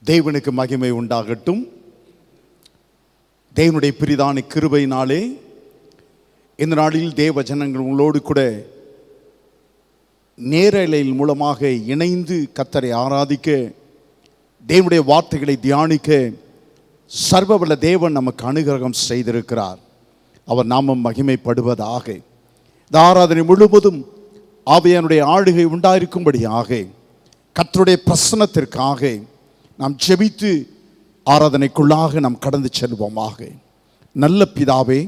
தேவனுக்கு மகிமை உண்டாகட்டும். தேவனுடைய பிரிதான கிருபையினாலே இந்த நாளில் தேவ ஜனங்கள் உங்களோடு கூட நேரலையில் மூலமாக இணைந்து கர்த்தரை ஆராதிக்க, தேவனுடைய வார்த்தைகளை தியானிக்க சர்வவல்ல தேவன் நமக்கு அனுகிரகம் செய்திருக்கிறார். அவர் நாமம் மகிமைப்படுவதாக. இந்த ஆராதனை முழுவதும் ஆவியானுடைய ஆளுகை உண்டாயிருக்கும்படியாக கர்த்தருடைய பிரசன்னத்திற்காக நாம் ஜெபித்து ஆராதனைக்குள்ளாக நாம் கடந்து செல்வோமாக. நல்ல பிதாவே,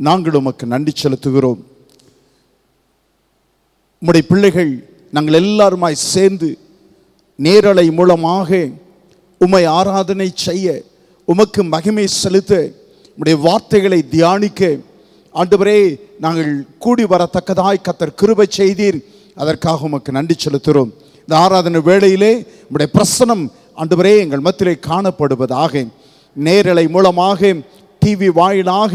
நாங்கள் உமக்கு நன்றி செலுத்துகிறோம். உம்முடைய பிள்ளைகள் நாங்கள் எல்லாருமாய் சேர்ந்து நேரலை மூலமாக உம்மை ஆராதனை செய்ய, உமக்கு மகிமை செலுத்த, உம்முடைய வார்த்தைகளை தியானிக்க ஆண்டவரே நாங்கள் கூடி வரத்தக்கதாய் கர்த்தர் கிருபை செய்தீர். அதற்காக உமக்கு நன்றி செலுத்துகிறோம். இந்த ஆராதனை வேளையிலே உம்முடைய பிரசன்னம் ஆண்டவரே எங்கள் மத்தியிலே காணப்படுவதாக. நேரலை மூலமாக, டிவி வாயிலாக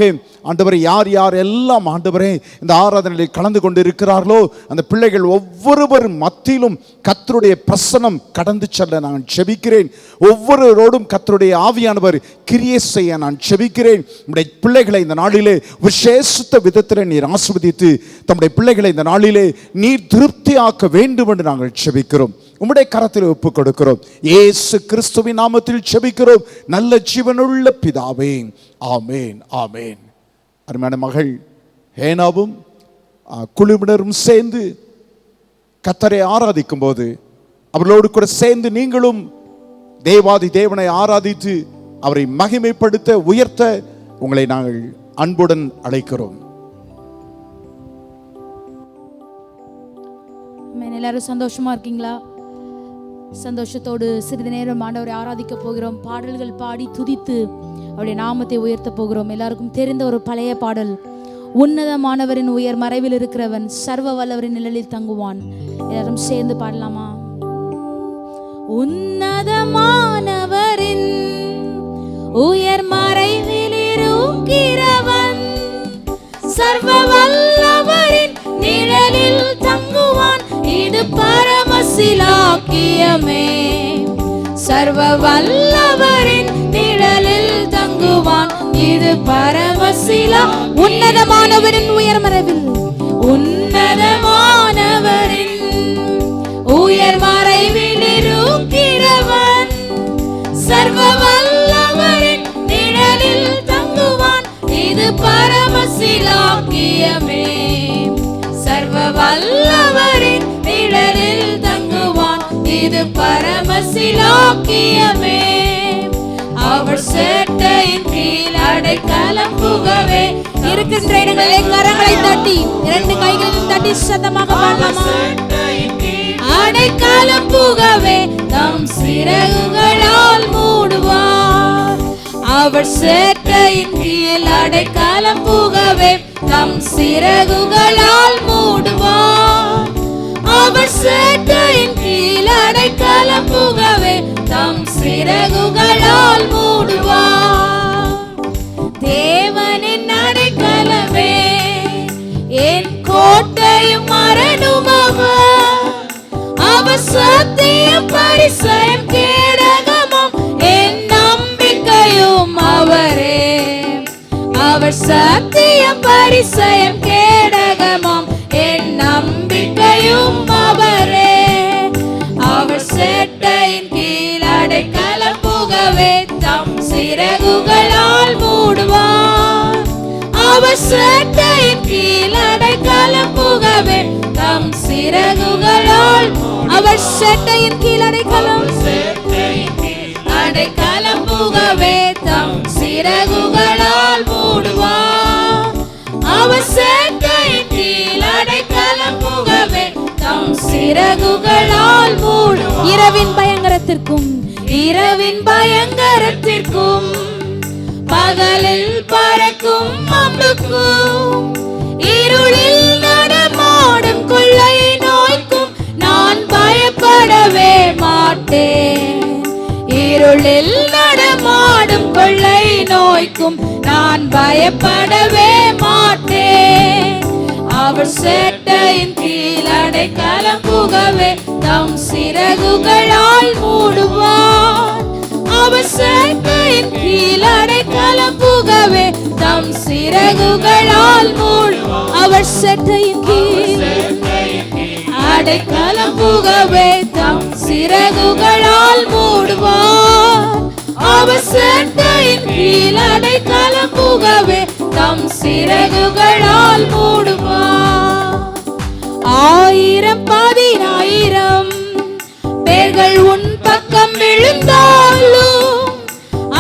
ஆண்டவரே யார் யார் எல்லாம் ஆண்டவரே இந்த ஆராதனையில் கலந்து கொண்டு இருக்கிறார்களோ அந்த பிள்ளைகள் ஒவ்வொருவரும் மத்தியிலும் கர்த்தருடைய பிரசன்னம் கடந்து செல்ல நான் ஜெபிக்கிறேன். ஒவ்வொருவரோடும் கர்த்தருடைய ஆவியானவர் கிரியை செய்ய நான் ஜெபிக்கிறேன். நம்முடைய பிள்ளைகளை இந்த நாளிலே விசேஷித்த விதத்தில் நீர் ஆசீர்வதித்து தம்முடைய பிள்ளைகளை இந்த நாளிலே நீர் திருப்தியாக்க வேண்டும் என்று நாங்கள் ஜெபிக்கிறோம். உம்முடைய கரத்தில் ஒப்புக் கொடுக்கிறோம். இயேசு கிறிஸ்துவின் நாமத்தில் ஜெபிக்கிறோம் நல்ல ஜீவனுள்ள பிதாவே, ஆமேன், ஆமேன். அருமையான மகள் ஹேனாவும் குழுவினரும் சேர்ந்து கர்த்தரை ஆராதிக்கும் போது அவர்களோடு கூட சேர்ந்து நீங்களும் தேவாதி தேவனை ஆராதித்து அவரை மகிமைப்படுத்த, உயர்த்த உங்களை நாங்கள் அன்புடன் அழைக்கிறோம். எல்லாரும் சந்தோஷமா இருக்கீங்களா? சந்தோஷத்தோடு சிறிது நேரம் ஆண்டவரை ஆராதிக்க போகிறோம். பாடல்கள் பாடி துதித்து அவருடைய நாமத்தை உயர்த்த போகிறோம். எல்லாருக்கும் தெரிந்த ஒரு பழைய பாடல், உன்னதமானவரின் உயர் மறைவில் இருக்கிறவன் சர்வ வல்லவரின் நிழலில் தங்குவான். எல்லாரும் சேர்ந்து பாடலாமா? உன்னதமானவரின் உயர் மறைவில் இருக்கிறவன் சர்வ வல்லவரின் நிழலில் தங்குவான். இது பரமசிலாக்கியமே. சர்வ வல்லவரின் நிழலில் தங்குவான். இது பரமசிலா. உன்னதமானவரின் உயர் மறைவில், உன்னதமானவரின் உயர் மறைவில் இருக்கிறவன் சர்வ வல்லவரின் நிழலில் தங்குவான். இது பரமசிலாக்கியமே. சர்வ வல்லவரின் நிழலில் தங்குவான். இது பரமசிலாக்கியமே. அவர் சேட்டையின் கீழ் அடைக்கலம் புகவே. இருக்கின்ற இடங்களிலே கரங்களை தட்டி, இரண்டு கைகளையும் தட்டி சத்தமாக பாடலாமா? அடைக்கலம் புகவே தம் சிறகுகளால் மூடுவார். அவர் சேட்டையின் கீழ் அடைக்கலம் புகவே தம் சிறகுகளால் மூடுவார். அவர் சேட்டையின் கீழ் அடைக்கலம் புகவே தம் சிறகுகளால் மூடுவார். தேவனின் அடைக்கலமே, என் கோட்டையும் அரணும் அவர். அவர் சத்தியம் பரிசயம் கேடகமும் என் நம்பிக்கையும் அவரே. அவர் சத்தியம் பரிசயம் கேடகமும் என் நம்பிக்கையும் அவரே. அவர் சேட்டையின் கீழ் அடைக்கலம் புகவே தம் சிறகுகளால் மூடுவார். அவர் சேட்டையின் கீழ் அடைக்கலம் புகவே தம் சிறகுகளால். அவர் சேட்டையின் கீழ் அடைக்கலம் புகவே தம் சிறகுகளால் மூடுவார். அவர் சேட்டையின் கீழ் அடைக்கலம் புகவே தம் சிறகுகளால் மூடுவார். இரவின் பயங்கரத்திற்கும், இரவின் பயங்கரத்திற்கும், பகலில் பறக்கும் அம்புக்கும், இருளில் நடமாடும் கொள்ளை நோய்க்கும் நான் பயப்படவே மாட்டேன். இருளில் நடமாடும் கொள்ளை நோய்க்கும் நான் பயப்படவே மாட்டேன். அவர் சேட்டையின் கீழ் அடைக்கலம் புகவே தம் சிறகுகளால் மூடுவார். அவர் சேட்டையின் கீழ் அடைக்கலம் புகவே தம் சிறகுகளால் மூடுவார். அவர் சேட்டையின் கீழ் அடைக்கலம் புகவே தம் சிறகுகளால் மூடுவார். அவர் சேட்டையின் கீழ் அடைக்கலம் புகவே தம் சிறகுகளால் மூடுவார். 1000 10,000 பேர்கள் உன் பக்கம் விழுந்தாலும்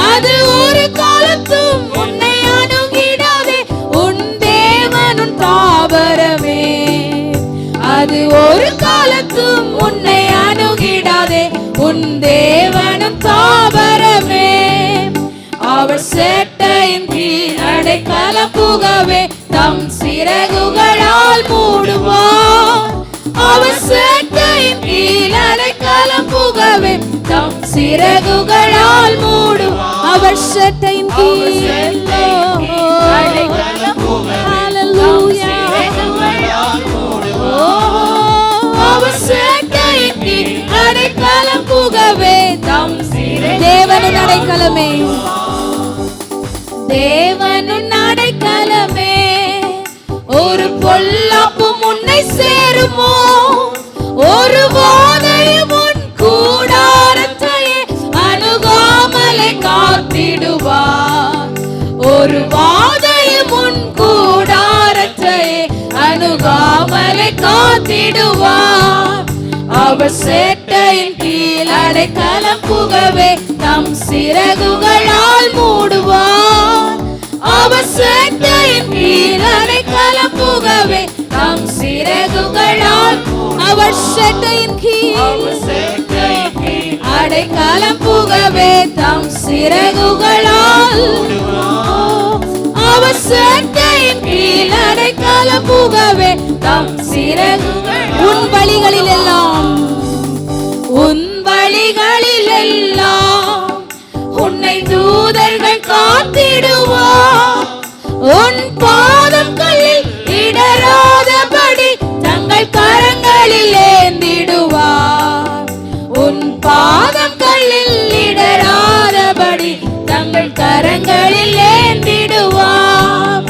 அது ஒரு காலத்தும் உன்னை அணுகிடாதே. உன் தேவன் உன் தாவரமே, அது ஒரு காலத்தும் உன்னை அணுகிடாதே. உன் தேவனும் தாவரமே. அவர் சேட்டையின் கீழ் அடைக்கலம் புகவே தம் சிறகுகளால் மூடுவார். அவர் சேட்டையின் கீழ் அடைக்கலம் புகவே தம் சிறகுகளால் மூடுவார். அவர் சேட்டையின் கீழ் அடைக்கலம் புகவே தம் சிறகுகளால் மூடுவார். அவர் சேட்டையின் கீழ் அடைக்கலம் புகவே தம் தேவனின் அடைக்கலமே, தேவனின் அடைக்கலமே. ஒரு பொல்லாப்பும் உன்னை சேருமோ, ஒரு வாதையும் உன் கூடாரத்தையே அணுகாமலே காத்திடுவார். ஒரு வாதையும் உன் கூடாரத்தையே அணுகாமலே காத்திடுவார். அவர் சேட்டையின் கீழ் அடைக்கலம் புகவே தம் சிறகுகளால் மூடுவார். அவர் சேட்டையின் கீழ் அடைக்கலம் புகவே தம் சிறகுகளால். அவர் சேட்டையின் கீழ் அடைக்கலம் புகவே தம் சிறகுகளால். அவர் சேட்டையின் கீழ் அடைக்கலம் புகவே தம் சிறகுகளால். உன் வழிகளில் எல்லாம், உன் வழிகளில் எல்லாம் உன்னை தூதர்கள் காத்திடுவார். உன் பாதம் கல்லில் இடராதபடி தங்கள் கரங்களில் ஏந்திடுவார். உன் பாதம் கல்லில் இடராதபடி தங்கள் கரங்களில் ஏந்திடுவார்.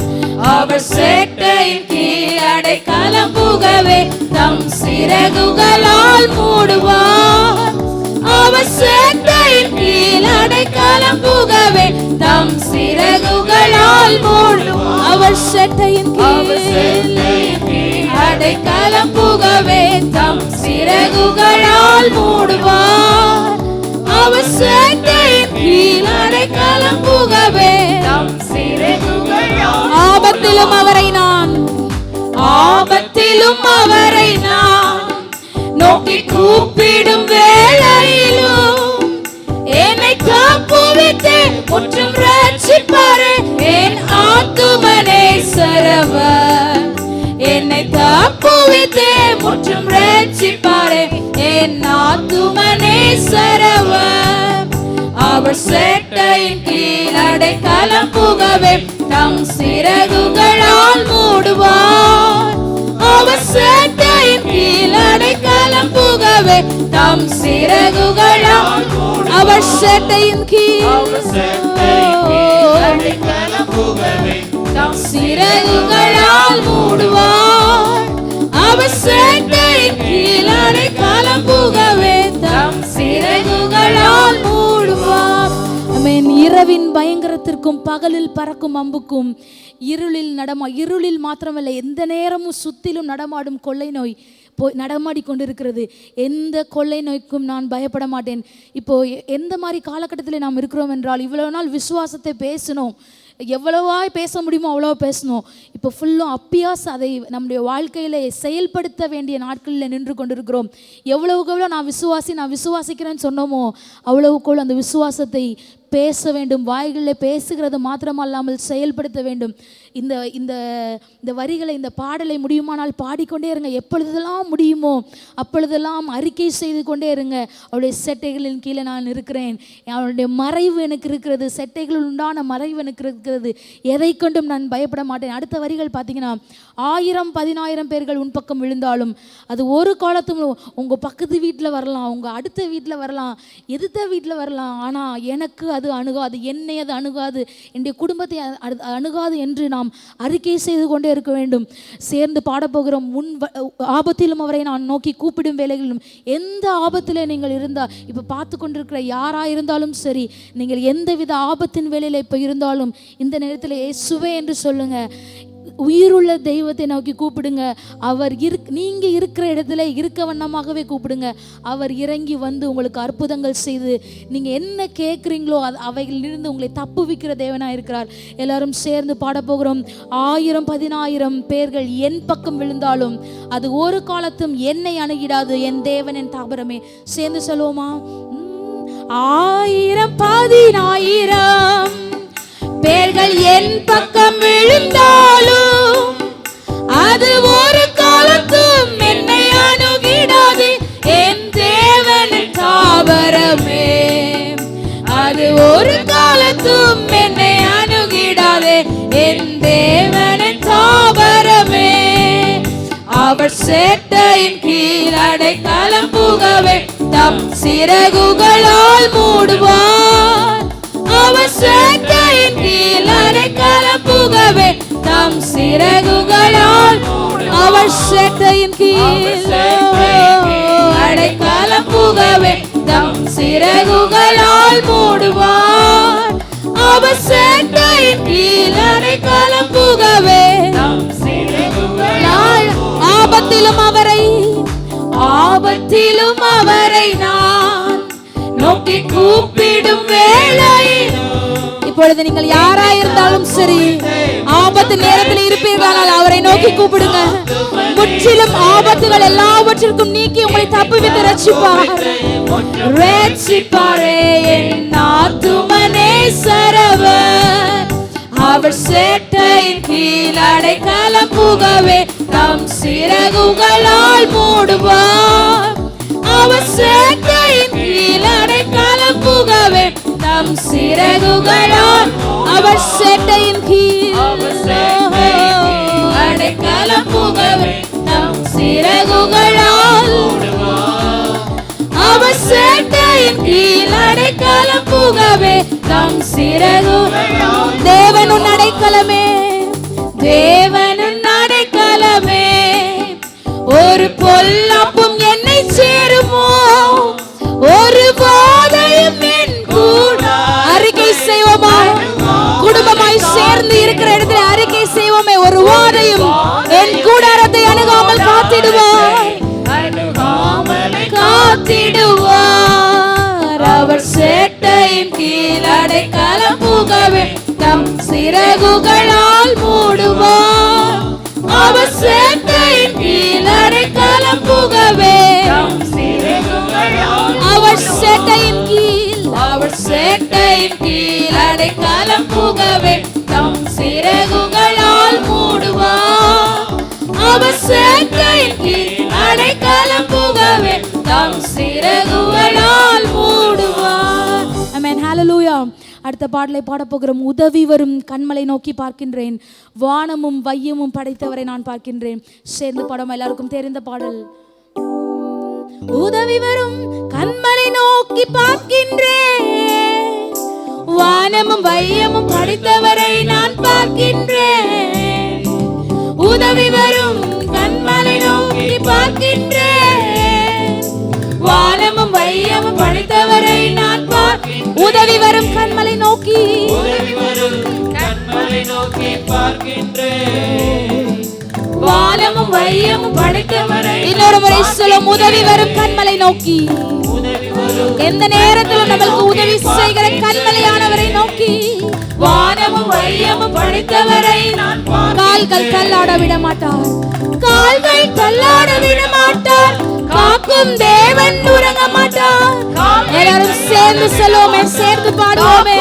அவர் சேட்டையின் கீழ் அடைக்கலம் புகவே தம் சிறகுகளால் மூடுவார். அவர் சேட்டையின் கீழ் அடைக்கலம் புகவே தம் சிறகுகளால் மூடுவார். அவர் சேட்டையின் கீழ் அடைக்கலம் புகவே தம் சிறகுகளால் மூடுவார். அவர் சேட்டையின் கீழ் அடைக்கலம் புகவே தம் சிறகுகளால். ஆபத்திலும் அவரை நான், ஆபத்திலும் அவரை நான் நோக்கி கூப்பிடும் வேளையிலும் என்னை காப்புவித்து முற்றும் ரட்சிப்பாரே என் ஆத்துமனே சரவர். என்னை காப்புவித்து முற்றும் ரட்சிப்பாரே என் ஆத்துமனே சரவர். அவர் சேட்டையின் கீழ் அடைக்கலம் புகவே தம் சிறகுகளால் மூடுவார். அவர் சேட்டையின் கீழ் அடைக்கலம் புகவே தம் சிறகுகளால். அவர் சேட்டையின் கீழ் அடைக்கலம் புகவே தம் சிறகுகளால் மூடுவார். அவர் சேட்டையின் கீழ் அடைக்கலம் புகவே தம் சிறகுகளால் மூடுவார். ஆமென். இரவின் பயங்கரத்திற்கும் பகலில் பறக்கும் அம்புக்கும் இருளில் மாத்திரமல்ல எந்த நேரமும் சுத்திலும் நடமாடும் கொள்ளை நோய் நடமாடி கொண்டிருக்கிறது. எந்த கொள்ளை நோய்க்கும் நான் பயப்பட மாட்டேன். இப்போ எந்த மாதிரி காலகட்டத்தில் நாம் இருக்கிறோம் என்றால், இவ்வளவு நாள் விசுவாசத்தை பேசணும், எவ்வளவாய் பேச முடியுமோ அவ்வளோ பேசணும். இப்போ ஃபுல்லும் அப்பியாஸ் அதை நம்முடைய வாழ்க்கையில் செயல்படுத்த வேண்டிய நாட்களில் நின்று கொண்டிருக்கிறோம். எவ்வளவுக்கு எவ்வளோ நான் விசுவாசிக்கிறேன்னு சொன்னோமோ அவ்வளவுக்குள்ள அந்த விசுவாசத்தை பேச வேண்டும். வாய்களில் பேசுகிறது மாத்திரமல்லாமல் செயல்படுத்த வேண்டும். இந்த இந்த இந்த வரிகளை, இந்த பாடலை முடியுமானால் பாடிக்கொண்டே இருங்க. எப்பொழுதெல்லாம் முடியுமோ அப்பொழுதெல்லாம் அறிக்கை செய்து கொண்டே இருங்க. அவருடைய செட்டைகளின் கீழே நான் இருக்கிறேன், அவருடைய மறைவு எனக்கு இருக்கிறது, செட்டைகளில் உண்டான மறைவு எனக்கு இருக்கிறது, எதை கொண்டும் நான் பயப்பட மாட்டேன். அடுத்த வரிகள் பார்த்தீங்கன்னா, 1000-10,000 பேர்கள் உன் பக்கம் விழுந்தாலும் அது ஒரு காலத்தும் உங்கள் பக்கத்து வீட்டில் வரலாம், உங்கள் அடுத்த வீட்டில் வரலாம், எதிர்த்த வீட்டில் வரலாம், ஆனால் எனக்கு அது அணுகாது, என்னை அது அணுகாது, என்னுடைய குடும்பத்தை அணுகாது என்று நாம் அறிக்கை செய்து கொண்டே இருக்க வேண்டும். சேர்ந்து பாடப்போகிறோம். ஆபத்திலும் அவரை நான் நோக்கி கூப்பிடும் வேலைகளிலும். எந்த ஆபத்தில் நீங்கள் இருந்தால், இப்போ பார்த்து கொண்டிருக்கிற யாராக இருந்தாலும் சரி, நீங்கள் எந்தவித ஆபத்தின் வேலையில் இப்போ இருந்தாலும் இந்த நேரத்தில் இயேசுவே என்று சொல்லுங்க. உயிருள்ள தெய்வத்தை நோக்கி கூப்பிடுங்க. அவர் நீங்கள் இருக்கிற இடத்துல இருக்க வண்ணமாகவே கூப்பிடுங்க. அவர் இறங்கி வந்து உங்களுக்கு அற்புதங்கள் செய்து நீங்கள் என்ன கேட்குறீங்களோ அவைகளிலிருந்து உங்களை தப்புவிக்கிற தேவனாக இருக்கிறார். எல்லாரும் சேர்ந்து பாடப்போகிறோம். 1000-10,000 பேர்கள் என் பக்கம் விழுந்தாலும் அது ஒரு காலத்தும் என்னை அணுகிடாது, என் தேவன் என் தாபரமே. சேர்ந்து சொல்லுவோமா? 1000-10,000 பேர்கள் என் பக்கம் விழுந்தாலும் அது ஒரு காலத்தும் என்னை அணுகிடாது, என் தேவனின் தாபரமே. அது ஒரு காலத்தும் என்னை அணுகிடாது, என் தேவனின் தாபரமே. அவர் சேட்டையின் கீழ் அடைக்கலம் புகவே தம் சிறகுகளால் மூடுவார். அவர் சேட்டையின் கீழ் அடைக்கலம் புகவே தம் சிறகுகளால், அவர் சேட்டையின் கீழ் அடைக்கலம் புகவே தம் சிறகுகளால் மூடுவார். அவர் சேட்டையின் கீழ் அடைக்கலம் புகவே தம் சிறகுகளால். ஆபத்திலும் அவரை நான் நோக்கி கூப்பிடும் வேளையில். இப்பொழுது நீங்கள் யாராயிருந்தாலும் சரி, ஆபத்து நேரத்தில் இருப்பீர்களானால் அவரை நோக்கி கூப்பிடுங்க. முற்றிலும் ஆபத்துகள் எல்லாவற்றிற்கும் நீக்கி உங்களை தப்புவித்து ரட்சிப்பாரே என் ஆத்துமனே சரவர். அவர் சேட்டையின் கீழ் அடைக்கலம் புகவே தம் சிறகுகளால் மூடுவார். அவர் சேட்டையின் கீழ் அடைக்கலம் புகவே தம் சிறகுகளால், அவர் சேட்டையின் கீழ் அடைக்கலம் புகவே தம் சிறகுகளால், அவர் சேட்டையின் கீழ் அடைக்கலம் புகவே தம் சிறகுகளால். தேவனுன் அடைக்கலமே, தேவனுன் அடைக்கலமே, ஒரு பொல்லாப்பும் என்னை சேருமோ, ஒரு போதையும் என் கூட. அறிக்கை செய்வோமா? குடும்பமாய் சேர்ந்து இருக்கிற இடத்துல அறிக்கை செய்வோமே. ஒரு போதையும் என் கூடாரத்தை அணுகாமல் காத்திடுவார். அவர் சேட்டையின் கீழ் அடைக்கலம் புகவே தம் சிறகுகளால் மூடுவார். அவர் சேட்டையின் கீழ் அடைக்கலம் புகவே தம் சிறகுகளால், அவர் சேட்டையின் கீழ் அடைக்கலம் புகவே தம் சிறகுகளால் மூடுவார். அவர் சேட்டையின் கீழ் அடைக்கலம் புகவே தம் சிறகுகளால் மூடுவார். ஆமென். ஹல்லேலூயா. அடுத்த பாடலை பாடப்போகிறோம். உதவி வரும் கண்மலை நோக்கி பார்க்கின்றேன், வானமும் வையமும் படைத்தவரை நான் பார்க்கின்றேன். சேர்ந்து பாடம். எல்லாருக்கும் தெரிந்த பாடல். உதவி வரும் கண்மலை நோக்கி பார்க்கின்றேன், வானமும் வையமும் படைத்தவரை நான் பார்க்கின்றேன். உதவி வரும் கண்மலை நோக்கி பார்க்கின்றேன், வானமும் வையமும் படைத்தவரை நான் பார்க்கின்றேன். உதவி வரும் கண்மலை நோக்கி, வானமும் வையமும் படைத்தவரை. இன்னொரு முறை சொல்லும். உதவி வரும் கண்மலை நோக்கி. எந்த நேரத்திலும் நமக்கு உதவி செய்கிற கண்மலையானவரை நோக்கி, வானமும் வையமும் படைத்தவரை நான் கால்கள் தள்ளாட விட மாட்டார், கால்கள் தள்ளாட விட மாட்டார், காக்கும் தேவன் உறங்க மாட்டார். எல்லாரும் சேர்ந்து சொல்லுவோமே, சேர்ந்து பாடுவோமே.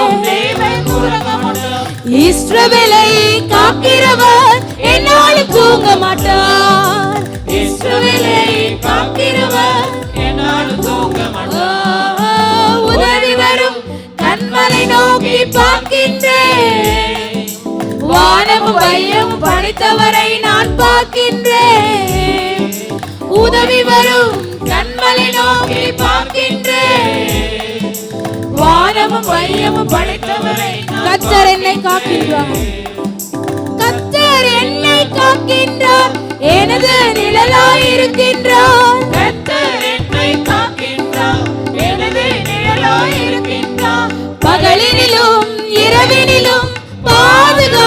இஸ்ரவேலை காக்கிறவர் என்னாலும் தூங்க மாட்டார். இஸ்ரவேலை காக்கிறவர் என்னாலும் தூங்க மாட்டார். உதவி வரும் கண்மலை நோக்கி பார்க்கின்றேன். வானமும் வையமும் படைத்தவரை நான் பார்க்கின்றேன். உதவி வரும் கண்மலை நோக்கி பார்க்கின்றேன். வானமும் வையமும் படைத்தவரை கர்த்தர் என்னை காக்கின்றார். கர்த்தர் என்னை காக்கின்றார். எனது நிழலாயிருக்கின்றார். கர்த்தர் என்னை காக்கின்றார். எனது நிழலாயிருக்கின்றார். பகலினிலும் இரவினிலும் பாதுகாக்கின்றார்.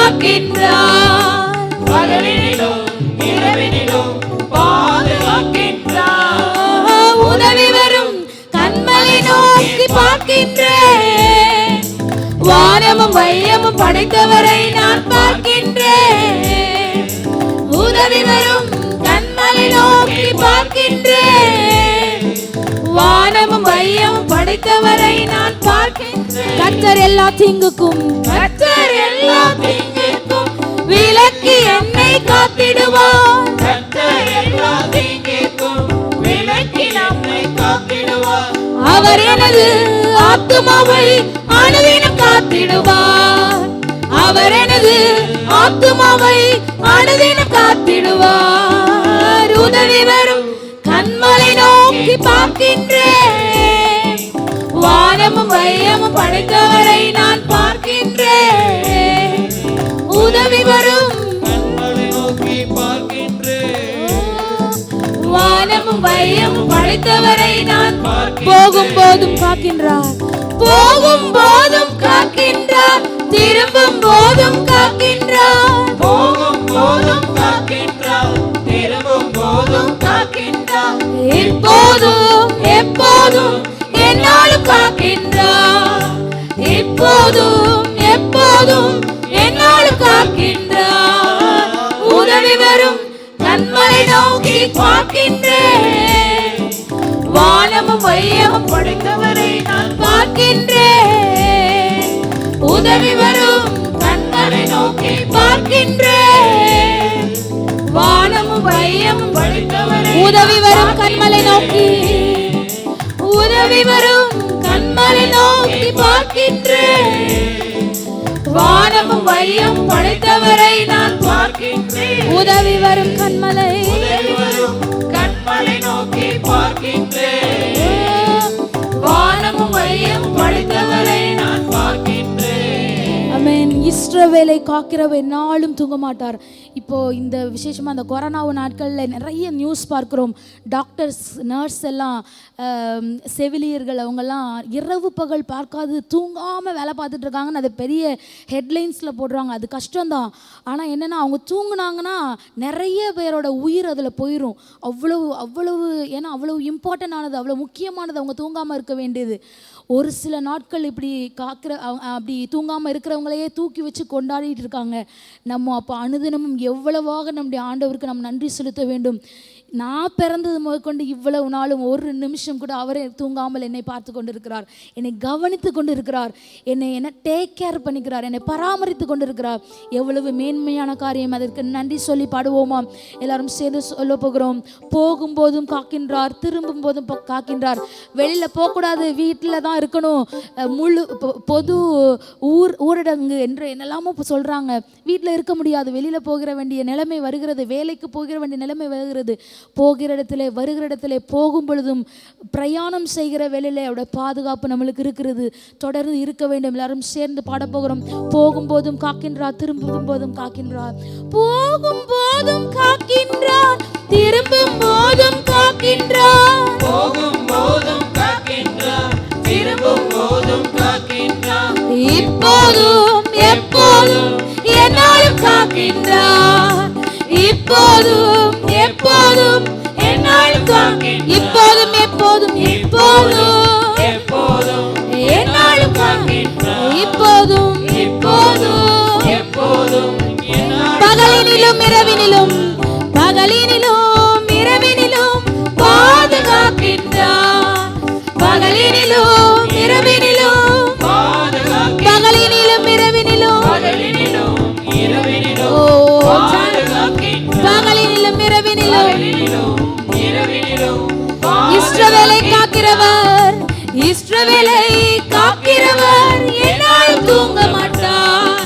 பகலினிலும் இரவினிலும் பாதுகாக்கின்றார். உதவி வரும் கண்மலை நோக்கி பார்க்கின்றேன். வானமும் வையமும் படைத்தவரை நான் பார்க்கின்றேன். உதவி வரும் கண்மலை நோக்கி பார்க்கின்றேன். வானமும் வையமும் படைத்தவரை நான் பார்க்கின்றேன். கர்த்தர் எல்லா தீங்குக்கும், கர்த்தர் எல்லா தீங்குக்கும் விலக்கி என்னை காத்திடுவார். கர்த்தர் எல்லா தீங்குக்கும் விலக்கி நம்மை காத்திடுவார். அவர் எனது ஆத்துமாவை அனுதினம் காத்திடுவார். அவர் எனது ஆத்துமாவை அனுதினம் காத்திடுவார். உதவி வரும் கண்மலை நோக்கி பார்க்கின்றேன். வானமும் வையமும் படைத்தவரை நான் பார்க்கின்றேன். உதவி வரும் கண்மலை நோக்கி பார்க்கின்றேன். வானமும் வையமும் படைத்தவரை நான் போகும் போதும் காக்கின்றார். போகும் போதும் காக்கின்றார். திரும்பும் போதும் காக்கின்றார். போகும் போதும் காக்கின்றார். திரும்பும் போதும் காக்கின்றார். இப்போதும் எப்போதும் என்னாலும் காக்கின்றார். இப்போதும் எப்போதும் என்னாலும் காக்கின்றார். உதவி வரும் கண்மலை நோக்கி பார்க்கின்றேன். வானமும் வையமும் படைத்தவரை நான் பார்க்கின்றேன். உதவி வரும் கண்மலை நோக்கி பார்க்கின்றேன். வானமும் வையமும் படைத்தவரை உதவி வரும் கண்மலை நோக்கி, உதவி வரும் கண்மலை நோக்கி பார்க்கின்றேன். வானமும் வையமும் படைத்தவரை நான் பார்க்கின்றேன். உதவி வரும் கண்மலை, உதவி வரும் கண்மலை நோக்கி பார்க்கின்றேன். வானமும் வையமும் படைத்தவரை நான் பார்க்கின்றேன். ஆமென். இஸ்ரவேலை காக்கிறவர் என்னாலும் தூங்க மாட்டார். இப்போ இந்த விசேஷமாக அந்த கொரோனா நாட்களில் நிறைய நியூஸ் பார்க்குறோம். டாக்டர்ஸ், நர்ஸ் எல்லாம், செவிலியர்கள் அவங்கெல்லாம் இரவு பகல் பார்க்காது தூங்காமல் வேலை பார்த்துட்டு இருக்காங்கன்னு அது பெரிய ஹெட்லைன்ஸில் போடுறாங்க. அது கஷ்டம்தான். ஆனால் என்னென்னா அவங்க தூங்குனாங்கன்னா நிறைய பேரோட உயிர் அதில் போயிடும். அவ்வளவு ஏன்னா அவ்வளவு இம்பார்ட்டன்ட் ஆனது, அவ்வளோ முக்கியமானது. அவங்க தூங்காமல் இருக்க வேண்டியது. ஒரு சில நாட்கள் இப்படி அப்படி தூங்காமல் இருக்கிறவங்களையே தூக்கி வச்சு கொண்டாடிட்டு இருக்காங்க. நம்ம அப்போ அனுதினமும் எவ்வளவாக நம்முடைய ஆண்டவருக்கு நம்ம நன்றி செலுத்த வேண்டும். நான் பிறந்தது முதற்கொண்டு இவ்வளவு நாளும் ஒரு நிமிஷம் கூட அவரே தூங்காமல் என்னை பார்த்து கொண்டு இருக்கிறார். என்னை கவனித்து கொண்டு இருக்கிறார். என்னை டேக் கேர் பண்ணிக்கிறார். என்னை பராமரித்து கொண்டு இருக்கிறார். எவ்வளவு மேன்மையான காரியம். அதற்கு நன்றி சொல்லி பாடுவோமா? எல்லாரும் சேர்ந்து சொல்ல போகிறோம். போகும்போதும் காக்கின்றார், திரும்பும் போதும் காக்கின்றார். வெளியில் போகக்கூடாது, வீட்டில் தான் இருக்கணும், முழு பொது ஊரடங்கு என்று என்னெல்லாமோ சொல்கிறாங்க. வீட்டில் இருக்க முடியாது, வெளியில் போகிற வேண்டிய நிலைமை வருகிறது, வேலைக்கு போகிற வேண்டிய நிலைமை வருகிறது. போகிற இடத்துல வருகிற இடத்துல போகும் பொழுதும் பிரயாணம் செய்கிற வேலையில அவருடைய பாதுகாப்பு நம்மளுக்கு இருக்கிறது. தொடர்ந்து இருக்க வேண்டும். எல்லாரும் சேர்ந்து பாட போகிறோம். போகும் போதும் காக்கின்றார், திரும்பும் போதும் காக்கின்றார். போகும் போதும் காக்கின்றார், திரும்பும் போதும் காக்கின்றார். போகும் போதும் காக்கின்றார், திரும்பும் போதும் காக்கின்றார். இப்போதும் எப்போதும் என்னாலும் காக்கின்றார். இப்போதும் எப்போதும் என்னாலும் காக்கின்றார். இப்போதும் எப்போதும் எப்போதும் எப்போதும் என்னாலும் காக்கின்றார். இப்போதும் எப்போதும் எப்போதும் பகலினிலும் இரவினிலும், பகலினிலும் இரவினிலும் பாதுகாக்கின்றார். பகலினிலும் இரவினிலும் பகலினிலும் இரவினிலும் பகலினிலும் இரவினிலும் இஸ்ரவேலை காக்கிறவர் இஸ்ரவேலை காக்கிறவர் என்னாலும் தூங்க மாட்டார்.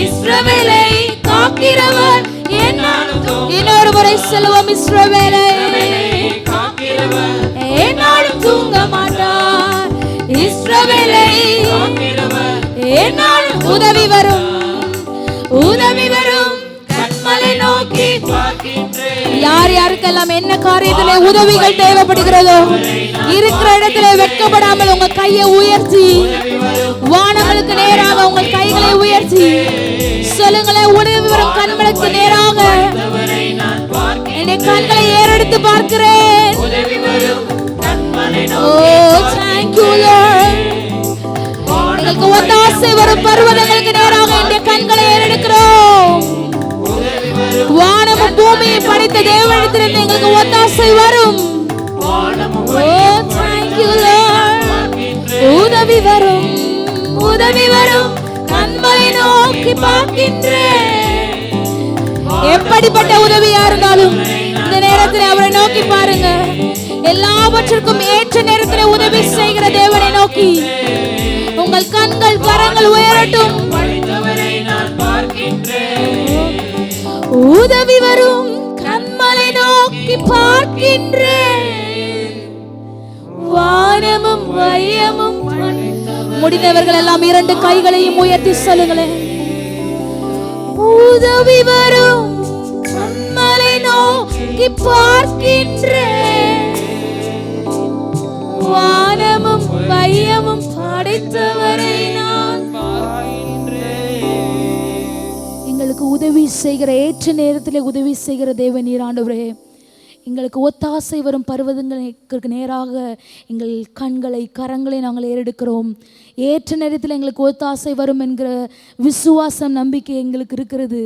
இஸ்ரவேலை காக்கிறவர் இன்னொரு முறை சொல்லுவோம். இஸ்ரவேலை என்னாலும் தூங்க மாட்டார். இஸ்ரவேலை என்னாலும் உதவி வரும் கண்மலை நோக்கி யார் யாருக்கெல்லாம் என்ன காரியத்திலே உதவிகள் தேவைப்படுகிறதோ இருக்கிற இடத்திலே வெட்கப்படாமல் உங்க கையை உயர்த்தி வானங்களுக்கு நேராக உங்கள் கைகளை உயர்த்தி சொல்லுங்களேன். உதவி வரும் கண்மலைக்கு நேராக என்னுடைய கண்களை ஏறெடுத்து பார்க்கிறேன். எங்களுக்கு ஒத்தாசை வரும் பர்வதங்களுக்கு நேராக என்னுடைய கண்களை ஏறெடுக்கிறோம். வானமும் பூமியை படைத்த தேவனிடத்திலிருந்து எங்களுக்கு ஒத்தாசை வரும். உதவி வரும் கண்மலை நோக்கி பார்க்கின்றேன். எப்படிப்பட்ட உதவியா இருந்தாலும் இந்த நேரத்தில் அவரை நோக்கி பாருங்க. எல்லாவற்றிற்கும் ஏற்ற நேரத்தில் உதவி செய்கிற தேவனை நோக்கி உங்கள் கண்கள் கரங்கள் உயரட்டும். உதவி வரும் கண்மலை நோக்கி பார்க்கின்றேன். வானமும் வையமும் முடிந்தவர்கள் எல்லாம் இரண்டு கைகளையும் உயர்த்தி சொல்லுங்களேன். உதவி வரும் கண்மலை நோக்கி பார்க்கின்றேன். வானமும் வையமும் படைத்தவரை நான் எங்களுக்கு உதவி செய்கிற ஏற்ற நேரத்தில் உதவி செய்கிற தேவன் நீர் ஆண்டவரே. எங்களுக்கு ஒத்தாசை வரும் பர்வதங்களுக்கு நேராக எங்கள் கண்களை கரங்களை நாங்கள் ஏறெடுக்கிறோம். ஏற்ற நேரத்தில் எங்களுக்கு ஒத்தாசை வரும் என்கிற விசுவாசம் நம்பிக்கை எங்களுக்கு இருக்கிறது.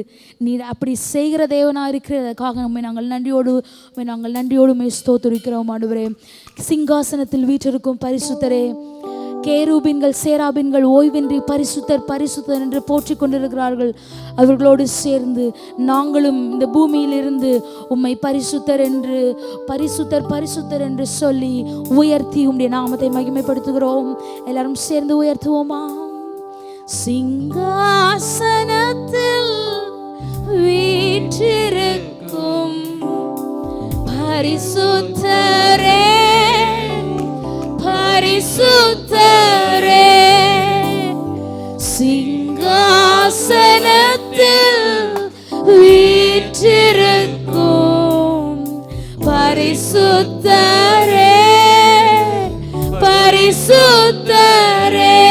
நீர் அப்படி செய்கிற தேவனாக இருக்கிறதுக்காக நாங்கள் நன்றியோடு ஸ்தோத்திரிக்கிறோம் ஆண்டவரே. சிங்காசனத்தில் வீற்றிருக்கும் பரிசுத்தரே, கேரூபின்கள் சேராபின்கள் ஓய்வின்றி பரிசுத்தர் பரிசுத்தர் என்று போற்றிக் கொண்டிருக்கிறார்கள். அவர்களோடு சேர்ந்து நாங்களும் இந்த பூமியிலிருந்து உம்மை பரிசுத்தர் என்று சொல்லி உயர்த்தி உம்முடைய நாமத்தை மகிமைப்படுத்துகிறோம். எல்லாரும் சேர்ந்து உயர்த்துவோமா? சிங்காசனத்தில் வீற்றிருக்கும் பரிசுத்தரே, பரிசுத்தரே, சிங்காசனத்தில் வீற்றிருக்கும் பரிசுத்தரே, பரிசுத்தரே,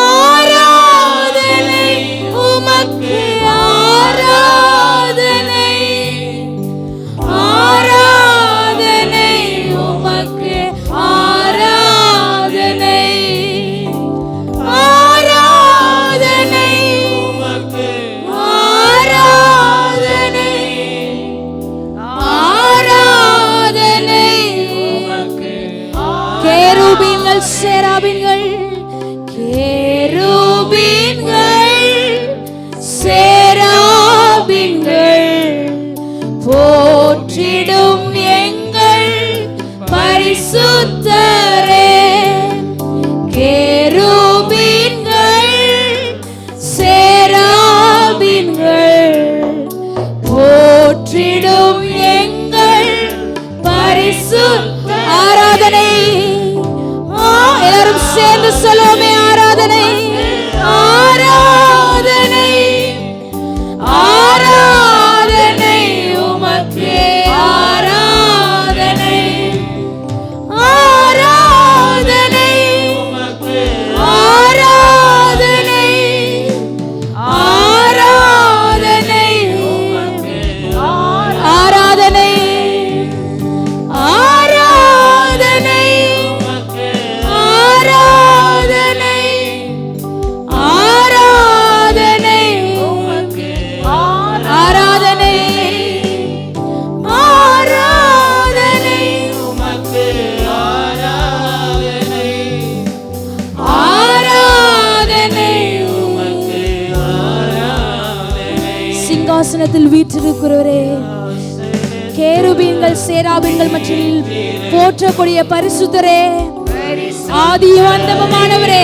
ஆராதனை உமக்கு, ஆராதனை, ஆராதனை உமக்கு, ஆராதனை, ஆராதனை உமக்கு, ஆராதனை, ஆராதனை உமக்கு. கேருபீன்கள் சேராபீன்கள், கேருபீன்கள் சேராபீன்கள் போற்றிடும் எங்கள் பரிசுத்தரே. கேருபீன்கள் சேராபீன்கள் போற்றிடும் எங்கள் பரிசுத்த ஆராதனை. எல்லாரும் சேர்ந்து சொல்லுவோமே, ஆராதனை, ஆராதனை, ஆராதனை உமக்கு, ஆராதனை, சிங்காசனத்தில் வீற்றிருக்கிறவரே, கேருபீன்கள் சேராபீன்கள் மத்தியில் போற்றக்கூடிய பரிசுத்தரே, ஆதியும் அந்தமுமானவரே,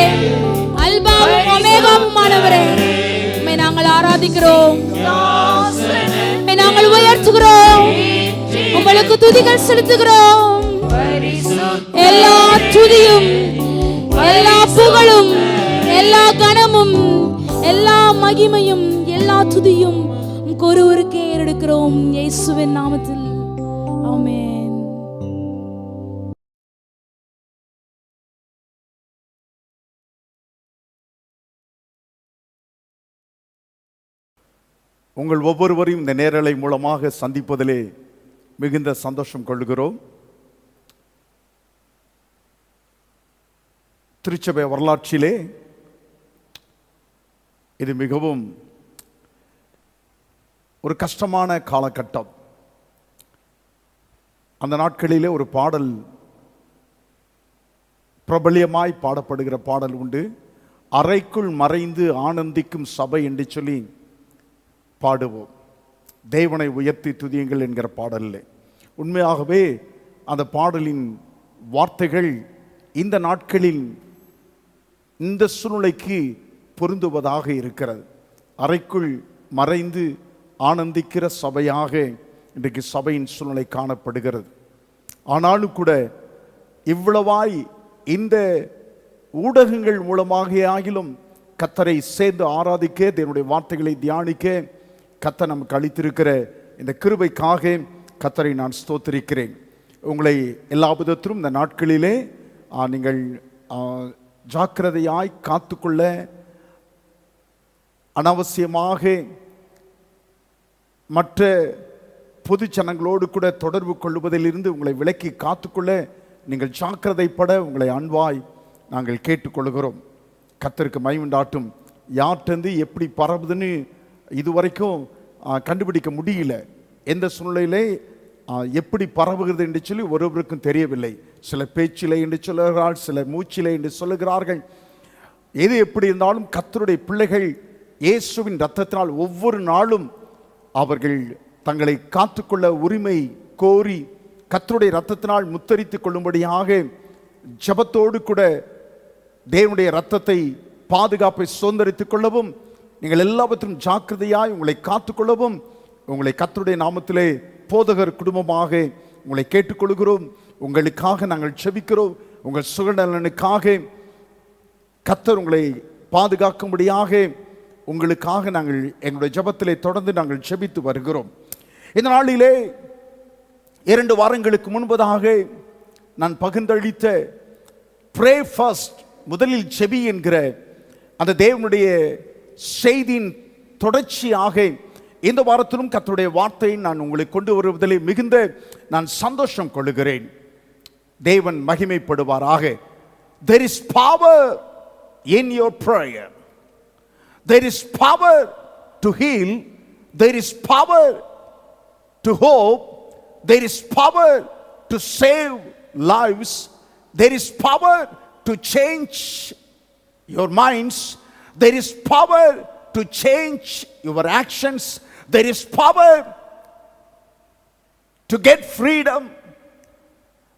அல்பாவும் ஒமேகாவுமானவரே, உம்மை நாங்கள் ஆராதிக்கிறோம், உம்மை நாங்கள் உயர்த்துகிறோம், உங்களுக்கு துதிகள் செலுத்துகிறோம். எல்லா துதியும், எல்லா புகழும், எல்லா கனமும், எல்லா மகிமையும், எல்லா துதியும் ஒருவருக்கே ஏறெடுக்கிறோம், இயேசுவின் நாமத்தில். ஆமென். உங்கள் ஒவ்வொருவரையும் இந்த நேரலை மூலமாக சந்திப்பதிலே மிகுந்த சந்தோஷம் கொள்கிறோம். திருச்சபை வரலாற்றிலே இது மிகவும் ஒரு கஷ்டமான காலகட்டம். அந்த நாட்களிலே ஒரு பாடல் பிரபல்யமாய் பாடப்படுகிற பாடல் உண்டு. அறைக்குள் மறைந்து ஆனந்திக்கும் சபை என்று சொல்லி பாடுவோம். தேவனை உயர்த்தி துதியுங்கள் என்கிற பாடலில் உண்மையாகவே அந்த பாடலின் வார்த்தைகள் இந்த நாட்களில் இந்த சூழ்நிலைக்கு பொருந்துவதாக இருக்கிறது. அறைக்குள் மறைந்து ஆனந்திக்கிற சபையாக இன்றைக்கு சபையின் சூழ்நிலை காணப்படுகிறது. ஆனாலும் கூட இவ்வளவாய் இந்த ஊடகங்கள் மூலமாக ஆகிலும் கர்த்தரை சேர்ந்து ஆராதிக்க, தேவனுடைய வார்த்தைகளை தியானிக்க கர்த்தர் நமக்கு அளித்திருக்கிற இந்த கிருபைக்காக கர்த்தரை நான் ஸ்தோத்திரிக்கிறேன். உங்களை எல்லா விதத்திலும் இந்த நாட்களிலே நீங்கள் ஜாக்கிரதையாய் காத்துக்கொள்ள, அனாவசியமாக மற்ற பொது ஜனங்களோடு கூட தொடர்பு கொள்வதிலிருந்து உங்களை விலக்கி காத்துக்கொள்ள நீங்கள் ஜாக்கிரதைப்பட உங்களை அன்பாய் நாங்கள் கேட்டுக்கொள்கிறோம். கர்த்தருக்கு மகிமையுண்டாட்டும். யார்கிட்டருந்து எப்படி பரவுதுன்னு இதுவரைக்கும் கண்டுபிடிக்க முடியல. எந்த சூழ்நிலையிலே எப்படி பரவுகிறது என்று சொல்லி ஒருவருக்கும் தெரியவில்லை. சில பேச்சிலே என்று சொல்லுகிறார்கள், சில மூச்சிலே என்று சொல்லுகிறார்கள். எது எப்படி இருந்தாலும் கர்த்தருடைய பிள்ளைகள் இயேசுவின் இரத்தத்தினால் ஒவ்வொரு நாளும் அவர்கள் தங்களை காத்துக்கொள்ள உரிமை கோரி கர்த்தருடைய இரத்தத்தினால் முத்தரித்துக் கொள்ளும்படியாக ஜெபத்தோடு கூட தேவனுடைய இரத்தத்தை பாதுகாப்பை சுதந்திரித்துக் கொள்ளவும், நீங்கள் எல்லாவற்றும் ஜாக்கிரதையாய் உங்களை காத்துக்கொள்ளவும் உங்களை கர்த்தருடைய நாமத்திலே போதகர் குடும்பமாக உங்களை கேட்டுக்கொள்கிறோம். உங்களுக்காக நாங்கள் செபிக்கிறோம். உங்கள் சுகநலனுக்காக கர்த்தர் உங்களை பாதுகாக்கும்படியாக உங்களுக்காக நாங்கள் எங்களுடைய ஜெபத்திலே தொடர்ந்து நாங்கள் செபித்து வருகிறோம். இந்த நாளிலே 2 வாரங்களுக்கு முன்பதாக நான் பகிர்ந்தளித்த ப்ரே ஃபர்ஸ்ட், முதலில் செபி என்கிற அந்த தேவனுடைய செய்தியின் தொடர்ச்சியாக இந்த வாரத்திலும் கர்த்தருடைய வார்த்தையை நான் உங்களுக்கு கொண்டு வருவதிலே மிகுந்த நான் சந்தோஷம் கொள்கிறேன். தேவன் மகிமைப்படுவாராக. There is power in your prayer. There is power to heal. There is power to hope. There is power to save lives. There is power to change your minds. There is power to change your actions. There is power to get freedom.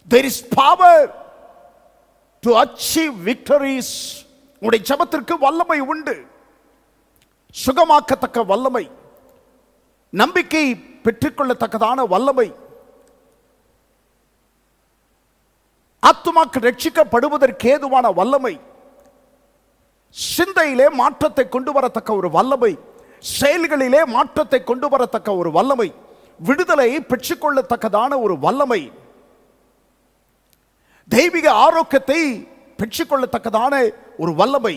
There is power to achieve victories. உங்களுடைய ஜெபத்திற்கு வல்லமை உண்டு. சுகமாக்கத்தக்க வல்லமை, நம்பிக்கை பெற்றுக்கொள்ளத்தக்கதான வல்லமை, ஆத்துமாக்கள் ரட்சிக்கப்படுவதற்கு ஏதுவான வல்லமை, சிந்தையிலே மாற்றத்தை கொண்டு வரத்தக்க ஒரு வல்லமை, செயல்களிலே மாற்றத்தை கொண்டு வரத்தக்க ஒரு வல்லமை, விடுதலையை பெற்றுக்கொள்ளத்தக்கதான ஒரு வல்லமை, தெய்வீக ஆரோக்கியத்தை பெற்றுக்கொள்ளத்தக்கதான ஒரு வல்லமை,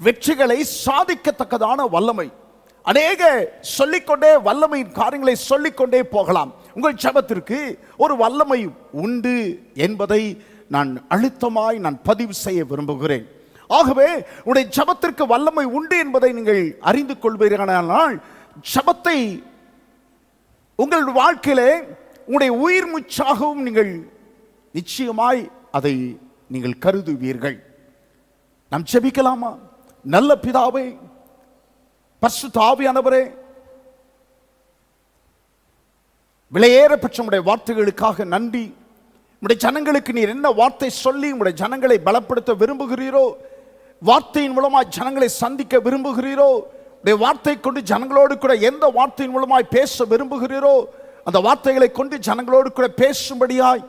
வெற்றிகளை சாதிக்கத்தக்கதான வல்லமை. அநேக சொல்லிக்கொண்டே வல்லமையின் காரியங்களை சொல்லிக்கொண்டே போகலாம். உங்கள் ஜெபத்திற்கு ஒரு வல்லமை உண்டு என்பதை நான் அழுத்தமாய் நான் பதிவு செய்ய விரும்புகிறேன். ஆகவே உங்களுடைய ஜெபத்திற்கு வல்லமை உண்டு என்பதை நீங்கள் அறிந்து கொள்வீர்களானால், ஜெபத்தை உங்கள் வாழ்க்கையிலே உங்களுடைய உயிர் மூச்சாகவும் நீங்கள் நிச்சயமாய் அதை நீங்கள் கருதுவீர்கள். நாம் ஜெபிக்கலாமா? நல்ல பிதாவே, பரிசுத்த ஆவியானவரே, விலையேறப்பெற்ற உம்முடைய வார்த்தைகளுக்காக நன்றி. உம்முடைய ஜனங்களுக்கு நீர் என்ன வார்த்தை சொல்லி உம்முடைய ஜனங்களை பலப்படுத்த விரும்புகிறீரோ, வார்த்தையின் மூலமாய் ஜனங்களை சந்திக்க விரும்புகிறீரோ, உடைய வார்த்தை கொண்டு ஜனங்களோடு கூட எந்த வார்த்தையின் மூலமாய் பேச விரும்புகிறீரோ அந்த வார்த்தைகளை கொண்டு ஜனங்களோடு கூட பேசும்படியாய்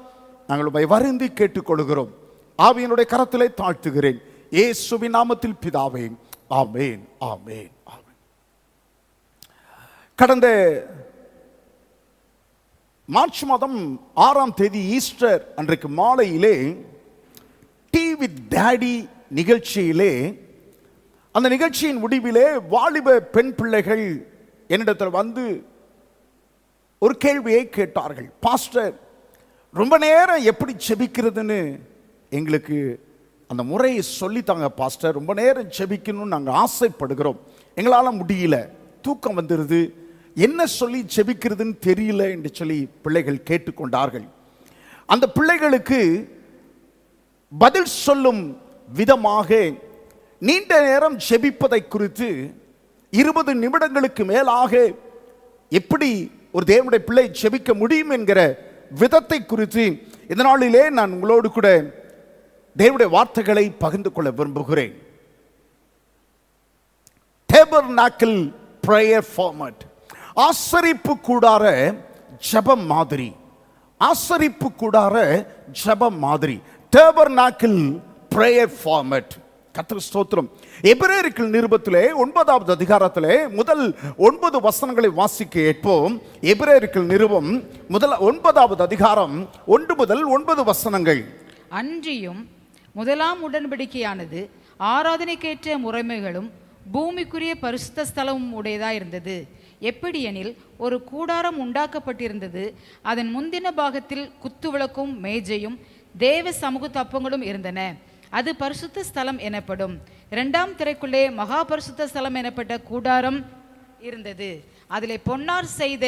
நாங்கள் உம்மை வருந்தி கேட்டுக்கொள்கிறோம். ஆவியினுடைய கரத்திலே தாழ்த்துகிறேன் இயேசுவின் நாமத்தில் பிதாவே, ஆமென், ஆமென், ஆமென். கடந்த மார்ச் மாதம் 6ஆம் தேதி ஈஸ்டர் அன்றைக்கு மாலையிலே டீ வித் டாடி நிகழ்ச்சியிலே, அந்த நிகழ்ச்சியின் முடிவிலே வாலிப பெண் பிள்ளைகள் என்னிடத்தில் வந்து ஒரு கேள்வியை கேட்டார்கள். பாஸ்டர், ரொம்ப நேரம் எப்படி ஜெபிக்கிறதுன்னு எங்களுக்கு அந்த முறையை சொல்லித்தாங்க பாஸ்டர், ரொம்ப நேரம் ஜெபிக்கணும்னு நாங்கள் ஆசைப்படுகிறோம், எங்களால் முடியல, தூக்கம் வந்துடுது, என்ன சொல்லி ஜெபிக்கிறதுன்னு தெரியல என்று சொல்லி பிள்ளைகள் கேட்டுக்கொண்டார்கள். அந்த பிள்ளைகளுக்கு பதில் சொல்லும் விதமாக நீண்ட நேரம் ஜெபிப்பதை குறித்து 20 நிமிடங்களுக்கு மேலாக எப்படி ஒரு தேவனுடைய பிள்ளை ஜெபிக்க முடியும் என்கிற விதத்தை குறித்து இந்த நாளிலே நான் உங்களோடு கூட தேவனுடைய வார்த்தைகளை பகிர்ந்து கொள்ள விரும்புகிறேன். டேபர்நாக்கிள் பிரேயர் ஃபார்மட், ஆசரிப்பு கூடார ஜெபம் மாதிரி, ஆசரிப்பு கூடார ஜெபம் மாதிரி, டேபர்நாக்கிள் பிரேயர் ஃபார்மட். கர்த்தருக்கு ஸ்தோத்திரம். எபிரேயருக்கு நிருபத்திலே 9வது அதிகாரத்திலே முதல் 9 வசனங்களை வாசிக்க கேட்போம். எபிரேயருக்கு நிருபம் 9வது அதிகாரம் 1 முதல் 9 வசனங்கள். அன்றியும் முதலாம் உடன்படிக்கையானது ஆராதனைக்கேற்ற முறைமைகளும் பூமிக்குரிய பரிசுத்த ஸ்தலமும் உடையதாயிருந்தது. எப்படியெனில் ஒரு கூடாரம் உண்டாக்கப்பட்டிருந்தது, அதன் முந்தின பாகத்தில் குத்துவிளக்கும் மேஜையும் தேவ சமூக தப்பங்களும் இருந்தன. அது பரிசுத்த ஸ்தலம் எனப்படும். 2ஆம் திரைக்குள்ளே மகா பரிசுத்த ஸ்தலம் எனப்பட்ட கூடாரம் இருந்தது. அதிலே பொன்னார் செய்த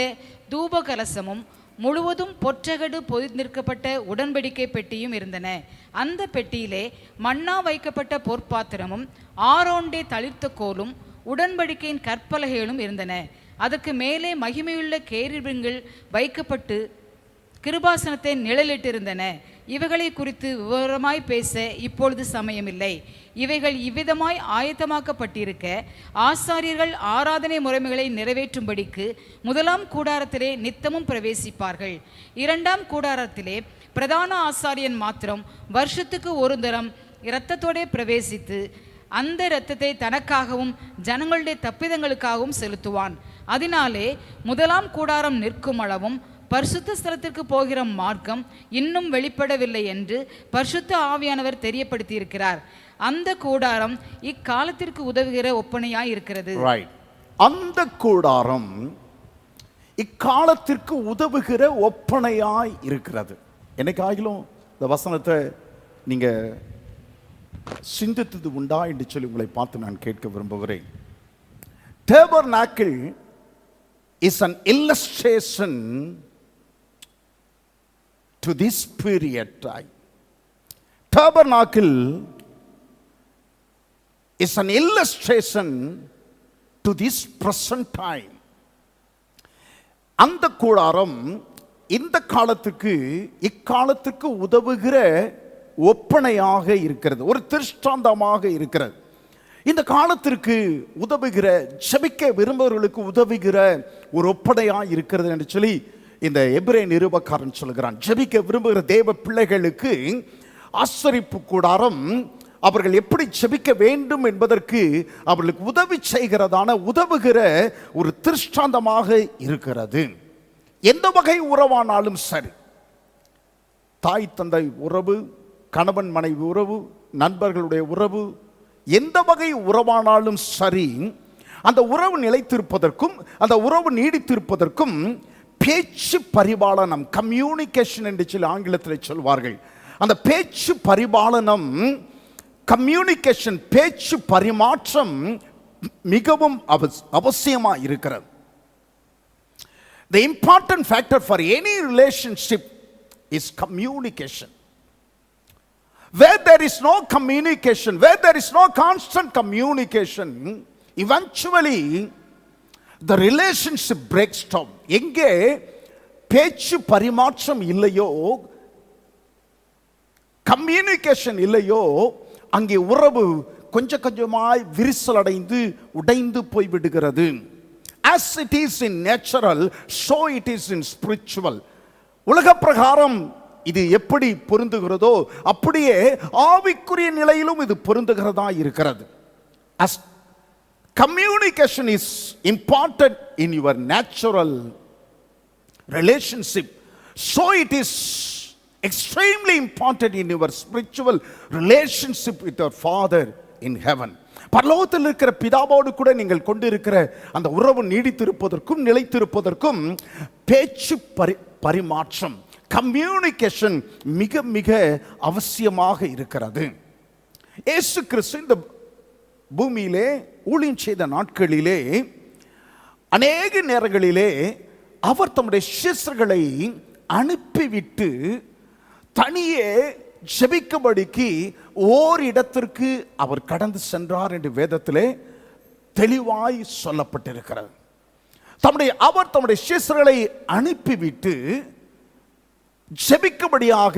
தூப கலசமும் முழுவதும் பொற்றகடு பொதிந்திருக்கப்பட்ட உடன்படிக்கை பெட்டியும் இருந்தன. அந்த பெட்டியிலே மன்னா வைக்கப்பட்ட பொற்பாத்திரமும் ஆரோண்டே தளிர்த்த கோலும் உடன்படிக்கையின் கற்பலகைகளும் இருந்தன. அதுக்கு மேலே மகிமையுள்ள கேருபீன்கள் வைக்கப்பட்டு கிருபாசனத்தை நிழலிட்டிருந்தன. இவைகளை குறித்து விவரமாய் பேச இப்பொழுது சமயமில்லை. இவைகள் இவ்விதமாய் ஆயத்தமாக்கப்பட்டிருக்க ஆசாரியர்கள் ஆராதனை முறைமைகளை நிறைவேற்றும்படிக்கு முதலாம் கூடாரத்திலே நித்தமும் பிரவேசிப்பார்கள். 2ஆம் கூடாரத்திலே பிரதான ஆசாரியன் மாத்திரம் வருஷத்துக்கு ஒரு தரம் இரத்தத்தோடே பிரவேசித்து அந்த இரத்தத்தை தனக்காகவும் ஜனங்களுடைய தப்பிதங்களுக்காகவும் செலுத்துவான். அதனாலே முதலாம் கூடாரம் நிற்கும் அளவும் பரிசுத்த ஸ்தலத்திற்கு போகிற மார்க்கம் இன்னும் வெளிப்படவில்லை என்று பரிசுத்த ஆவியானவர் தெரியப்படுத்தியிருக்கிறார். அந்த கூடாரம் இக்காலத்திற்கு உதவுகிற ஒப்பனையாய் இருக்கிறது. அந்த கூடாரம் இக்காலத்திற்கு உதவுகிற ஒப்பனையாய் இருக்கிறது. என்னைக்காகிலும் இந்த வசனத்தை நீங்க சிந்தித்தது உண்டா என்று சொல்லி உங்களை பார்த்து நான் கேட்க விரும்புகிறேன். Tabernacle is an illustration to this period time. Tabernacle is an illustration to this present time. அந்த கூடாரம் இந்த காலத்துக்கு இக்காலத்துக்கு உதவுகிற ஒப்பனையாக இருக்கிறது, ஒரு திருஷ்டாந்தமாக இருக்கிறது. இந்த காலத்திற்கு உதவுகிற, ஜெபிக்க விரும்புபவர்களுக்கு உதவுகிற ஒரு ஒப்பனையாக இருக்கிறது என்று சொல்லி இந்த எபிரேய நிருபக்காரன் சொல்கிறான். ஜெபிக்க விரும்புகிற தேவ பிள்ளைகளுக்கு ஆசரிப்பு கூடாரம் அவர்கள் எப்படி ஜெபிக்க வேண்டும் என்பதற்கு அவர்களுக்கு உதவி செய்கிறதான உதவுகிற ஒரு திருஷ்டாந்தமாக இருக்கிறது. எந்த வகை உறவானாலும் சரி, தாய் தந்தை உறவு, கணவன் மனைவி உறவு, நண்பர்களுடைய உறவு, எந்த வகை உறவானாலும் சரி, அந்த உறவு நிலைத்திருப்பதற்கும் அந்த உறவு நீடித்திருப்பதற்கும் பேச்சு பரிபாலனம், கம்யூனிகேஷன் என்று சொல்லி ஆங்கிலத்தில் சொல்வார்கள். அந்த பேச்சு பரிபாலனம், கம்யூனிகேஷன், பேச்சு பரிமாற்றம் மிகவும் அவசியமாக இருக்கிறது. The important factor for any relationship is communication. Where there is no communication, where there is no constant communication, eventually the relationship breaks down. எங்கே பேச்சு பரிமாற்றம் இல்லையோ, கம்யூனிகேஷன் இல்லையோ, அங்கே உறவு கொஞ்சம் கொஞ்சமாய் விரிசல் அடைந்து உடைந்து போய் விடுகிறது. As it is in natural, so it is in spiritual. உலக பிரகாரம் இது எப்படி பொருந்துகிறதோ அப்படியே ஆவிக்குரிய நிலையிலும் இது பொருந்துகிறதா இருக்கிறது. As communication is important in your natural relationship, so it is extremely important in your spiritual relationship with your Father in heaven. பரலோகத்தில் இருக்கிற பிதாவோடு கூட நீங்கள் கொண்டிருக்கிற அந்த உறவு நீடித்திருப்பதற்கும் நிலைத்திருப்பதற்கும் பேச்சு பரிமாற்றம், கம்யூனிகேஷன் மிக மிக அவசியமாக இருக்கிறது. இயேசு கிறிஸ்து இந்த பூமியிலே ஊழியம் செய்த நாட்களிலே அநேக நேரங்களிலே அவர் தம்முடைய சீஷர்களை அனுப்பிவிட்டு தனியே ஜெபிக்கும்படிக்கு ஓரிடத்திற்கு அவர் கடந்து சென்றார் என்று வேதத்திலே தெளிவாய் சொல்லப்பட்டிருக்கிறது. அவர் தம்முடைய சீஷர்களை அனுப்பிவிட்டு ஜெபிக்கும்படியாக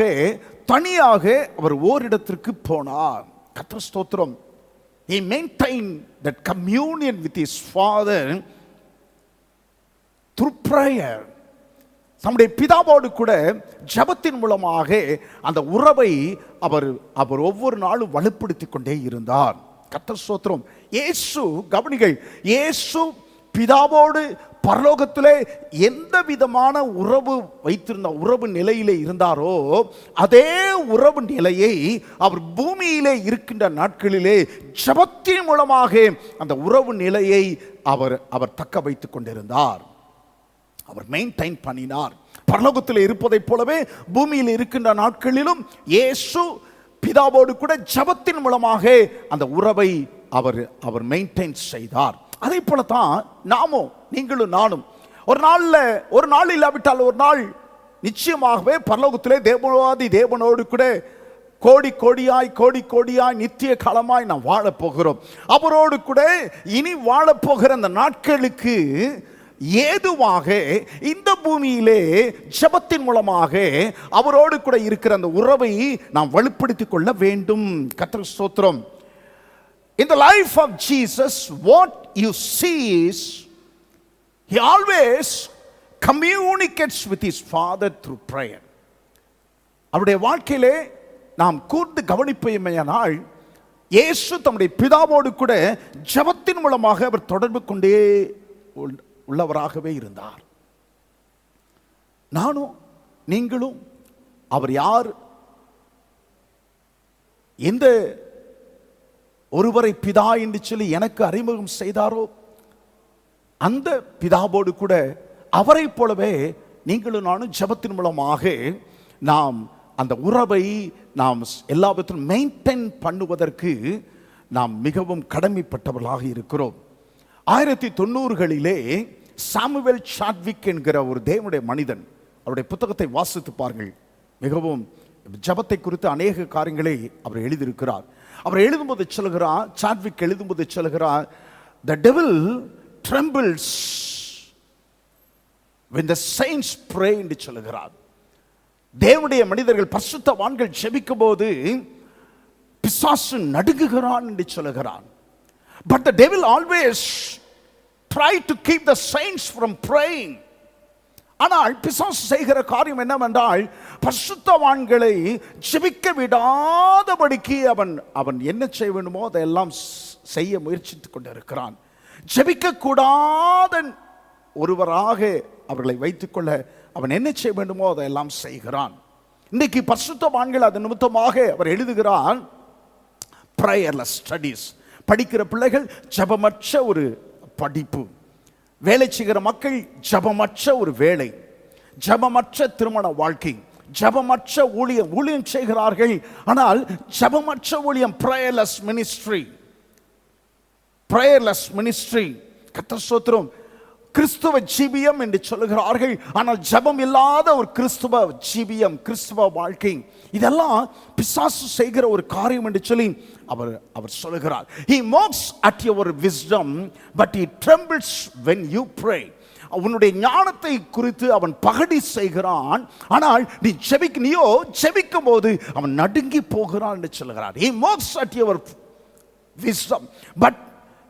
தனியாக அவர் ஓரிடத்திற்கு போனார். கர்த்தர் ஸ்தோத்திரம். He maintained that communion with his Father through prayer. தம்முடைய பிதாவோடு கூட ஜெபத்தின் மூலமாக அந்த உறவை அவர் ஒவ்வொரு நாளும் வலுப்படுத்தி கொண்டே இருந்தார். கர்த்தர் ஸ்தோத்திரம். இயேசு, கவனிகள், இயேசு பிதாவோடு பரலோகத்திலே எந்த விதமான உறவு வைத்திருந்த உறவு நிலையிலே இருந்தாரோ அதே உறவு நிலையை அவர் பூமியிலே இருக்கின்ற நாட்களிலே ஜெபத்தின் மூலமாக அந்த உறவு நிலையை அவர் தக்க வைத்துக் கொண்டிருந்தார். அவர் மெயின்டைன் பண்ணினார். பரலோகத்தில் இருப்பதைப் போலவே பூமியில் இருக்கின்ற நாட்களிலும் இயேசு பிதாவோடு கூட ஜெபத்தின் மூலமாக அந்த உறவை அவர் மெயின்டைன் செய்தார். அதே போலத்தான் நாமும், நீங்களும் நானும் ஒரு நாள் இல்லாவிட்டால் ஒரு நாள் நிச்சயமாகவே பரலோகத்திலே தேவனோடு கூட கோடி கோடியாய் நித்திய காலமாய் நாம் வாழப் போகிறோம். அவரோடு கூட இனி வாழப்போகிற அந்த நாட்களுக்கு ஏதுவாக இந்த பூமியிலே ஜெபத்தின் மூலமாக அவரோடு கூட இருக்கிற அந்த உறவை நாம் வலுப்படுத்திக் கொள்ள வேண்டும். கர்த்தர் ஸ்தோத்திரம். In the life of Jesus, what you see is he always communicates with his Father through prayer. அவருடைய வாழ்க்கையிலே நாம் கூர்ந்து கவனிப்போமேயானால் இயேசு தம்முடைய பிதாவோடு கூட ஜெபத்தின் மூலமாக அவர் தொடர்பு கொண்டே உள்ளவராகவே இருந்தார். நானும் நீங்களும் அவர் யார், எந்த ஒருவரை பிதா என்று சொல்லி எனக்கு அறிமுகம் செய்தாரோ அந்த பிதாவோடு கூட அவரை போலவே நீங்களும் நானும் ஜெபத்தின் மூலமாக நாம் அந்த உறவை நாம் எல்லாவற்றிலும் மெயின்டைன் பண்ணுவதற்கு நாம் மிகவும் கடமைப்பட்டவர்களாக இருக்கிறோம். 1990களிலே சாமுவேல் சாட்விக் என்கிற ஒரு தேவனுடைய மனிதன், அவருடைய புத்தகத்தை வாசித்து பாருங்கள். மிகவும் ஜெபத்தை குறித்து அநேக காரியங்களை அவர் எழுதியிருக்கிறார். அவர் எழுதும்போது சொல்கிறார், சாட்விக் எழுதும்போது சொல்கிறார், the devil trembles when the saints pray என்று சொல்கிறார். தேவனுடைய மனிதர்கள் பரிசுத்தவான்கள் ஜெபிக்கும் போது பிசாசு நடுங்குகிறான் என்று சொல்கிறான். But the devil always try to keep the saints from praying. ஆனால் பிசாசு செய்கிற காரியம் என்னவென்றால் பரிசுத்தவான்களை ஜெபிக்க விடாதபடிக்கு அவன் என்ன செய்ய வேண்டுமோ அதையெல்லாம் செய்ய முயற்சித்துக் கொண்டிருக்கிறான். ஜெபிக்க கூடாத ஒருவராக அவர்களை வைத்துக்கொள்ள அவன் என்ன செய்ய வேண்டுமோ அதையெல்லாம் செய்கிறான். இன்னைக்கு பரிசுத்தவான்கள் அது நிமித்தமாக அவர் எழுதுகிறார், prayerless studies. படிக்கிற பிள்ளைகள் ஜெபமற்ற ஒரு படிப்பு, வேலை செய்கிற மக்கள் ஜெபமற்ற ஒரு வேலை, ஜெபமற்ற திருமண வாழ்க்கை, ஜெபமற்ற ஊழியம் செய்கிறார்கள். ஆனால் ஜெபமற்ற ஊழியம், prayerless ministry. கர்த்தர் ஸ்தோத்திரம். கிறிஸ்துவ ஜீவியம் என்று சொல்லுகிறார்கள். ஆனால் ஜெபம் இல்லாத ஒரு கிறிஸ்துவ ஜீவியம், கிறிஸ்துவ வாழ்க்கை, இதெல்லாம் பிசாசு செய்கிற ஒரு காரியம் என்று சொல்லி அவர் சொல்லுகிறார். He mocks at your wisdom but he trembles when you pray. உன்னுடைய ஞானத்தை குறித்து அவன் பகடி செய்கிறான். ஆனால் நீயோ ஜெபிக்கும் போது அவன் நடுங்கி போகிறான் என்று சொல்கிறார். He mocks at your wisdom, but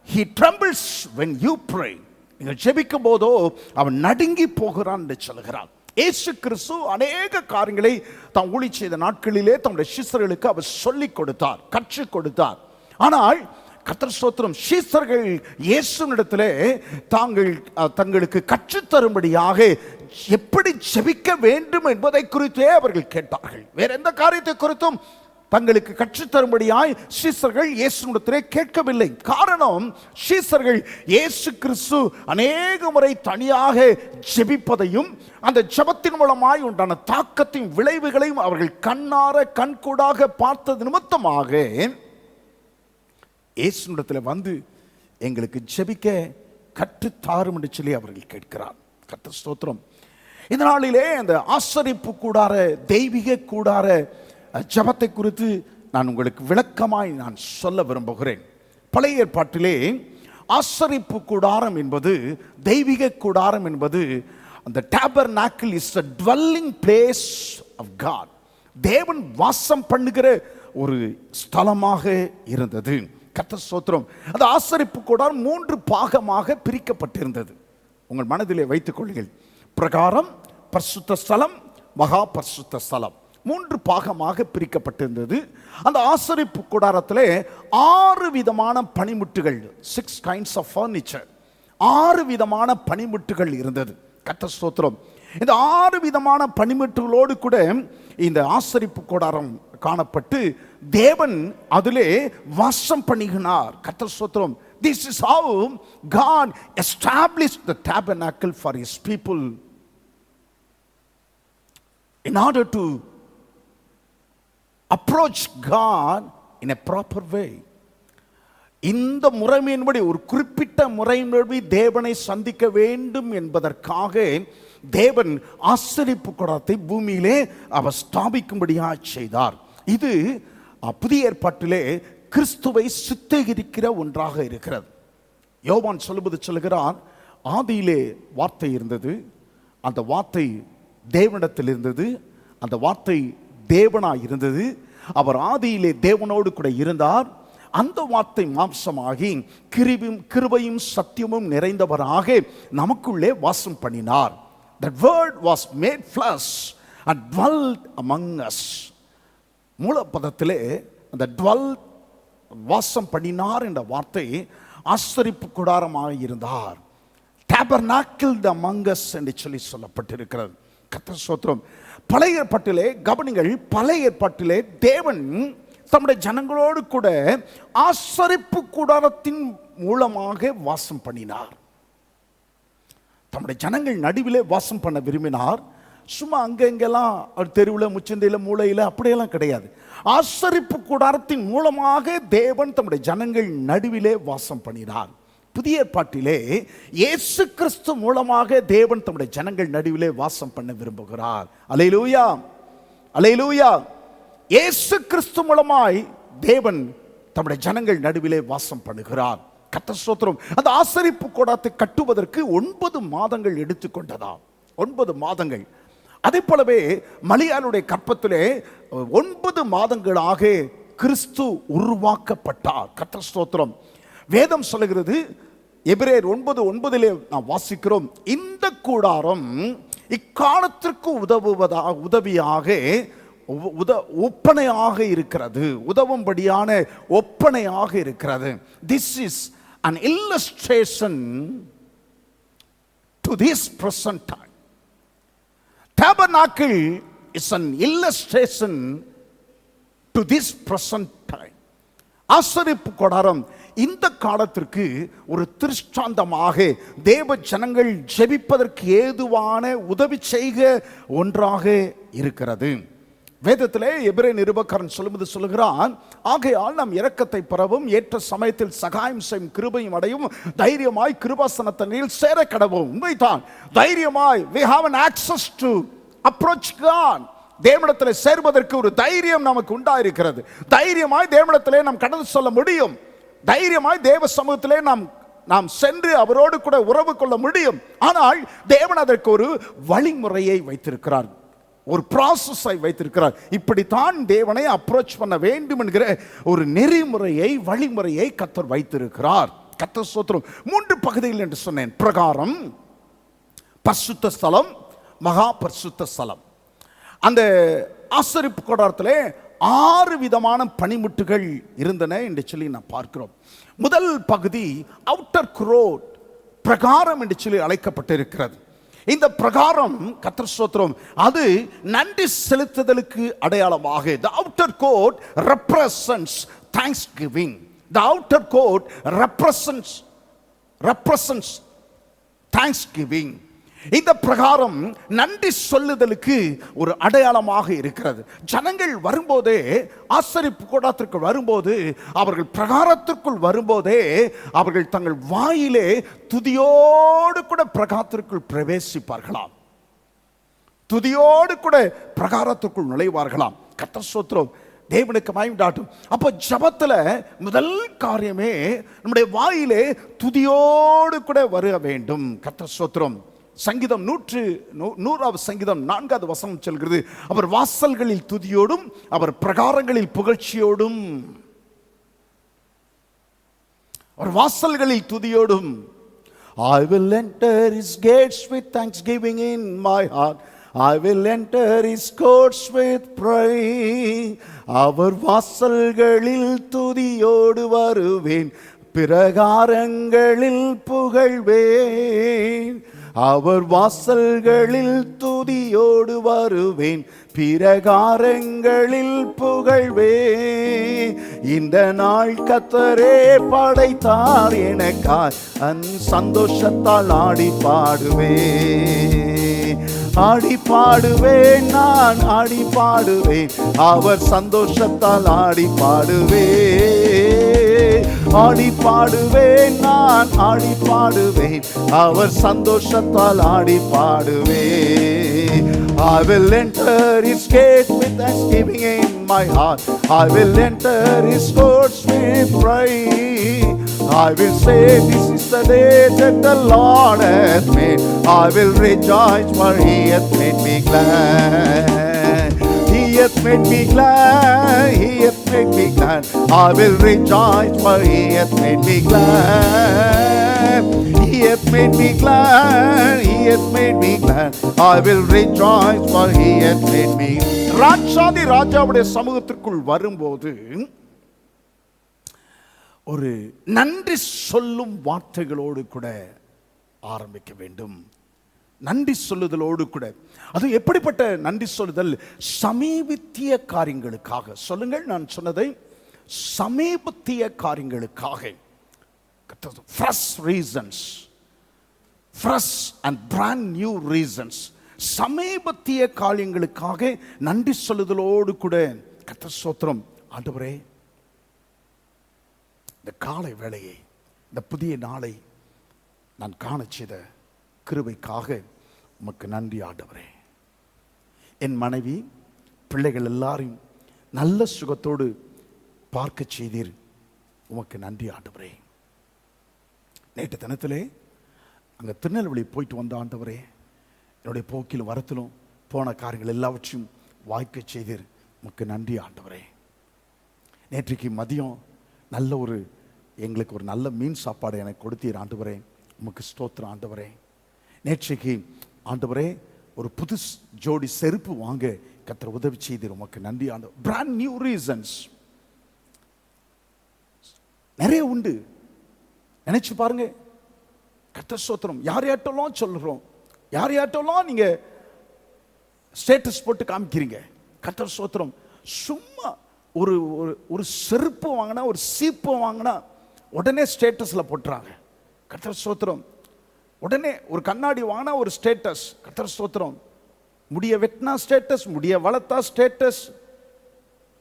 he trembles when you pray. நீங்கள் ஜெபிக்கும் போதோ அவன் நடுங்கி போகிறான் என்று சொல்கிறான். இயேசு கிறிஸ்து அநேக காரியங்களை தாம் ஊழியம் செய்த நாட்களிலே தம்முடைய சீஷர்களுக்கு அவர் சொல்லிக் கொடுத்தார், கற்றுக் கொடுத்தார். ஆனால் கர்த்தர் ஸ்தோத்திரம், சீஷர்கள் இயேசுவினிடத்திலே தங்களுக்கு கற்றுத்தரும்படியாக எப்படி ஜெபிக்க வேண்டும் என்பதை குறித்தே அவர்கள் கேட்டார்கள். வேற எந்த காரியத்தை குறித்தும் தங்களுக்கு கற்றுத்தரும்படியாய் சீஷர்கள் இயேசுவிடத்திலே கேட்கவில்லை. காரணம், சீஷர்கள் இயேசு கிறிஸ்து அநேக முறை தனியாக ஜெபிப்பதையும் அந்த ஜெபத்தின் மூலமாய் உண்டான தாக்கத்தின் விளைவுகளையும் அவர்கள் கண்கூடாக பார்த்தது நிமித்தமாக இயேசுவிடத்தில் வந்து எங்களுக்கு ஜெபிக்க கற்றுத்தாரும் என்று சொல்லி அவர்கள் கேட்கிறார். கர்த்தர் ஸ்தோத்திரம். இந்த நாளிலே அந்த ஆசரிப்பு கூடார, தெய்வீக கூடார ஜெபத்தை குறித்து நான் உங்களுக்கு விளக்கமாய் நான் சொல்ல விரும்புகிறேன். பழைய ஏற்பாட்டிலே ஆசரிப்பு கூடாரம் என்பது, தெய்வீக கூடாரம் என்பது, அந்த tabernacle is the dwelling place of God. தேவன் வாசம் பண்ணுகிற ஒரு ஸ்தலமாக இருந்தது. கர்த்தர் ஸ்தோத்திரம். அந்த ஆசரிப்பு கூடாரம் 3 பாகமாக பிரிக்கப்பட்டிருந்தது. உங்கள் மனதிலே வைத்துக் கொள்ளுங்கள். பிரகாரம், பரிசுத்த ஸ்தலம், மகா பரிசுத்த ஸ்தலம் 3 பாகமாக பிரிக்கப்பட்டிருந்தது. அந்த ஆசரிப்பு கூடாரத்திலே 6 விதமான பணிமுட்டுகள், 6 kinds of furniture, 6 விதமான பணிமுட்டுகள் இருந்தது. கர்த்தர் ஸ்தோத்திரம். இந்த 6 விதமான பணிமுட்டுகளோடு கூட இந்த ஆசரிப்பு கூடாரம் காணப்பட்டு தேவன் அதிலே வாசம் பண்ணுகிறார். கர்த்தர் ஸ்தோத்திரம். This is how God established the tabernacle for his people in order to approach God in a proper way. இந்த முறைமையின்படி, ஒரு குறிப்பிட்ட முறையின்படி தேவனை சந்திக்க வேண்டும் என்பதற்காக தேவன் ஆசரிப்பு கூடாரத்தை பூமியிலே அவர் ஸ்தாபிக்கும்படியாக செய்தார். இது புதிய ஏற்பாட்டிலே கிறிஸ்துவை சுத்திகரிக்கிற ஒன்றாக இருக்கிறது. யோவான் சொல்லுகிறார், ஆதியிலே வார்த்தை இருந்தது, அந்த வார்த்தை தேவனிடத்தில் இருந்தது, அந்த வார்த்தை தேவனாய் இருந்தது, அவர் ஆதியிலே தேவனோடு கூட இருந்தார், அந்த வார்த்தை மாம்சமாகி கிருபையும் சத்தியமும் நிறைந்தவராக நமக்குள்ளே வாசம் பண்ணினார். That word was made flesh and dwelt among us. மூலப்பதத்திலே அந்த dwelt, வாசம் பண்ணினார் என்ற வார்த்தை ஆசரிப்பு கூடாரமாக இருந்தார். Tabernacled among us என்று சொல்லப்பட்டிருக்கிறது. கர்த்தர் ஸ்தோத்திரம். பழைய ஏற்பாட்டிலே கவனிங்கள், பழைய ஏற்பாட்டிலே தேவன் தம்முடைய ஜனங்களோடு கூட ஆசரிப்பு கூடாரத்தின் மூலமாக வாசம் பண்ணினார். தம்முடைய ஜனங்கள் நடுவிலே வாசம் பண்ண விரும்பினார். சும்மா அங்கெங்கெல்லாம் ஒரு தெருவில், முச்சந்தையில், மூளையில் அப்படியெல்லாம் கிடையாது. ஆசரிப்பு கூடாரத்தின் மூலமாக தேவன் தம்முடைய ஜனங்கள் நடுவிலே வாசம் பண்ணினார். புதிய ஏற்பாட்டிலே இயேசு கிறிஸ்து மூலமாக தேவன் தம்முடைய ஜனங்கள் நடுவிலே வாசம் பண்ண விரும்புகிறார். அல்லேலூயா, அல்லேலூயா. இயேசு கிறிஸ்து மூலமாய் தேவன் தம்முடைய ஜனங்கள் நடுவிலே வாசம் பண்ணுகிறார். கர்த்தர் ஸ்தோத்திரம். அந்த ஆசரிப்பு கூடாரத்தை கட்டுவதற்கு 9 மாதங்கள் எடுத்துக்கொண்டதா, 9 மாதங்கள். அதே போலவே மரியாளுடைய கற்பத்திலே 9 மாதங்களாக கிறிஸ்து உருவாக்கப்பட்டார். கர்த்தர் ஸ்தோத்திரம். வேதம் சொல்லுகிறது, எபிரேயர் 9:9 நாம் வாசிக்கிறோம், இந்த கூடாரம் இக்காலத்திற்கு உதவியாக ஒப்பனையாக இருக்கிறது, உதவும்படியான ஒப்பனையாக இருக்கிறது. This is an illustration to this present time. Tabernacle is an illustration to this present time. ஆசரிப்பு கூடாரம் இந்த காலத்திற்கு ஒரு திருஷ்டாந்தமாக தேவ ஜனங்கள் ஜெபிப்பதற்கு ஏதுவான உதவி செய்க ஒன்றாக இருக்கிறது. வேதத்திலே எபிரேய நிருபக்காரன் சொல்லுகிறான், ஆகையால் நாம் இரக்கத்தை பெறவும் ஏற்ற சமயத்தில் சகாயம் செய்யும் கிருபையும் அடையும் தைரியமாய் கிருபாசனத்தில் சேர கடவும். உண்மைதான், தைரியமாய் we have an access to approach God. தேவனிடத்தில் சேர்வதற்கு ஒரு தைரியம் நமக்கு உண்டாயிருக்கிறது. தைரியமாய் தேவனிடத்திலே நாம் கடந்து சொல்ல முடியும். தைரியமாய் தேவ சமூகத்திலே நாம் நாம் சென்று அவரோடு கூட உறவு கொள்ள முடியும். ஆனால் தேவன் அதற்கு ஒரு வழிமுறையை வைத்திருக்கிறார், ஒரு ப்ராசஸை வைத்திருக்கிறார். இப்படித்தான் தேவனை அப்ரோச் பண்ண வேண்டும் என்கிற ஒரு நெறிமுறையை, வழிமுறையை கர்த்தர் வைத்திருக்கிறார். கர்த்தர் ஸ்தோத்திரம். 3 பகுதிகள் என்று சொன்னேன். பிரகாரம், பரிசுத்த ஸ்தலம், மகா பரிசுத்த ஸ்தலம். அந்த ஆசரிப்பு கூடாரத்திலே 6 விதமான பணிமுட்டுகள் இருந்தன என்று சொல்லி நான் பார்க்கிறோம். முதல் பகுதி அவுட்டர் கோர்ட், பிரகாரம் என்று சொல்லி அழைக்கப்பட்டிருக்கிறது. இந்த பிரகாரம், கர்த்தர் ஸ்தோத்திரம், அது நன்றி செலுத்துதலுக்கு அடையாளமாக. The outer court represents thanksgiving. The outer court represents thanksgiving. இந்த பிரகாரம் நன்றி சொல்லுதலுக்கு ஒரு அடையாளமாக இருக்கிறது. ஜனங்கள் வரும்போதே, ஆசரிப்பு கூடாரத்திற்கு வரும்போது, அவர்கள் பிரகாரத்திற்குள் வரும்போதே அவர்கள் தங்கள் வாயிலே துதியோடு கூட பிரகாரத்திற்குள் பிரவேசிப்பார்களாம், துதியோடு கூட பிரகாரத்திற்குள் நுழைவார்களாம். கர்த்தர் ஸ்தோத்திரம், தேவனுக்கு மகிமையுண்டாகட்டும். அப்போ ஜபத்துல முதல் காரியமே நம்முடைய வாயிலே துதியோடு கூட வர வேண்டும். கர்த்தர் ஸ்தோத்திரம். சங்கீதம் 100 சங்கீதம் 4வது வசனம் சொல்கிறது, அவர் வாசல்களில் துதியோடும் அவர் பிரகாரங்களில் புகழ்ச்சியோடும். அவர் வாசல்களில் துதியோடும். I will enter his gates with thanksgiving in my heart. I will enter his courts with praise. அவர் வாசல்களில் துதியோடு வருவேன், பிரகாரங்களில் புகழ்வேன். அவர் வாசல்களில் துதியோடு வருவேன், பிரகாரங்களில் புகழ்வேன். இந்த நாள் கர்த்தரே படைத்தார் எனக்காய், சந்தோஷத்தால் ஆடி பாடுவேன், ஆடி பாடுவேன், நான் ஆடி பாடுவேன். அவர் சந்தோஷத்தால் ஆடி பாடுவேன், ஆடி பாடுவேன், நான் ஆடி பாடுவேன். அவர் சந்தோஷத்தால் ஆடி பாடுவேன். I will enter his gate with thanksgiving in my heart. I will enter his courts with praise. I will say, this is the day that the Lord hath made. I will rejoice, for he hath made me glad. He hath made me glad. He hath made me glad. I will rejoice, for he hath made me glad. He hath made me glad. He hath made me glad. I will rejoice, for he hath made me. ராஜாதி ராஜாவுடைய சமூகத்திற்குள் வரும்போது ஒரு நன்றி சொல்லும் வார்த்தைகளோடு கூட ஆரம்பிக்க வேண்டும். நன்றி சொல்லுதலோடு கூட. அது எப்படிப்பட்ட நன்றி சொல்லுதல்? சமீபத்திய காரியங்களுக்காக. சொல்லுங்கள், நான் சொன்னதை, சமீபத்திய காரியங்களுக்காக. fresh reasons, fresh and brand new reasons. சமீபத்திய காரியங்களுக்காக நன்றி சொல்லுதலோடு கூட. கர்த்தர் ஸ்தோத்திரம். ஆண்டவரே, இந்த காலை வேளையை, இந்த புதிய நாளை நான் காண செய்த கிருபைக்காக உமக்கு நன்றி ஆண்டவரே. என் மனைவி, பிள்ளைகள் எல்லாரையும் நல்ல சுகத்தோடு பார்க்க செய்தீர், உமக்கு நன்றி ஆண்டவரே. நேற்று தினத்திலே அங்கே திருநெல்வேலி போயிட்டு வந்த ஆண்டவரே, என்னுடைய போக்கில் வரத்திலும் போன காரியங்கள் எல்லாவற்றையும் வாய்க்க செய்தீர், உமக்கு நன்றி ஆண்டவரே. நேற்றைக்கு மதியம் நல்ல எங்களுக்கு ஒரு நல்ல மீன் சாப்பாடு எனக்கு கொடுத்தீர் ஆண்டவரே, உமக்கு ஸ்தோத்திரம் ஆண்டவரே. நேற்றைக்கு ஆண்டவரே ஒரு புது ஜோடி செருப்பு வாங்க கர்த்தர் உதவி செய்தீர், உமக்கு நன்றி ஆண்டவர். பிராண்ட் நியூ ரீசன்ஸ் நிறைய உண்டு. நினைச்சு பாருங்க. கர்த்தர் ஸ்தோத்திரம். யாரையாட்டெல்லாம் சொல்றோம், யாரையாட்டெல்லாம் நீங்க ஸ்டேட்டஸ் போட்டு காமிக்கிறீங்க. கர்த்தர் ஸ்தோத்திரம். சும்மா ஒரு செருப்பு வாங்கினா, ஒரு சீப்பு வாங்கினா உடனே ஸ்டேட்டஸ்ல போட்டுறாங்க. கர்த்தர் ஸ்தோத்திரம். உடனே ஒரு கண்ணாடி வாங்கினா ஒரு ஸ்டேட்டஸ். கர்த்தர் ஸ்தோத்திரம். முடிய வெட்டினா ஸ்டேட்டஸ், முடிய வளர்த்தா ஸ்டேட்டஸ்,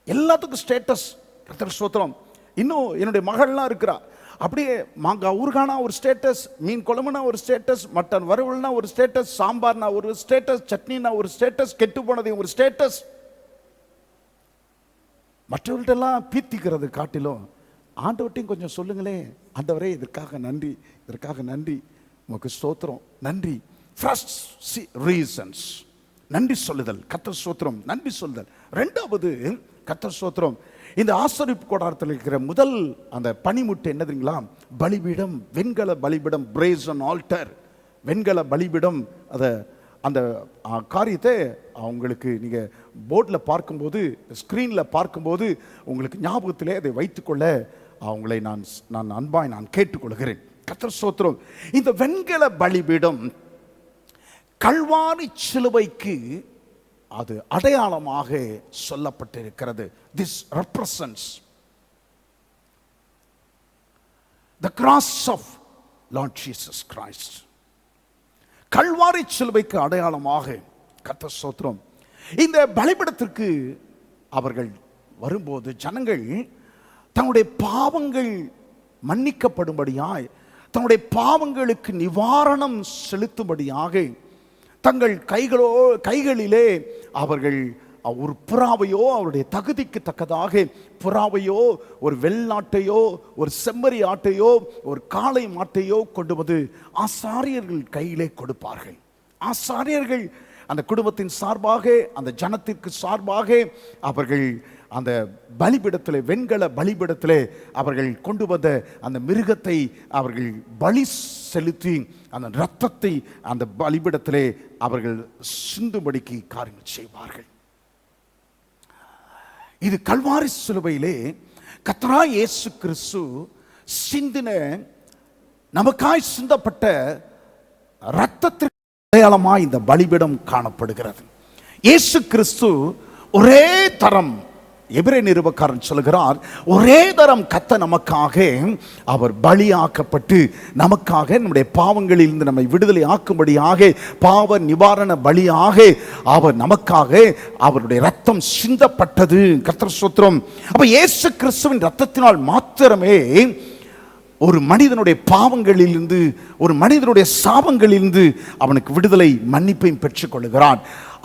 எல்லாத்துக்கும் ஸ்டேட்டஸ். கர்த்தர் ஸ்தோத்திரம். இன்னும் என்னுடைய மகள்லாம் இருக்கிறா, அப்படியே மாங்காய் ஊறுகானா ஒரு ஸ்டேட்டஸ், மீன் குழம்புனா ஒரு ஸ்டேட்டஸ், மட்டன் வறுவல்னா ஒரு ஸ்டேட்டஸ், சாம்பார்னா ஒரு ஸ்டேட்டஸ், சட்னினா ஒரு ஸ்டேட்டஸ், கெட்டு போனதையும் ஒரு ஸ்டேட்டஸ். மற்றவர்கள்ட்டெல்லாம் பீத்திக்கிறது காட்டிலும் ஆண்டவர்ட்டையும் கொஞ்சம் சொல்லுங்களே, ஆண்டவரே இதற்காக நன்றி, இதற்காக நன்றி, உமக்கு ஸ்தோத்திரம், நன்றி. ஃபர்ஸ்ட் ரீசன்ஸ், நன்றி சொல்லுதல், கர்த்தர் ஸ்தோத்திரம், நன்றி சொல்லுதல். ரெண்டாவது கர்த்தர் ஸ்தோத்திரம், இந்த ஆசரிப்பு கூடாரத்தில் இருக்கிற முதல் அந்த பனிமுட்டை என்ன தெரியுங்களா? பலிபீடம், வெண்கல பலிபீடம், பிரேசன் ஆல்டர், வெண்கல பலிபீடம். அதை அந்த காரியத்தை அவங்களுக்கு நீங்கள் போர்டில் பார்க்கும்போது, ஸ்க்ரீனில் பார்க்கும்போது உங்களுக்கு ஞாபகத்திலே அதை வைத்துக்கொள்ள அவங்களை நான் அன்பாய் நான் கேட்டுக்கொள்கிறேன். கர்த்தர் ஸ்தோத்திரம். இந்த வெண்கல பலிபீடம் கல்வாரி சிலுவைக்கு அது அடையாளமாக சொல்லப்பட்டிருக்கிறது. This represents the cross of Lord Jesus Christ. Kalvari சிலுவைக்கு அடையாளமாக. கர்த்தர் ஸ்தோத்திரம். இந்த பலிபீடத்திற்கு அவர்கள் வரும்போது ஜனங்கள் தங்களுடைய பாவங்கள் மன்னிக்கப்படும்படியாய், தங்களுடைய பாவங்களுக்கு நிவாரணம் செலுத்தும்படியாக தங்கள் கைகளிலே அவர்கள் ஒரு புறாவையோ, அவருடைய தகுதிக்கு தக்கதாக புறாவையோ, ஒரு வெள்ளாட்டையோ, ஒரு செம்மறி ஆட்டையோ, ஒரு காளை மாட்டையோ கொண்டு வந்து ஆசாரியர்கள் கையிலே கொடுப்பார்கள். ஆசாரியர்கள் அந்த குடும்பத்தின் சார்பாக, அந்த ஜனத்திற்கு சார்பாக அவர்கள் அந்த பலிபீடத்திலே, வெண்கல பலிபீடத்திலே அவர்கள் கொண்டு வந்த அந்த மிருகத்தை அவர்கள் பலி செலுத்தி அந்த இரத்தத்தை அந்த பலிபீடத்திலே அவர்கள் சிந்தும்படிக்கு காரியங்கள் செய்வார்கள். இது கல்வாரி சிலுவையிலே கர்த்தராகிய இயேசு கிறிஸ்து சிந்தின, நமக்காய் சிந்தப்பட்ட இரத்தத்திற்கு அடையாளமாய் இந்த பலிபீடம் காணப்படுகிறது. இயேசு கிறிஸ்து ஒரே தரம், எபிரேய நிருபக்காரன் சொல்கிறார், ஒரே தரம் கர்த்தர் நமக்காக அவர் பலியாக்கப்பட்டு நமக்காக நம்முடைய பாவங்களிலிருந்து நம்மை விடுதலை ஆக்கும்படியாக பாவ நிவாரண பலியாக அவர் நமக்காக அவருடைய ரத்தம் சிந்தப்பட்டது. கர்த்தர் ஸ்தோத்திரம். அப்ப இயேசு கிறிஸ்துவின் ரத்தத்தினால் மாத்திரமே ஒரு மனிதனுடைய பாவங்களிலிருந்து, ஒரு மனிதனுடைய சாபங்களிலிருந்து அவனுக்கு விடுதலை, மன்னிப்பையும் பெற்றுக் கொள்கிறான்.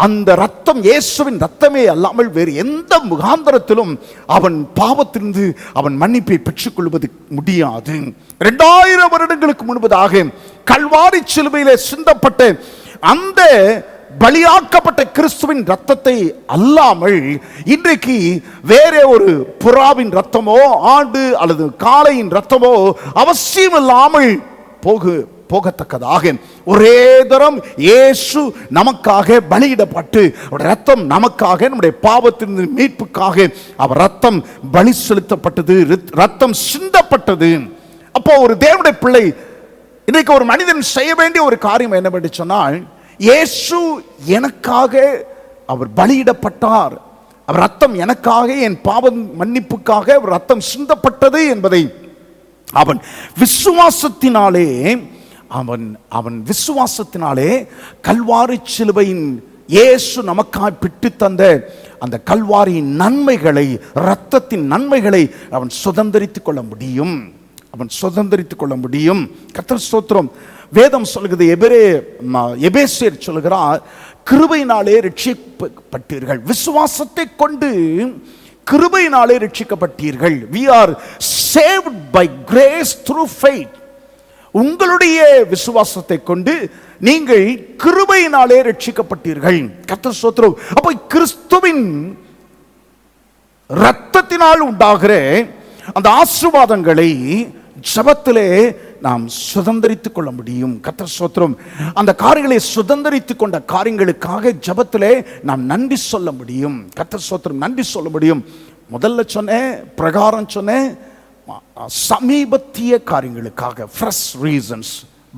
அந்த ரத்தம், இயேசுவின் ரத்தமே அல்லாமல் வேறு எந்த முகாந்தரத்திலும் அவன் பாவத்திலிருந்து அவன் மன்னிப்பை பெற்றுக் கொள்வது முடியாது. 2000 வருடங்களுக்கு முன்பதாக கல்வாரி சிலுவையிலே சிந்தப்பட்ட அந்த பலியாக்கப்பட்ட கிறிஸ்துவின் ரத்தத்தை அல்லாமல் இன்றைக்கு வேற ஒரு புறாவின் ரத்தமோ, ஆடு அல்லது காளையின் ரத்தமோ அவசியம் இல்லாமல் போகத்தக்கதாக ஒரே தரம் இயேசு நமக்காக பலியிடப்பட்டு ரத்தம் நமக்காக, நம்முடைய பாவத்தின் மீட்புக்காக அவர் ரத்தம் பலி செலுத்தப்பட்டது, ரத்தம் சிந்தப்பட்டது. அப்போ ஒரு தேவனுடைய பிள்ளை இன்றைக்கு ஒரு மனிதன் செய்ய வேண்டிய ஒரு காரியம் என்னவென்று சொன்னால், இயேசு எனக்காக அவர் பலியிடப்பட்டார், அவர் ரத்தம் எனக்காக, என் பாவ மன்னிப்புக்காக அவர் ரத்தம் சிந்தப்பட்டது என்பதை அவன் விசுவாசத்தினாலே அவன் விசுவாசத்தினாலே கல்வாரி சிலுவையின் இயேசு நமக்காய் பிட்டு தந்த அந்த கல்வாரியின் நன்மைகளை, இரத்தத்தின் நன்மைகளை அவன் சுதந்தரித்துக் கொள்ள முடியும். அவன் சுதந்தரித்துக் கொள்ள முடியும். கர்த்தர் ஸ்தோத்திரம். வேதம் சொல்கிறது, எபேசியர் சொல்கிறார், கிருபையினாலே ரட்சிக்கப்பட்டீர்கள், விசுவாசத்தை கொண்டு கிருபையினாலே ரட்சிக்கப்பட்டீர்கள். We are saved by grace through faith. உங்களுடைய விசுவாசத்தை கொண்டு நீங்கள் கிருபையினாலே ரட்சிக்கப்பட்டீர்கள். கர்த்தர் ஸ்தோத்திரம். அப்ப கிறிஸ்துவின் இரத்தத்தினால் உண்டாகிற அந்த ஆசீர்வாதங்களை ஜெபத்திலே நாம் சுதந்தரித்துக் கொள்ள முடியும். கர்த்தர் ஸ்தோத்திரம். அந்த காரியங்களை சுதந்தரித்துக் கொண்ட காரியங்களுக்காக ஜெபத்திலே நாம் நன்றி சொல்ல முடியும். கர்த்தர் ஸ்தோத்திரம், நன்றி சொல்ல முடியும். முதல்ல சொன்னேன், பிரகாரம் சொன்னேன், சமீபத்திய காரியங்களுக்காக, fresh reasons,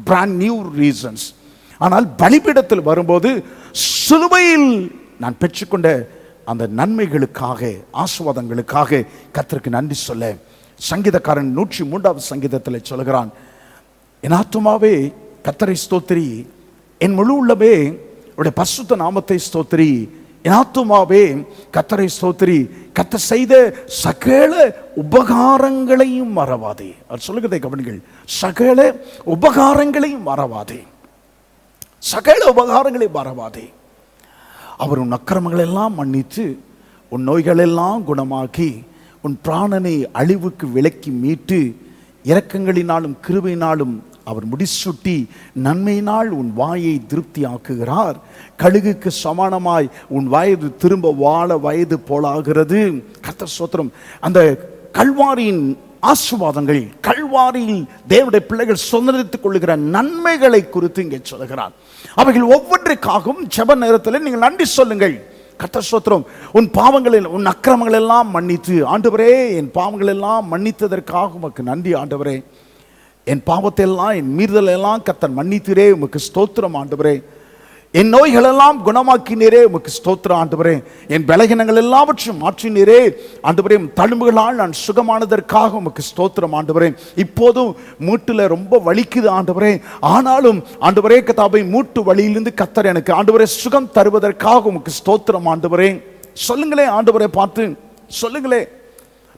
brand new reasons. ஆனால் பலிபீடத்தில் வரும்போது சிலுவையில் நான் பெற்றுக்கொண்ட அந்த நன்மைகளுக்காக, ஆசீர்வாதங்களுக்காக கர்த்தருக்கு நன்றி சொல்ல சங்கீதக்காரன் 103வது சங்கீதத்தில் சொல்கிறான், என் ஆத்துமாவே கர்த்தரை ஸ்தோத்திரி, என் முழு உள்ளமே அவருடைய பரிசுத்த நாமத்தை ஸ்தோத்திரி, என் ஆத்துமாவே கர்த்தரை ஸ்தோத்திரி, கர்த்தர் செய்த சகல உபகாரங்களையும் மறவாதே. அவர் சொல்லுகிறதை கவனிங்கள், சகல உபகாரங்களையும் மறவாதே, சகல உபகாரங்களை மறவாதே. அவர் உன் அக்கிரமங்கள் எல்லாம் மன்னித்து, உன் நோய்கள் எல்லாம் குணமாக்கி, உன் பிராணனை அழிவுக்கு விலக்கி மீட்டு, இரக்கங்களினாலும் கிருபையினாலும் அவர் முடிசூட்டி நன்மையினால் உன் வாயை திருப்தி ஆக்குகிறார். கழுகுக்கு சமானமாய் உன் வயது திரும்ப வாழ வயது போலாகிறது. கர்த்தர் ஸ்தோத்திரம். அந்த கல்வாரியின் ஆசீர்வாதங்கள், கல்வாரியில் தேவனுடைய பிள்ளைகள் சுதந்திரித்துக் கொள்ளுகிற நன்மைகளை குறித்து இங்கே சொல்கிறார். அவைகள் ஒவ்வொன்றுக்காகவும் ஜெப நேரத்தில் நீங்கள் நன்றி சொல்லுங்கள். கர்த்தர் ஸ்தோத்திரம். உன் பாவங்களில் உன் அக்கிரமங்கள் எல்லாம் மன்னித்து, ஆண்டவரே என் பாவங்கள் எல்லாம் மன்னித்ததற்காக உமக்கு நன்றி ஆண்டவரே. என் பாவத்தை எல்லாம் என் மீறுதல் எல்லாம் கர்த்தர் மன்னித்தீரே, உமக்கு ஸ்தோத்திரம் ஆண்டவரே. என் நோய்கள் எல்லாம் குணமாக்கினீரே, உமக்கு ஸ்தோத்திரம் ஆண்டவரே. என் பலகீனங்கள் எல்லாவற்றையும் மாற்றினீரே ஆண்டவரே. தழும்புகளால் நான் சுகமானதற்காக உமக்கு ஸ்தோத்திரம் ஆண்டவரே. இப்போதும் மூட்டுல ரொம்ப வலிக்குது ஆண்டவரே, ஆனாலும் ஆண்டவரே கர்த்தாவே மூட்டு வலியிலிருந்து கர்த்தர் எனக்கு ஆண்டவரே சுகம் தருவதற்காக உமக்கு ஸ்தோத்திரம் ஆண்டவரே. சொல்லுங்களே ஆண்டவரை பார்த்து சொல்லுங்களே.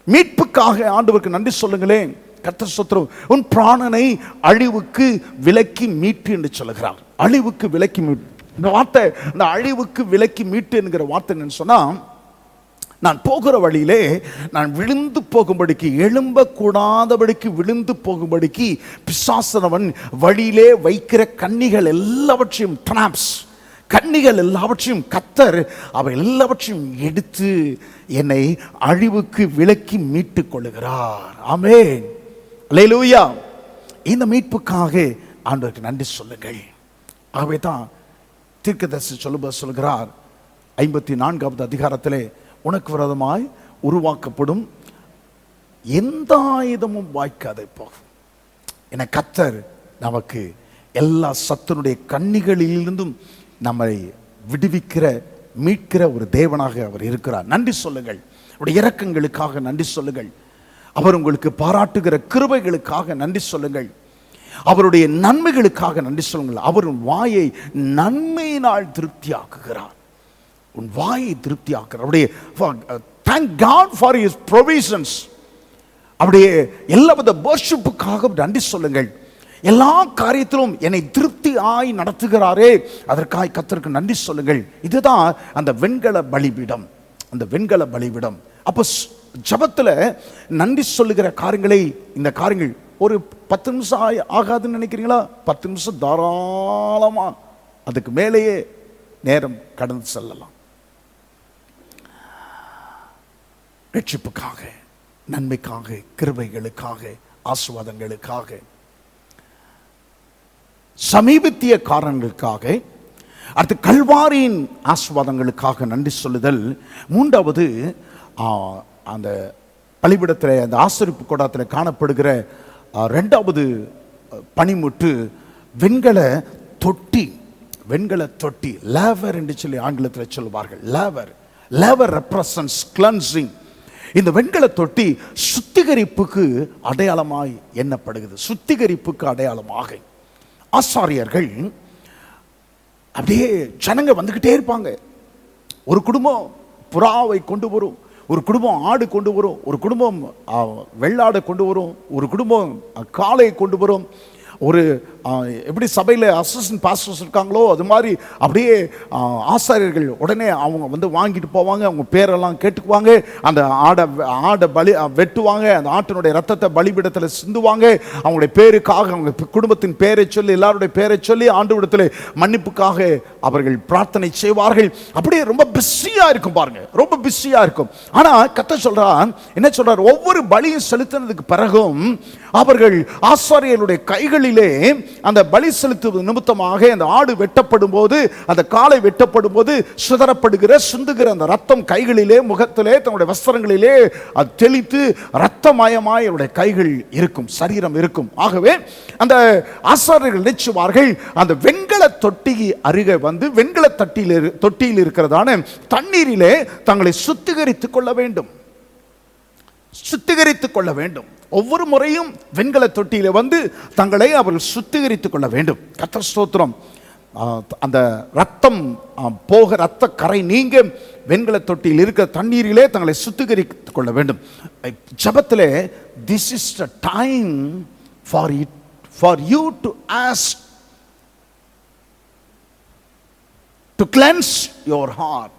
மீட்புக்காக ஆண்டவருக்கு நன்றி சொல்லுங்களே. கர்த்தர் ஸ்தோத்திரம். உன் பிராணனை அழிவுக்கு விலக்கி மீட்டு என்று சொல்லுகிறார். அழிவுக்கு விலக்கி மீட்டு, இந்த வார்த்தை, இந்த அழிவுக்கு விலக்கி மீட்டு என்கிற வார்த்தை என்னன்னு சொன்னா, நான் போகிற வழியிலே நான் விழுந்து போகும்படிக்கு, எழும்பக்கூடாதபடிக்கு விழுந்து போகும்படிக்கு பிசாசனவன் வழியிலே வைக்கிற கண்ணிகள் எல்லாவற்றையும், ட்ராப்ஸ், கண்ணிகள் எல்லாவற்றையும் கர்த்தர் அவை எல்லாவற்றையும் எடுத்து என்னை அழிவுக்கு விலக்கி மீட்டு கொள்ளுகிறார். ஆமென், அல்லேலூயா. இந்த மீட்புக்காக ஆண்டவருக்கு நன்றி சொல்லுங்கள். ஆகவே தான் தீர்க்கதரிசி சொல்லுகிறார் 54வது அதிகாரத்திலே, உனக்கு விரோதமாய் உருவாக்கப்படும் எந்த ஆயுதமும் வாய்க்காதே போகும். என கர்த்தர் நமக்கு எல்லா சத்துனுடைய கண்ணிகளிலிருந்தும் நம்மை விடுவிக்கிற, மீட்கிற ஒரு தேவனாக அவர் இருக்கிறார். நன்றி சொல்லுங்கள். அவருடைய இரக்கங்களுக்காக நன்றி சொல்லுங்கள். அவர் உங்களுக்கு பாராட்டுகிற கிருபைகளுக்காக நன்றி சொல்லுங்கள். அவருடைய நன்மைகளுக்காக நன்றி சொல்லுங்கள். அவர் உன் வாயை நன்மையினால் திருப்தி ஆக்குகிறார். உன் வாயை திருப்தி ஆக்குகிறார். அவருடைய thank God for his provisions. அவருடைய எல்லாவித வர்ஷிப்புக்காக நன்றி சொல்லுங்கள். எல்லா காரியத்திலும் என்னை திருப்தி ஆய் நடத்துகிறாரே, அதற்காக கர்த்தருக்கு நன்றி சொல்லுங்கள். இதுதான் அந்த வெண்கல பலிபீடம், அந்த வெண்கல பலிபீடம். அப்போ ஜபத்தில் நன்றி சொல்லுகிற காரியங்களை, இந்த காரியங்கள் ஒரு 10 நிமிஷம் ஆகாதுன்னு நினைக்கிறீங்களா? 10 நிமிஷம் தாராளமா, அதுக்கு மேலேயே நேரம் கடந்து செல்லலாம். ரட்சிப்புக்காக, நன்மைக்காக, கிருபைகளுக்காக, ஆசீர்வாதங்களுக்காக, சமீபத்திய காரணங்களுக்காக, அடுத்து கல்வாரியின் ஆசீர்வாதங்களுக்காக நன்றி சொல்லுதல். மூன்றாவது, அந்த பலிபீடத்தில், அந்த ஆசரிப்பு கூடாரத்தில் காணப்படுகிற ரெண்டாவது பனிமுட்டு வெண்கல தொட்டி. வெண்கல தொட்டி, லேவர் என்று சொல்லி ஆங்கிலத்தில் சொல்லுவார்கள். லேவர், லேவர் ரெப்ரசன்ட்ஸ் கிளன்சிங். இந்த வெண்கல தொட்டி சுத்திகரிப்புக்கு அடையாளமாய் எண்ணப்படுகிறது. சுத்திகரிப்புக்கு அடையாளமாக ஆசாரியர்கள், அப்படியே ஜனங்க வந்துகிட்டே இருப்பாங்க. ஒரு குடும்பம் புறாவை கொண்டு வரும், ஒரு குடும்பம் ஆடு கொண்டு வரும், ஒரு குடும்பம் வெள்ளாடை கொண்டு வரும், ஒரு குடும்பம் காளை கொண்டு வரும். ஒரு எப்படி சபையில் அசிஸ்டன்ட் பாஸ்டர்ஸ் இருக்காங்களோ அது மாதிரி அப்படியே ஆசாரியர்கள் உடனே அவங்க வந்து வாங்கிட்டு போவாங்க. அவங்க பேரெல்லாம் கேட்டுக்குவாங்க. அந்த ஆடை பலி வெட்டுவாங்க. அந்த ஆட்டினுடைய ரத்தத்தை பலிபீடத்தில் சிந்துவாங்க. அவங்களுடைய பேருக்காக, அவங்க குடும்பத்தின் பேரை சொல்லி, எல்லாருடைய பேரை சொல்லி ஆண்டவரிடத்தில் மன்னிப்புக்காக அவர்கள் பிரார்த்தனை செய்வார்கள். அப்படியே ரொம்ப பிஸியாக இருக்கும் பாருங்க, ரொம்ப பிஸியாக இருக்கும். ஆனால் கர்த்தர் சொல்றார், என்ன சொல்றார்? ஒவ்வொரு பலியும் செலுத்தினதுக்கு பிறகும் அவர்கள் ஆசாரியர்களுடைய கைகளிலே அந்த பலி செலுத்துவது நிமித்தமாக அந்த ஆடு வெட்டப்படும் போது, அந்த காலை வெட்டப்படும் போது சிந்துகிற அந்த ரத்தம் கைகளிலே, முகத்திலே, தன்னுடைய வஸ்திரங்களிலே அது தெளித்து ரத்தமயமாய் அவருடைய கைகள் இருக்கும், சரீரம் இருக்கும். ஆகவே அந்த ஆசாரியர்கள் நினைச்சுவார்கள், அந்த வெண்கல தொட்டி அருகே வந்து வெண்கல தொட்டியில் இருக்கிறதான தண்ணீரிலே தங்களை சுத்திகரித்துக் கொள்ள வேண்டும், சுத்திகரித்துக் கொள்ள வேண்டும். ஒவ்வொரு முறையும் வெண்கல தொட்டியில வந்து தங்களை அவர்கள் சுத்திகரித்துக் கொள்ள வேண்டும். கர்த்தர் ஸ்தோத்திரம். அந்த ரத்தம் போக, ரத்த கரை நீங்க வெண்கல தொட்டியில் இருக்கிற தண்ணீரிலே தங்களை சுத்திகரித்துக் கொள்ள வேண்டும். ஜெபத்திலே this is the time for you to ask to cleanse your heart.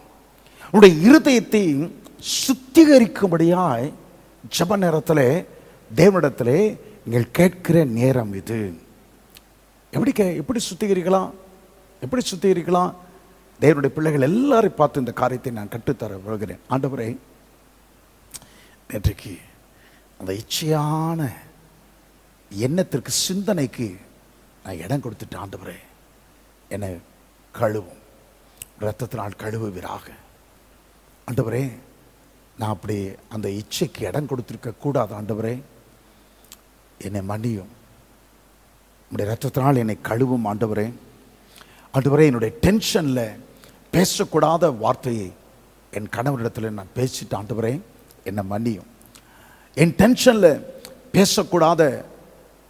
உன்னுடைய இருதயத்தை சுத்திகரிக்கும்படியாய் ஜெப நேரத்திலே தேவனிடத்திலே நீங்கள் கேட்கிற நேரம் இது. எப்படி சுத்திகரிக்கலாம்? எப்படி சுத்திகரிக்கலாம்? தேவனுடைய பிள்ளைகள் எல்லாரையும் பார்த்து இந்த காரியத்தை நான் கற்றுத்தர விழுகிறேன். ஆண்டவரே, நேற்றைக்கு அந்த இச்சையான எண்ணத்திற்கு, சிந்தனைக்கு நான் இடம் கொடுத்துட்டேன். ஆண்டவரே, என்னை கழுவும், இரத்தத்தினால் கழுவுவீராக. ஆண்டவரே, நான் அப்படி அந்த இச்சைக்கு இடம் கொடுத்துருக்க கூடாது. ஆண்டவரே, என்னை மன்னியும், உடைய இரத்தத்தினால் என்னை கழுவும். ஆண்டவரே, ஆண்டவரே, என்னுடைய டென்ஷனில் பேசக்கூடாத வார்த்தையை என் கணவரிடத்தில் நான் பேசிட்டேன். ஆண்டவரே, என்னை மன்னியும். என் டென்ஷனில் பேசக்கூடாத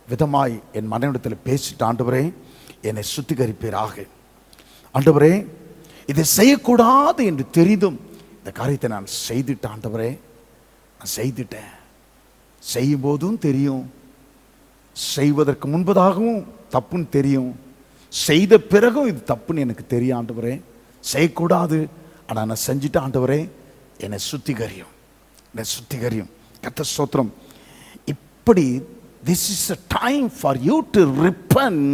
விதமாய் என் மனைவிடத்தில் பேசிட்டு, ஆண்டவரே, என்னை சுத்திகரிப்பீராக. ஆண்டவரே, இதை செய்யக்கூடாது என்று தெரிந்தும் இந்த காரியத்தை நான் செய்துட்டேன். ஆண்டவரே, நான் செய்துட்டேன். செய்யும் போதும் தெரியும், செய்வதற்கு முன்பதாகவும் தப்புன்னு தெரியும், செய்த பிறகும் இது தப்புன்னு எனக்கு தெரியும். ஆண்டவரே, செய்யக்கூடாது, ஆனால் நான் செஞ்சுட்டேன். ஆண்டவரே, என்னை சுத்திகரியும், என்னை சுத்திகரியும். கர்த்தர் ஸ்தோத்திரம். இப்படி this is a time for you to repent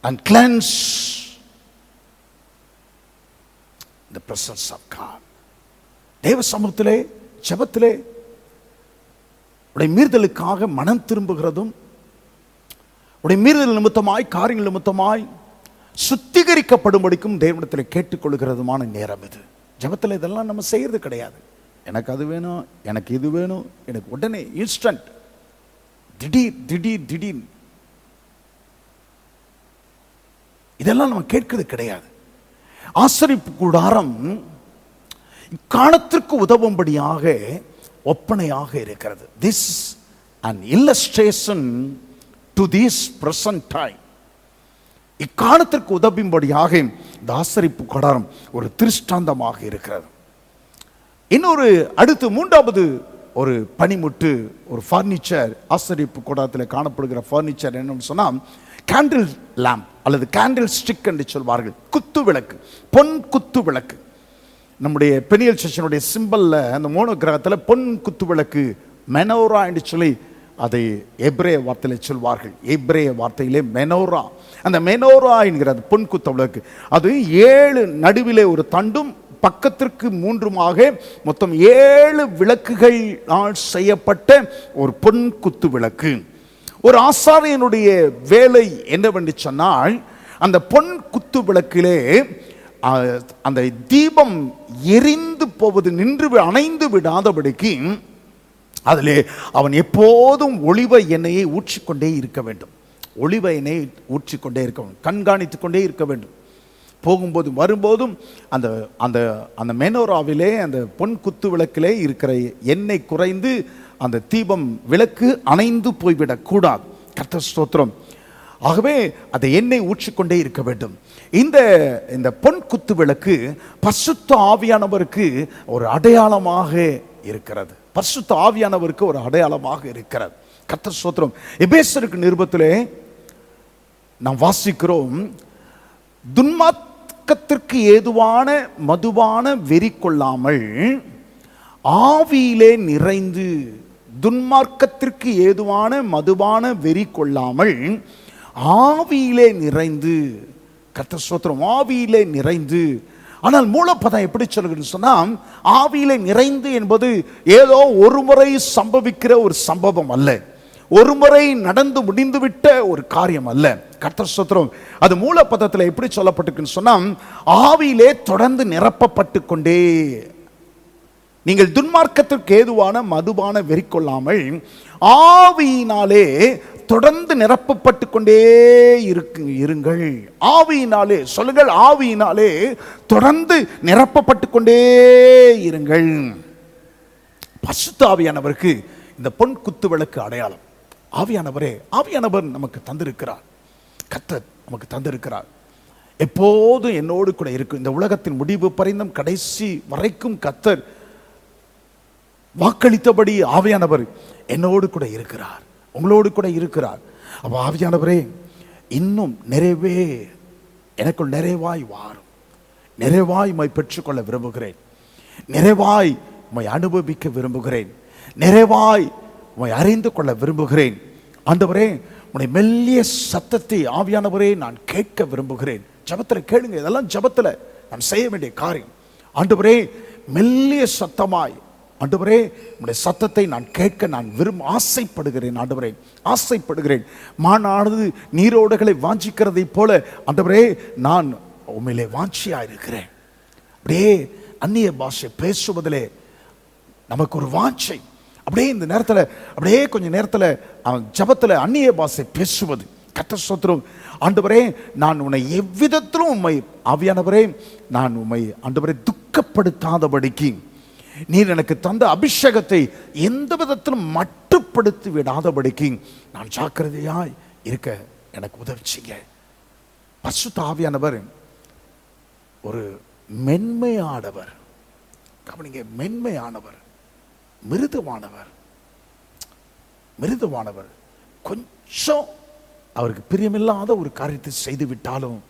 and cleanse the presence of God. தேவ சமூகத்திலே, ஜெபத்திலே உடைய மீறுதலுக்காக மனம் திரும்புகிறதும், உடைய மீறுதல் நிமித்தமாய், காரியங்கள் நிமித்தமாய் சுத்திகரிக்கப்படும்படிக்கும் தேவனிடத்தில் கேட்டுக்கொள்கிறதுமான நேரம் இது. ஜெபத்தில் இதெல்லாம் நம்ம செய்யறது கிடையாது. எனக்கு அது வேணும், எனக்கு இது வேணும், எனக்கு உடனே இன்ஸ்டன்ட், திடீர் இதெல்லாம் நம்ம கேட்கிறது கிடையாது. ஆசரிப்பு கூடாரம் இக்காலத்திற்கு உதவும்படியாக ஒப்பனையாக இருக்கிறது. This is an illustration to this present time. இக்காலத்திற்கு உதவும்படியாக இந்த ஆசரிப்பு கூடாரம் ஒரு திருஷ்டாந்தமாக இருக்கிறது. இன்னொரு அடுத்து மூன்றாவது ஒரு பனிமுட்டு, ஒரு ஃபர்னிச்சர், ஆசரிப்பு கூடாரத்தில் காணப்படுகிற ஃபர்னிச்சர் என்னன்னு சொன்னால் கேண்டில் லேம்ப் அல்லது கேண்டில் ஸ்டிக் என்று சொல்வார்கள். குத்து விளக்கு, பொன் குத்து விளக்கு. நம்முடைய பெனியல் செஷனுடைய சிம்பல்ல அந்த மோனோகிராகத்தில் பொன் குத்து விளக்கு, மெனோரா என்று சொல்லி அதை எப்ரேய வார்த்தையில் சொல்வார்கள். எப்ரேய வார்த்தையிலே மெனோரா. அந்த மெனோரா என்கிற பொன் குத்து விளக்கு அது 7 நடுவிலே ஒரு தண்டும் பக்கத்திற்கு 3மாக மொத்தம் 7 விளக்குகளால் செய்யப்பட்ட ஒரு பொன் குத்து விளக்கு. ஒரு ஆசாரியனுடைய வேலை என்னவென்று சொன்னால், அந்த பொன் குத்து விளக்கிலே அந்த தீபம் எரிந்து போவது, நின்று அணைந்து விடாதபடிக்கு அதிலே அவன் எப்போதும் ஒளிவ எண்ணெயை ஊற்றிக்கொண்டே இருக்க வேண்டும். ஒளிவ எண்ணெயை ஊற்றிக்கொண்டே இருக்க வேண்டும், கண்காணித்து கொண்டே இருக்க வேண்டும். போகும்போதும் வரும்போதும் அந்த அந்த அந்த மெனோராவிலே, அந்த பொன் குத்து விளக்கிலே இருக்கிற எண்ணெய் குறைந்து அந்த தீபம் விளக்கு அணைந்து போய்விடக்கூடாது. கர்த்தர் ஸ்தோத்திரம். ஆகவே அதை எண்ணெய் ஊற்றிக்கொண்டே இருக்க வேண்டும். இந்த இந்த பொன் குத்து விளக்கு பரிசுத்த ஆவியானவருக்கு ஒரு அடையாளமாக இருக்கிறது. பரிசுத்த ஆவியானவருக்கு ஒரு அடையாளமாக இருக்கிறது. கர்த்தர் ஸ்தோத்திரம். எபேசருக்கு நிருபத்திலே நாம் வாசிக்கிறோம், துன்மார்க்கத்திற்கு ஏதுவான மதுவான வெறி கொள்ளாமல் ஆவியிலே நிறைந்து, துன்மார்க்கத்திற்கு ஏதுவான மதுவான வெறி கொள்ளாமல் ஆவியிலே நிறைந்து. கர்த்தர் ஸ்தோத்திரம். ஆவியிலே நிறைந்து. ஆனால் மூலப்பதம் எப்படி சொல்லுன்னு சொன்னால், ஆவியிலே நிறைந்து என்பது ஏதோ ஒரு முறை சம்பவிக்கிற ஒரு சம்பவம் அல்ல, ஒரு முறை நடந்து முடிந்துவிட்ட ஒரு காரியம் அல்ல. கர்த்தர் ஸ்தோத்திரம். அது மூலப்பதத்தில் எப்படி சொல்லப்பட்டிருக்குன்னு சொன்னால், ஆவியிலே தொடர்ந்து நிரப்பப்பட்டு கொண்டே. நீங்கள் துன்மார்க்கத்திற்கு ஏதுவான மதுபான வெறி கொள்ளாமல் ஆவியினாலே தொடர்ந்து நிரப்பப்பட்டு கொண்டே இருங்கள். ஆவியினாலே சொல்லுங்கள், ஆவியினாலே தொடர்ந்து நிரப்பப்பட்டு கொண்டே இருங்கள். பரிசுத்த ஆவியானவருக்கு இந்த பொன் குத்து விளக்கு அடையாளம். ஆவியானவரே, ஆவியானவர் நமக்கு தந்திருக்கிறார், கர்த்தர் நமக்கு தந்திருக்கிறார். எப்போதும் என்னோடு கூட இருக்கும். இந்த உலகத்தின் முடிவு பரிந்தும் கடைசி வரைக்கும் கர்த்தர் வாக்களித்தபடி ஆவியானவர் என்னோடு கூட இருக்கிறார், உங்களோடு கூட இருக்கிறார். அப்போ ஆவியானவரே, இன்னும் நிறைவே எனக்குள் நிறைவாய் வாரும், நிறைவாய் உம்மை பெற்றுக்கொள்ள விரும்புகிறேன், நிறைவாய் உம்மை அனுபவிக்க விரும்புகிறேன், நிறைவாய் உம்மை அறிந்து கொள்ள விரும்புகிறேன். ஆண்டவரே, உம்முடைய மெல்லிய சத்தத்தை ஆவியானவரே நான் கேட்க விரும்புகிறேன். ஜெபத்தில் கேளுங்க. இதெல்லாம் ஜெபத்தில் நான் செய்ய வேண்டிய காரியம். ஆண்டவரே, மெல்லிய சத்தமாய் ஆண்டவரே உம்முடைய சத்தத்தை நான் கேட்க நான் ஆசைப்படுகிறேன். ஆண்டவரே, ஆசைப்படுகிறேன். மானானது நீரோடைகளை வாஞ்சிக்கிறதை போல ஆண்டவரே நான் உண்மையிலே வாஞ்சியா இருக்கிறேன். அப்படியே அந்நிய பாஷை பேசுவதிலே நமக்கு ஒரு வாஞ்சை. அப்படியே இந்த நேரத்தில் அப்படியே கொஞ்ச நேரத்தில் ஜெபத்தில் அந்நிய பாஷை பேசுவது. கர்த்தர் ஸ்தோத்திரம். ஆண்டவரே, நான் உன்னை எவ்விதத்திலும் உம்மை ஆவியானவரே நான் உம்மை ஆண்டவரே துக்கப்படுத்தாதபடிக்கு நீர் எனக்கு தந்த அபிஷேகத்தை எந்த விதத்திலும் மட்டுப்படுத்தி விடாதபடிக்கு நான் ஜாக்கிரதையாய் இருக்க எனக்கு உதவி செய்ய. பரிசுத்த ஆவியானவர் ஒரு மென்மையானவர். கவனிங்க, மென்மையானவர், மிருதுவானவர். மிருதுவானவர். கொஞ்சம் அவருக்கு பிரியமில்லாத ஒரு காரியத்தை செய்து விட்டாலும்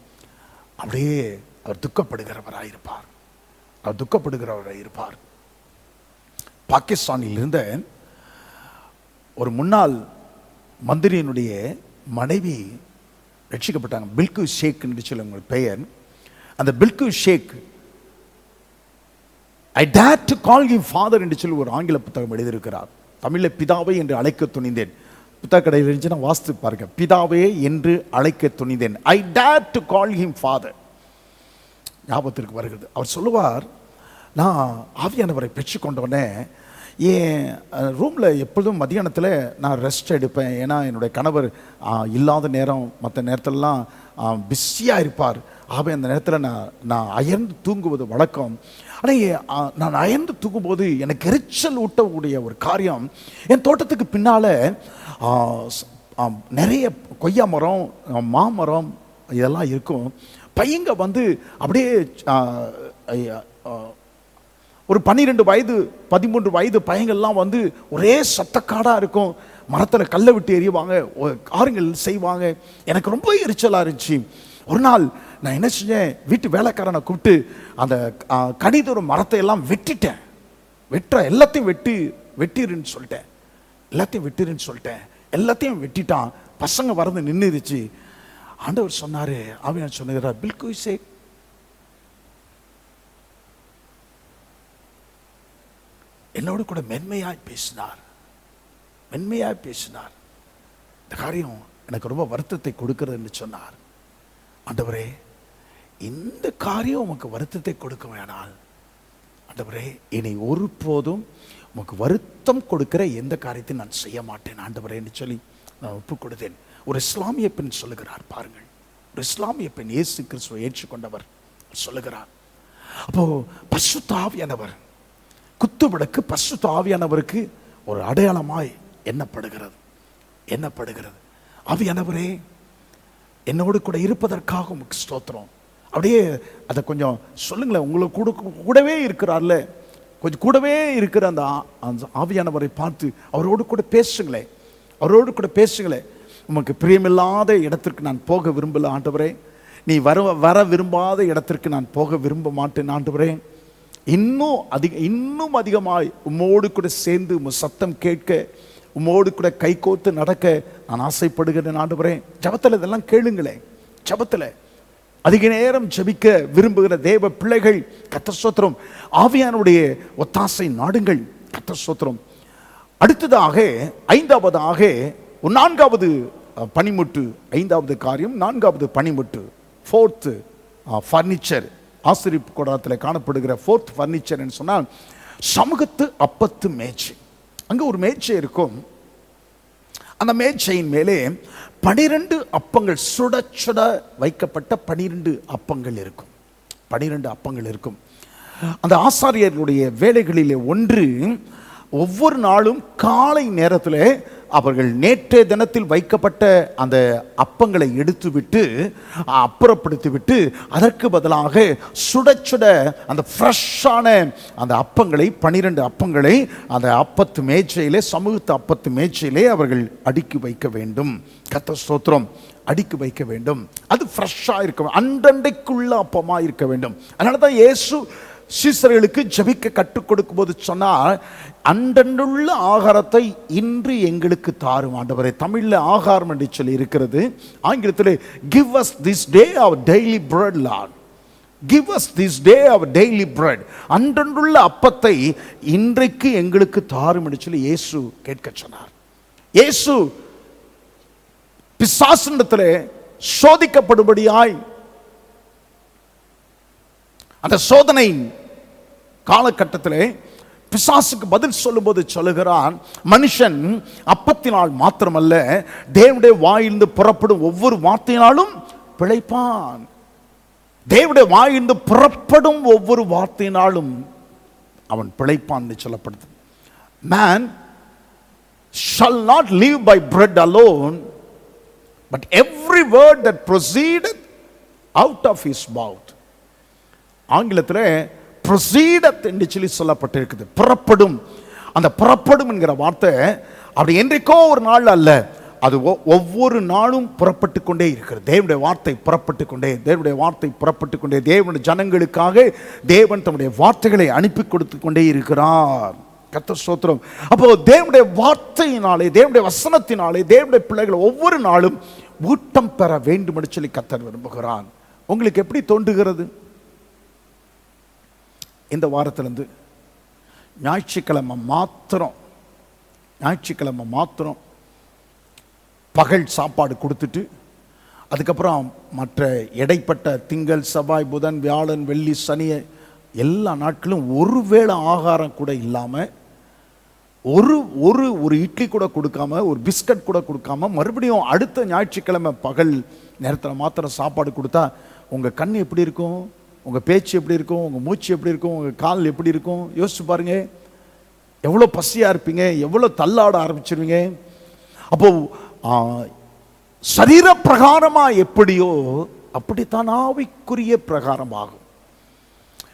அப்படியே அவர் துக்கப்படுகிறவராயிருப்பார். அவர் துக்கப்படுகிறவராயிருப்பார். பாகிஸ்தானில் இருந்த ஒரு முன்னாள் மந்திரியினுடைய மனைவி ரட்சிக்கப்பட்டாங்க. பில்கு ஷேக் என்று சொல்லி உங்கள் பெயர். அந்த பில்கு ஷேக் I dare to call him father என்று சொல்லி ஒரு ஆங்கில புத்தகம் எழுதியிருக்கிறார். தமிழில் பிதாவை என்று அழைக்க துணிந்தேன். புத்தக கடையில் இருந்துச்சுன்னா வாஸ்து பாருங்க. பிதாவே என்று அழைக்க துணிந்தேன். I dare to call him father. ஞாபகத்திற்கு வருகிறது. அவர் சொல்லுவார், நான் ஆவியானவரை பெற்றுக்கொண்டோடனே என் ரூமில் எப்பொழுதும் மத்தியானத்தில் நான் ரெஸ்ட் எடுப்பேன். ஏன்னா என்னுடைய கணவர் இல்லாத நேரம் மற்ற நேரத்திலலாம் பிஸியாக இருப்பார். ஆகவே அந்த நேரத்தில் நான் அயர்ந்து தூங்குவது வழக்கம். ஆனால் நான் அயர்ந்து தூங்கும்போது எனக்கு எரிச்சல் ஊட்டக்கூடிய ஒரு காரியம், என் தோட்டத்துக்கு பின்னால் நிறைய கொய்யா மரம், மாமரம் இதெல்லாம் இருக்கும். பையங்க வந்து அப்படியே ஒரு 12 வயது 13 வயது பையங்கள்லாம் வந்து ஒரே சத்தக்காடாக இருக்கும். மரத்தில் கல்லை விட்டு எறிவாங்க, காரியங்கள் செய்வாங்க. எனக்கு ரொம்ப எரிச்சலாக இருந்துச்சு. ஒரு நாள் நான் என்ன செஞ்சேன், வீட்டு வேலைக்காரனை கூப்பிட்டு அந்த கனிதொரு மரத்தை எல்லாம் வெட்டிட்டேன். எல்லாத்தையும் வெட்டிருன்னு சொல்லிட்டேன். எல்லாத்தையும் வெட்டிட்டான். பசங்க வரது நின்றுருச்சு. ஆண்டவர் சொன்னாரு, ஆவியானவர் சொன்னார், பில்கு ஷேக், என்னோடு கூட மென்மையாய் பேசினார். இந்த காரியம் எனக்கு ரொம்ப வருத்தத்தை கொடுக்கிறதுன்னு சொன்னார். ஆண்டவரே, இந்த காரியம் உமக்கு வருத்தத்தை கொடுக்க வேணால் ஆண்டவரே, இனி ஒருபோதும் உமக்கு வருத்தம் கொடுக்கிற எந்த காரியத்தை நான் செய்ய மாட்டேன் ஆண்டவரே என்று சொல்லி நான் ஒப்பு கொடுத்தேன். ஒரு இஸ்லாமிய பெண் சொல்லுகிறார் பாருங்கள். ஒரு இஸ்லாமிய பெண் இயேசு கிறிஸ்துவை ஏற்றுக்கொண்டவர் சொல்லுகிறார். அப்போ பரிசுத்த ஆவியானவர், குத்துவிளக்கு பரிசுத்த ஆவியானவருக்கு ஒரு அடையாளமாய் எண்ணப்படுகிறது. ஆவியானவரே, என்னோடு கூட இருப்பதற்காக உமக்கு ஸ்தோத்திரம். அப்படியே அதை கொஞ்சம் சொல்லுங்களேன். உங்களுக்கு கூடவே இருக்கிறார்ல, கொஞ்சம் கூடவே இருக்கிற அந்த ஆவியானவரை பார்த்து அவரோடு கூட பேசுங்களேன். உமக்கு பிரியமில்லாத இடத்திற்கு நான் போக விரும்பல ஆண்டவரே. நீ வர விரும்பாத இடத்திற்கு நான் போக விரும்ப மாட்டேன் ஆண்டவரே. இன்னும் அதிகமாய் உம்மோடு கூட சேர்ந்து உம் சத்தம் கேட்க, உம்மோடு கூட கை கோர்த்து நடக்க நான் ஆசைப்படுகிறேன் ஆண்டவரே. ஜெபத்தில் இதெல்லாம் கேளுங்களேன். ஜெபத்தில் அதிக நேரம் ஜெபிக்க விரும்புகிற தேவ பிள்ளைகள், கர்த்தர் ஸ்தோத்திரம், ஆவியானுடைய ஒத்தாசை நாடுங்கள். கர்த்தர் ஸ்தோத்திரம். அடுத்ததாக 5வது 4வது பணிமுட்டு, 5வது காரியம் 4வது பணிமுட்டு, 4th ஃபர்னிச்சர், ஆசிரியப்பு கூடாரத்தில் காணப்படுகிற 4th ஃபர்னிச்சர் என்று சொன்னால் சமூகத்து அப்பத்து மேஜை. அங்கே ஒரு மேஜை இருக்கும். அந்த மேஜையின் மேலே 12 அப்பங்கள், சுட சுட வைக்கப்பட்ட 12 அப்பங்கள் இருக்கும். 12 அப்பங்கள் இருக்கும். அந்த ஆசாரியர்களுடைய வேலைகளிலே ஒன்று, ஒவ்வொரு நாளும் காலை நேரத்தில் அவர்கள் நேற்றைய தினத்தில் வைக்கப்பட்ட அந்த அப்பங்களை எடுத்துவிட்டு அப்புறப்படுத்திவிட்டு அதற்கு பதிலாக சுட சுட அந்த ஃப்ரெஷ்ஷான அந்த அப்பங்களை 12 அப்பங்களை அந்த அப்பத்து மேஜையிலே, சமூகத்து அப்பத்து மேஜையிலே அவர்கள் அடுக்கி வைக்க வேண்டும். கர்த்தர் ஸ்தோத்திரம். அடுக்கி வைக்க வேண்டும். அது ஃப்ரெஷ்ஷாக இருக்க வேண்டும், அன்றன்றைக்குள்ள அப்பமாக இருக்க வேண்டும். அதனால தான் இயேசு சீசர்களுக்கு ஜெபிக்க கற்றுக் கொடுக்கும் போது சொன்னார், அன்றன்றுள்ள ஆகாரத்தை இன்று எங்களுக்கு தாரும் ஆண்டவரே. தமிழ்ல ஆகாரம் என்று சொல்லி இருக்கிறது, ஆங்கிலத்தில் give us this day our daily bread Lord. Give us this day our daily bread. அன்றன்றுள்ள அப்பத்தை இன்றைக்கு எங்களுக்கு தாரும் என்று சொல்லி இயேசு கேட்க சொன்னார். இயேசு பிசாசினிடத்திலே சோதிக்கப்படும்படியாய் அந்த சோதனை காலகட்டத்திலே பிசாசுக்கு பதில் சொல்லும்போது சொல்லுகிறான், மனுஷன் அப்பத்தினால் மாத்திரமல்ல தேவனுடைய வாயிலிருந்து புறப்படும் ஒவ்வொரு வார்த்தையினாலும் பிழைப்பான். தேவனுடைய வாயிலிருந்து புறப்படும் ஒவ்வொரு வார்த்தையினாலும் அவன் பிழைப்பான் சொல்லப்படுது. Man shall not live by bread alone, but every word that proceedeth out of his mouth. ஆங்கிலத்தில் proceedeth என்று சொல்லி சொல்லப்பட்டிருக்குது. புறப்படும். அந்த புறப்படும் என்கிற வார்த்தை அப்படி என்றைக்கோ ஒரு நாள் அல்ல, அது ஒவ்வொரு நாளும் புறப்பட்டு கொண்டே இருக்கிறது. தேவனுடைய வார்த்தை புறப்பட்டு கொண்டே, தேவனுடைய வார்த்தை புறப்பட்டு கொண்டே, தேவனுடைய ஜனங்களுக்காக தேவன் தம்முடைய வார்த்தைகளை அனுப்பி கொடுத்து கொண்டே இருக்கிறார். கர்த்தர் ஸ்தோத்திரம். அப்போ தேவனுடைய வார்த்தையினாலே, தேவனுடைய வசனத்தினாலே தேவனுடைய பிள்ளைகள் ஒவ்வொரு நாளும் ஊட்டம் பெற வேண்டும் என்று சொல்லி கர்த்தர் விரும்புகிறான். உங்களுக்கு எப்படி தோன்றுகிறது? இந்த வாரத்திலிருந்து ஞாயிற்றுக்கிழமை மாத்திரம் பகல் சாப்பாடு கொடுத்துட்டு, அதுக்கப்புறம் மற்ற இடைப்பட்ட திங்கள் செவ்வாய் புதன் வியாழன் வெள்ளி சனி எல்லா நாட்களும் ஒருவேளை ஆகாரம் கூட இல்லாமல், ஒரு இட்லி கூட கொடுக்காம, ஒரு பிஸ்கட் கூட கொடுக்காம, மறுபடியும் அடுத்த ஞாயிற்றுக்கிழமை பகல் நேரத்தில் மாத்திரம் சாப்பாடு கொடுத்தா உங்கள் கண் எப்படி இருக்கும், உங்கள் பேச்சு எப்படி இருக்கும், உங்கள் மூச்சு எப்படி இருக்கும், உங்கள் கால் எப்படி இருக்கும்? யோசிச்சு பாருங்க. எவ்வளோ பசியாக இருப்பீங்க, எவ்வளோ தள்ளாட ஆரம்பிச்சிருவீங்க. அப்போ சரீர பிரகாரமாக எப்படியோ அப்படித்தான் ஆவிக்குரிய பிரகாரமாகும்.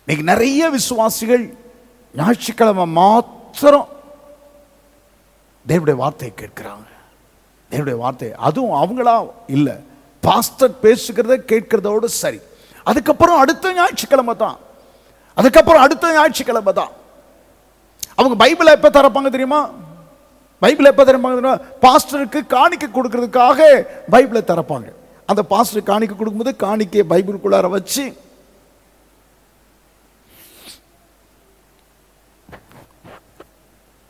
இன்னைக்கு நிறைய விசுவாசிகள் ஞாயிற்றுக்கிழமை மாத்திரம் தேவனுடைய வார்த்தையை கேட்கிறாங்க. தேவனுடைய வார்த்தை அதுவும் அவங்களா இல்லை, பாஸ்டர் பேசுகிறத கேட்கிறதோடு சரி. அதுக்கப்புறம் அடுத்த ஞாயிற்றுக்கிழமை தான் அவங்க பைபிளை எப்போ திறப்பாங்க தெரியுமா? பாஸ்டருக்கு காணிக்கை கொடுக்கறதுக்காக பைபிளை திறப்பாங்க. அந்த பாஸ்டர் காணிக்கை கொடுக்கும்போது காணிக்கையை பைபிளுக்குள்ளார வச்சு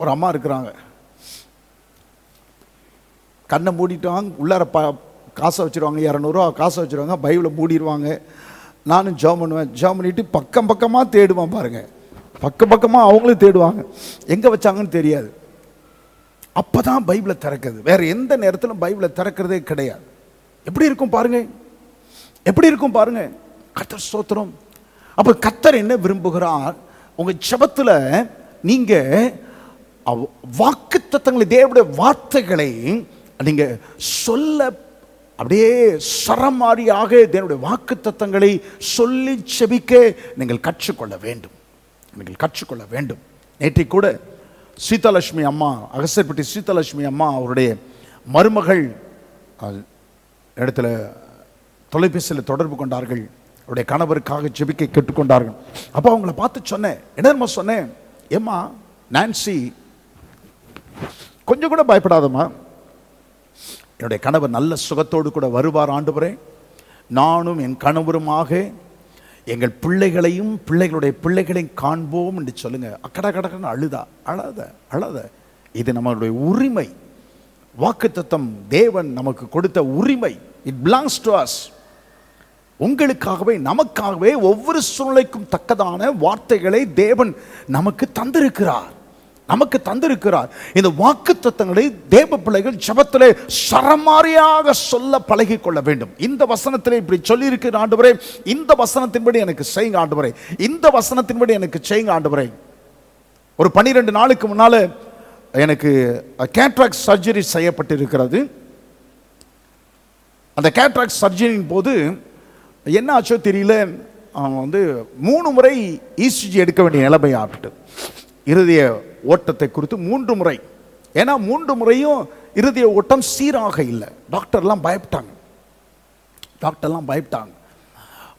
ஒரு அம்மா இருக்கிறாங்க, கண்ணை மூடிட்டாங்க, உள்ளார காசை வச்சுருவாங்க, 200 ரூபா காசை வச்சுருவாங்க, பைபிளை மூடிடுவாங்க. நானும் ஜெபம் பண்ணுவேன். ஜெபம் பண்ணிட்டு பக்கமாக தேடுவேன் பாருங்க, பக்கமாக அவங்களும் தேடுவாங்க, எங்கே வச்சாங்கன்னு தெரியாது. அப்போ தான் பைபிளை திறக்கிறது. வேற எந்த நேரத்திலும் பைபிளை திறக்கிறதே கிடையாது. எப்படி இருக்கும் பாருங்க. கர்த்தர் ஸ்தோத்திரம். அப்போ கர்த்தர் என்ன விரும்புகிறார்? உங்கள் ஜெபத்தில் நீங்கள் வாக்குத்தத்தங்களை, தேவனுடைய வார்த்தைகளை நீங்க சொல்ல அப்படியே சரமாரியாக தேவனுடைய வாக்குத்தத்தங்களை சொல்லி செபிக்க நீங்கள் கற்றுக்கொள்ள வேண்டும். நேற்றை கூட சீதாலட்சுமி அம்மா, அகசர்பட்டி சீதாலட்சுமி அம்மா அவருடைய மருமகள் இடத்துல தொலைபேசியில் தொடர்பு கொண்டார்கள். அவருடைய கணவருக்காக ஜெபிக்க கேட்டுக்கொண்டார்கள். அப்போ அவங்கள பார்த்து சொன்னேன், என்னம்மா சொன்னேன், ஏம்மா நான்சி கொஞ்சம் கூட பயப்படாதம்மா, என்னுடைய கணவர் நல்ல சுகத்தோடு கூட வருவார் ஆண்டவரே, நானும் என் கணவருமாக எங்கள் பிள்ளைகளையும் பிள்ளைகளுடைய பிள்ளைகளையும் காண்போம் என்று சொல்லுங்க. கடகடன்னு அழாத. இது நம்மளுடைய உரிமை. வாக்குத்தத்தம் தேவன் நமக்கு கொடுத்த உரிமை. It belongs to us. உங்களுக்காகவே நமக்காகவே ஒவ்வொரு சூழ்நிலைக்கும் தக்கதான வார்த்தைகளை தேவன் நமக்கு தந்திருக்கிறார். இந்த வாக்குத்தத்தங்களை தேவ பிள்ளைகள் ஜெபத்திலே சரமாரியாக சொல்ல பழகி கொள்ள வேண்டும். இந்த வசனத்திலே இப்படி சொல்லி இருக்கிற ஆண்டவரே, இந்த வசனத்தின்படி எனக்கு செய்யுங்க ஆண்டவரே, இந்த வசனத்தின்படி எனக்கு செய்யுங்க ஆண்டவரே. ஒரு 12 நாளுக்கு முன்னால எனக்கு கேட்ராக்ட் சர்ஜரி செய்யப்பட்டிருக்கிறது. அந்த கேட்ராக்ட் சர்ஜரியின் போது என்ன ஆச்சோ தெரியல, 3 முறை இசிஜி எடுக்க வேண்டிய நிலைமை ஆகிட்டு, இருதய ஓட்டத்தை குறித்து 3 முறை. ஏன்னா 3 முறையும் இருதய ஓட்டம் சீராக இல்லை. டாக்டர்லாம் பயப்பட்டாங்க.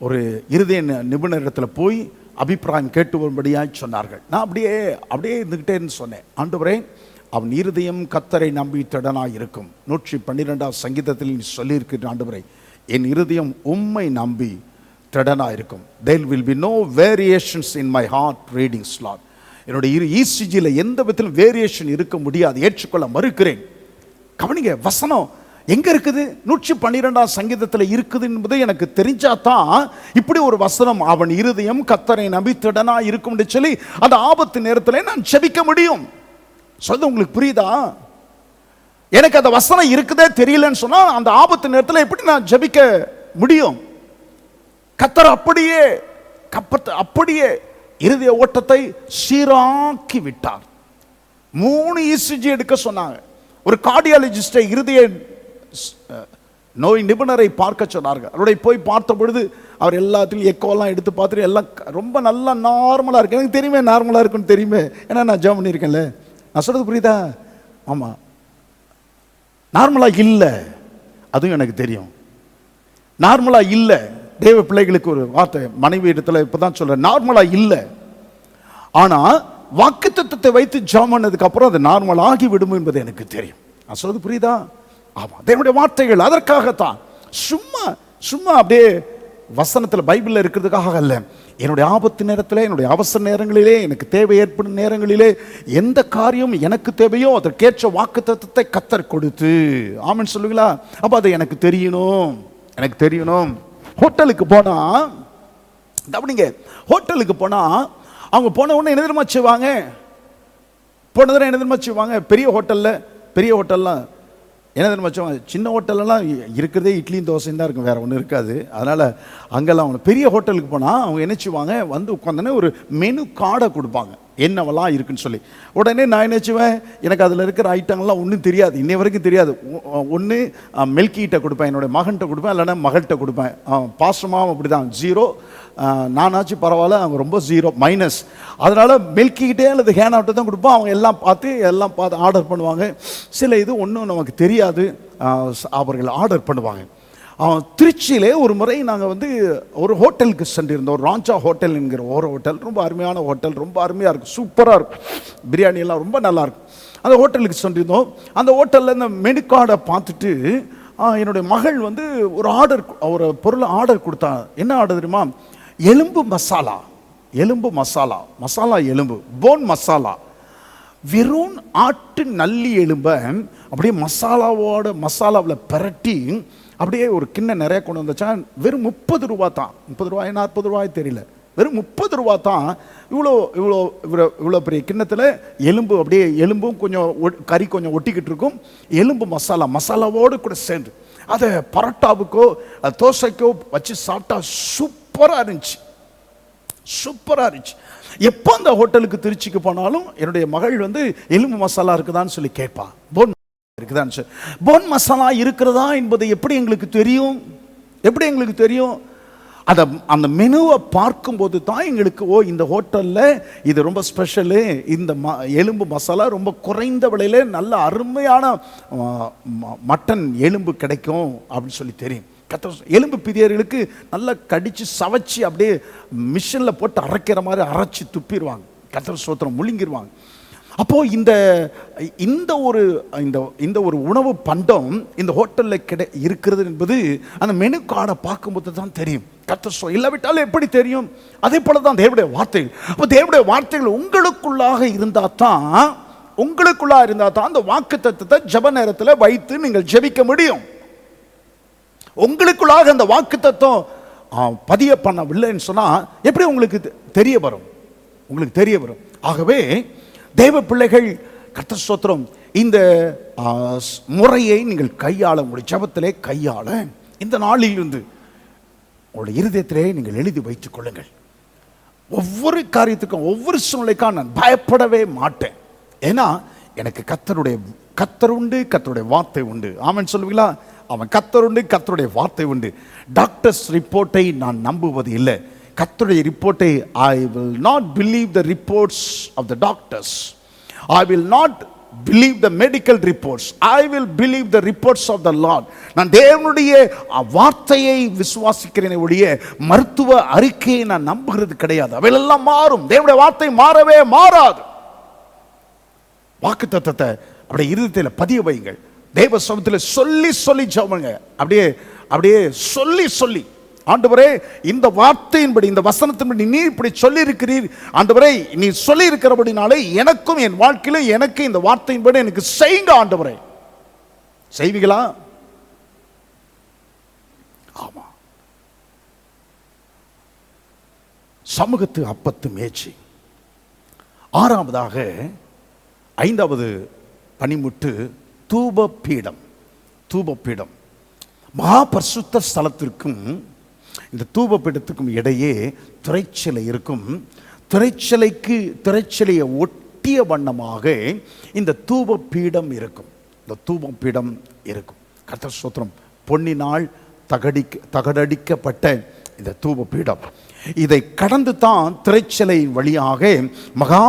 ஒரு இருதய நிபுணரிடத்தில் போய் அபிப்பிராயம் கேட்டு வரும்படியாய் சொன்னார்கள். நான் அப்படியே இருந்துக்கிட்டேன்னு சொன்னேன். ஆண்டவரே, அவன் இருதயம் கர்த்தரை நம்பி திடனாய் இருக்கும். 112 சங்கீதத்தில் நீ சொல்லியிருக்கிற ஆண்டவரே, என் இருதயம் உம்மை நம்பி திடனாய் இருக்கும். There will be no variations in my heart reading slot. என்னுடைய ECGயில் எந்த விதத்திலும் வேரியேஷன் இருக்க முடியாது, ஏற்றுக்கொள்ள மறுக்கிறேன். கவனிங்க, வசனம் எங்க இருக்குது? 112 சங்கீதத்தில் இருக்குது என்பது எனக்கு தெரிஞ்சாதான் இப்படி ஒரு வசனம், அவன் இருதயம் கர்த்தரை நம்பி திடனா இருக்கும் சொல்லி அந்த ஆபத்து நேரத்தில் நான் ஜெபிக்க முடியும். சொல்றது உங்களுக்கு புரியுதா? எனக்கு அந்த வசனம் இருக்குதே தெரியலன்னு சொன்னா அந்த ஆபத்து நேரத்தில் எப்படி நான் ஜெபிக்க முடியும்? கர்த்தர் அப்படியே இருதய ஓட்டத்தை சீராக்கி விட்டார். 3 ECG எடுக்க சொன்னாங்க. ஒரு கார்டியாலஜிஸ்டை, இருதய நோய் நிபுணரை பார்க்க சொன்னார்கள். அவருடைய போய் பார்த்த பொழுது அவர் எல்லாத்திலும் எக்கோலாம் எடுத்து பார்த்துட்டு எல்லாம் ரொம்ப நல்லா நார்மலாக இருக்கு. எனக்கு தெரியுமே நார்மலாக இருக்குன்னு தெரியுமே, ஏன்னா நான் ஜாம் பண்ணியிருக்கேன்ல. நான் சொல்றது புரியுதா? ஆமாம், நார்மலாக இல்லை, அதுவும் எனக்கு தெரியும். நார்மலாக இல்லை. தேவ பிள்ளைகளுக்கு ஒரு வார்த்தை மனைவி இடத்துல இப்பதான் சொல்றேன், நார்மலா இல்லை. ஆனா வாக்குத்தத்தத்தை வைத்து ஜெபம் பண்ணதுக்கு அப்புறம் அது நார்மல் ஆகி விடும் என்பது எனக்கு தெரியும். நான் சொல்றது புரியுதா? ஆமா, தேவனுடைய வார்த்தைகள் அதற்காகத்தான். சும்மா அப்படியே வசனத்தில் பைபிளில் இருக்கிறதுக்காக அல்ல. என்னுடைய ஆபத்து நேரத்தில், என்னுடைய அவசர நேரங்களிலே, எனக்கு தேவை ஏற்படும் நேரங்களிலே எந்த காரியம் எனக்கு தேவையோ அதற்கேற்ற வாக்குத்தத்தத்தை கர்த்தர் கொடுத்து, ஆமென் சொல்லுங்களா? அப்ப அது எனக்கு தெரியணும். ஹோட்டலுக்கு போனா, கவனிங்க, ஹோட்டலுக்கு போனா அவங்க போன உடனே என்ன தெரியுமா செய்வாங்க? போனதுல என்ன தெரியுமா செய்வாங்க? பெரிய ஹோட்டல்லாம் என்ன தெரியுமா செய்வாங்க? சின்ன ஹோட்டல்லாம் இருக்கிறதே இட்லியும் தோசையும் தான் இருக்கும், வேற ஒன்றும் இருக்காது. அதனால அங்கெல்லாம் அவங்க பெரிய ஹோட்டலுக்கு போனால் அவங்க என்ன செய்வாங்க? வந்து உட்காந்தோன்னே ஒரு மெனு கார்டை கொடுப்பாங்க, என்னவெல்லாம் இருக்குன்னு சொல்லி. உடனே நான் என்ன செய்வேன்? எனக்கு அதில் இருக்கிற ஐட்டங்கள்லாம் ஒன்றும் தெரியாது, இன்னை வரைக்கும் தெரியாது. ஒன்று மில்கிட்ட கொடுப்பேன், என்னுடைய மகன்கிட்ட கொடுப்பேன், இல்லைன்னா மகள்கிட்ட கொடுப்பேன். பாஸ்டமாவும் அப்படி தான், 0. நானாச்சும் பரவாயில்ல, அவங்க ரொம்ப 0 மைனஸ். அதனால் மில்கிட்டே அல்லது ஹேனாவிட்ட தான் கொடுப்போம். அவங்க எல்லாம் பார்த்து ஆர்டர் பண்ணுவாங்க. சில இது ஒன்றும் நமக்கு தெரியாது, அவர்கள் ஆர்டர் பண்ணுவாங்க. திருச்சியிலே ஒரு முறை நாங்கள் வந்து ஒரு ஹோட்டலுக்கு சென்றிருந்தோம். ஒரு ராஜா ஹோட்டல் என்கிற ஒரு ஹோட்டல், ரொம்ப அருமையான ஹோட்டல், ரொம்ப அருமையாக இருக்கும், சூப்பராக இருக்கும், பிரியாணி எல்லாம் ரொம்ப நல்லா இருக்கும். அந்த ஹோட்டலுக்கு சென்றிருந்தோம். அந்த ஹோட்டலில் இந்த மெனு கார்டை பார்த்துட்டு என்னுடைய மகள் வந்து ஒரு பொருளை ஆர்டர் கொடுத்தா. என்ன ஆர்டர் தெரியுமா? எலும்பு மசாலா, போன் மசாலா. வெறும் ஆட்டு நல்லி எலும்பை அப்படியே மசாலாவில் பிரட்டி அப்படியே ஒரு கிண்ண நிறைய கொண்டு வந்துச்சா. வெறும் 30 ரூபா தான். 30 ரூபாய் 40 ரூபாய் தெரியல, வெறும் 30 ரூபா தான். இவ்வளோ பெரிய கிண்ணத்தில் எலும்பு, அப்படியே எலும்பும் கொஞ்சம் கறி கொஞ்சம் ஒட்டிக்கிட்டு இருக்கும். எலும்பு மசாலாவோடு கூட சேர்ந்து அதை பரோட்டாவுக்கோ தோசைக்கோ வச்சு சாப்பிட்டா சூப்பராக இருந்துச்சு. எப்போ அந்த ஹோட்டலுக்கு திருச்சிக்கு போனாலும் என்னுடைய மகள் வந்து எலும்பு மசாலா இருக்குதான்னு சொல்லி கேட்பா. போன் மசாலா இருக்கிறதா என்பது எப்படி எங்களுக்கு தெரியும்? அந்த மெனுவை பார்க்கும்போது தான் எங்களுக்கு, இந்த ஹோட்டலில் இது ரொம்ப ஸ்பெஷலு, இந்த எலும்பு மசாலா ரொம்ப குறைந்த விலையில நல்ல அருமையான மட்டன் எலும்பு கிடைக்கும் அப்படின்னு சொல்லி தெரியும். எலும்பு பிரியர்களுக்கு நல்லா கடிச்சு சவைச்சு அப்படியே மிஷினில் போட்டு அரைக்கிற மாதிரி அரைச்சி துப்பிடுவாங்க. கர்த்தர் ஸ்தோத்திரம், முழுங்கிடுவாங்க. அப்போ இந்த ஒரு உணவு பண்டம் இந்த ஹோட்டலில் இருக்கிறது என்பது அந்த மெனு கார்டை பார்க்கும்போது தான் தெரியும். கர்த்தர் இல்லாவிட்டாலும் எப்படி தெரியும்? அதே போல தான் தேவனுடைய வார்த்தைகள். அப்போ தேவனுடைய வார்த்தைகள் உங்களுக்குள்ளாக இருந்தால் தான் அந்த வாக்குத்தத்தத்தை ஜெப நேரத்தில் வைத்து நீங்கள் ஜெபிக்க முடியும். உங்களுக்குள்ளாக அந்த வாக்குத்தத்தம் பதிய பண்ணவில்லைன்னு சொன்னா எப்படி உங்களுக்கு தெரிய வரும்? ஆகவே தேவ பிள்ளைகள், கர்த்தர் ஸ்தோத்திரம், இந்த முறையை நீங்கள் கையாள, உங்களுடைய ஜெபத்திலே கையாள இந்த நாளில் இருந்து உங்களுடைய இருதயத்திலே நீங்கள் எழுதி வைத்துக் கொள்ளுங்கள். ஒவ்வொரு காரியத்துக்கும், ஒவ்வொரு சூழ்நிலைக்கும் நான் பயப்படவே மாட்டேன். ஏன்னா எனக்கு கர்த்தர் உண்டு, கர்த்தருடைய வார்த்தை உண்டு. ஆமென் சொல்லுவீங்களா? அவன் கர்த்தர் உண்டு, கர்த்தருடைய வார்த்தை உண்டு. டாக்டர்ஸ் ரிப்போர்ட்டை நான் நம்புவது இல்லை. கர்த்தருடைய ரிப்போர்ட்டை, I will not believe the reports of the doctors. I will not believe the medical reports. I will believe the reports of the Lord. நான் தேவனுடைய வார்த்தையை விசுவாசிக்கிறேனே ஒழிய மருத்துவ அறிக்கையை நான் நம்புகிறது கிடையாது. அவையெல்லாம் மாறும். தேவனுடைய வார்த்தை மாறவே மாறாது. வாக்குத்தத்தத்தை அப்படியே இருதயத்தில் பதிய வையுங்கள். தேவ சமூகத்தில் சொல்லி சொல்லி ஜெபங்க. அப்படியே அப்படியே சொல்லி சொல்லி, ஆண்டவரே இந்த வார்த்தையின்படி, இந்த வசனத்தின்படி நீ இப்படி சொல்லி இருக்கிறீர் ஆண்டவரே, நீ சொல்லி இருக்கிறபடினாலே எனக்கும் என் வாழ்க்கையில எனக்கு இந்த வார்த்தையின்படி எனக்கு செய்யுங்க ஆண்டவரே. செய்வீங்களா? ஆமா. சமூகத்து அப்பத்து மேய்ச்சி. ஆறாவதாக 5வது பணிமுட்டு தூபபீடம். தூபபீடம் மகா பரிசுத்த ஸ்தலத்திற்கும் இந்த தூபபீடத்துக்கும் இடையே திரைச்சலை இருக்கும். திரைச்சலையை ஒட்டிய வண்ணமாக இந்த தூபபீடம் இருக்கும். இந்த தூபபீடம் இருக்கும். கர்த்தர் ஸ்தோத்திரம். பொன்னினால் தகடடிக்கப்பட்ட இந்த தூபபீடம், இதை கடந்து தான் திரைச்சலை வழியாக மகா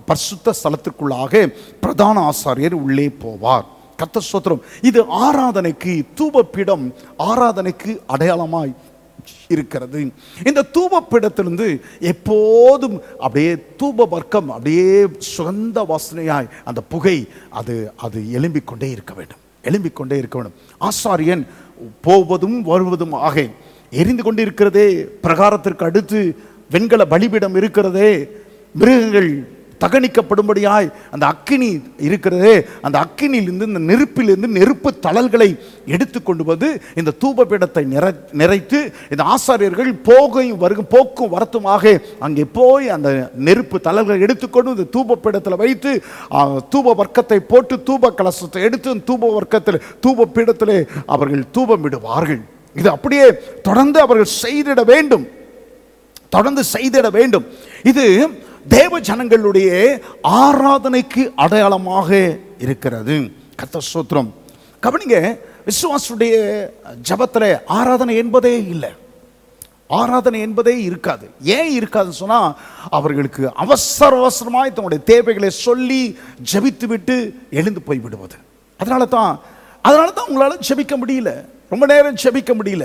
பரிசுத்த ஸ்தலத்திற்குள்ளாக பிரதான ஆசாரியர் உள்ளே போவார். கர்த்தர் ஸ்தோத்திரம். இது ஆராதனைக்கு, தூபபீடம் ஆராதனைக்கு அடையாளமாய் இருக்கிறது. இந்த தூபபீடத்திலிருந்து எப்போதும் அப்படியே தூப வர்க்கம் அப்படியே சுகந்த வாசனையாய் அந்த புகை அது எழும்பிக் கொண்டே இருக்க வேண்டும். எழும்பிக் கொண்டே இருக்க வேண்டும். ஆசாரியன் போவதும் வருவதும் ஆக எரிந்து கொண்டு இருக்கிறதே. பிரகாரத்திற்கு அடுத்து வெண்கல பலிபீடம் இருக்கிறதே. மிருகங்கள் தகனிக்கப்படும்படியாய் அந்த அக்கினி இருக்கிறதே. அந்த அக்கினியிலிருந்து, இந்த நெருப்பிலிருந்து நெருப்பு தழல்களை எடுத்து கொண்டு வந்து இந்த தூபபீடத்தை நிறைத்து இந்த ஆசாரியர்கள் போக்கும் வரத்துமாக அங்கே போய் அந்த நெருப்பு தழல்களை எடுத்துக்கொண்டு இந்த தூபபீடத்தில் வைத்து தூப வர்க்கத்தை போட்டு தூப கலசத்தை எடுத்து தூபபீடத்திலே அவர்கள் தூபமிடுவார்கள். இது அப்படியே தொடர்ந்து அவர்கள் செய்திட வேண்டும். தொடர்ந்து செய்திட வேண்டும். இது தேவ ஜனங்களுடைய ஆராதனைக்கு அடையாளமாக இருக்கிறது. கர்த்தர் ஸ்தோத்திரம். கவனிங்க, விசுவாசுடைய ஜபத்தில் ஆராதனை என்பதே இல்லை. ஆராதனை என்பதே இருக்காது. ஏன் இருக்காதுன்னு சொன்னா, அவர்களுக்கு அவசரமாய் தன்னுடைய தேவைகளை சொல்லி ஜபித்து விட்டு எழுந்து போய் விடுவது. அதனால தான் உங்களால் ஜபிக்க முடியல. ரொம்ப நேரம் ஜபிக்க முடியல.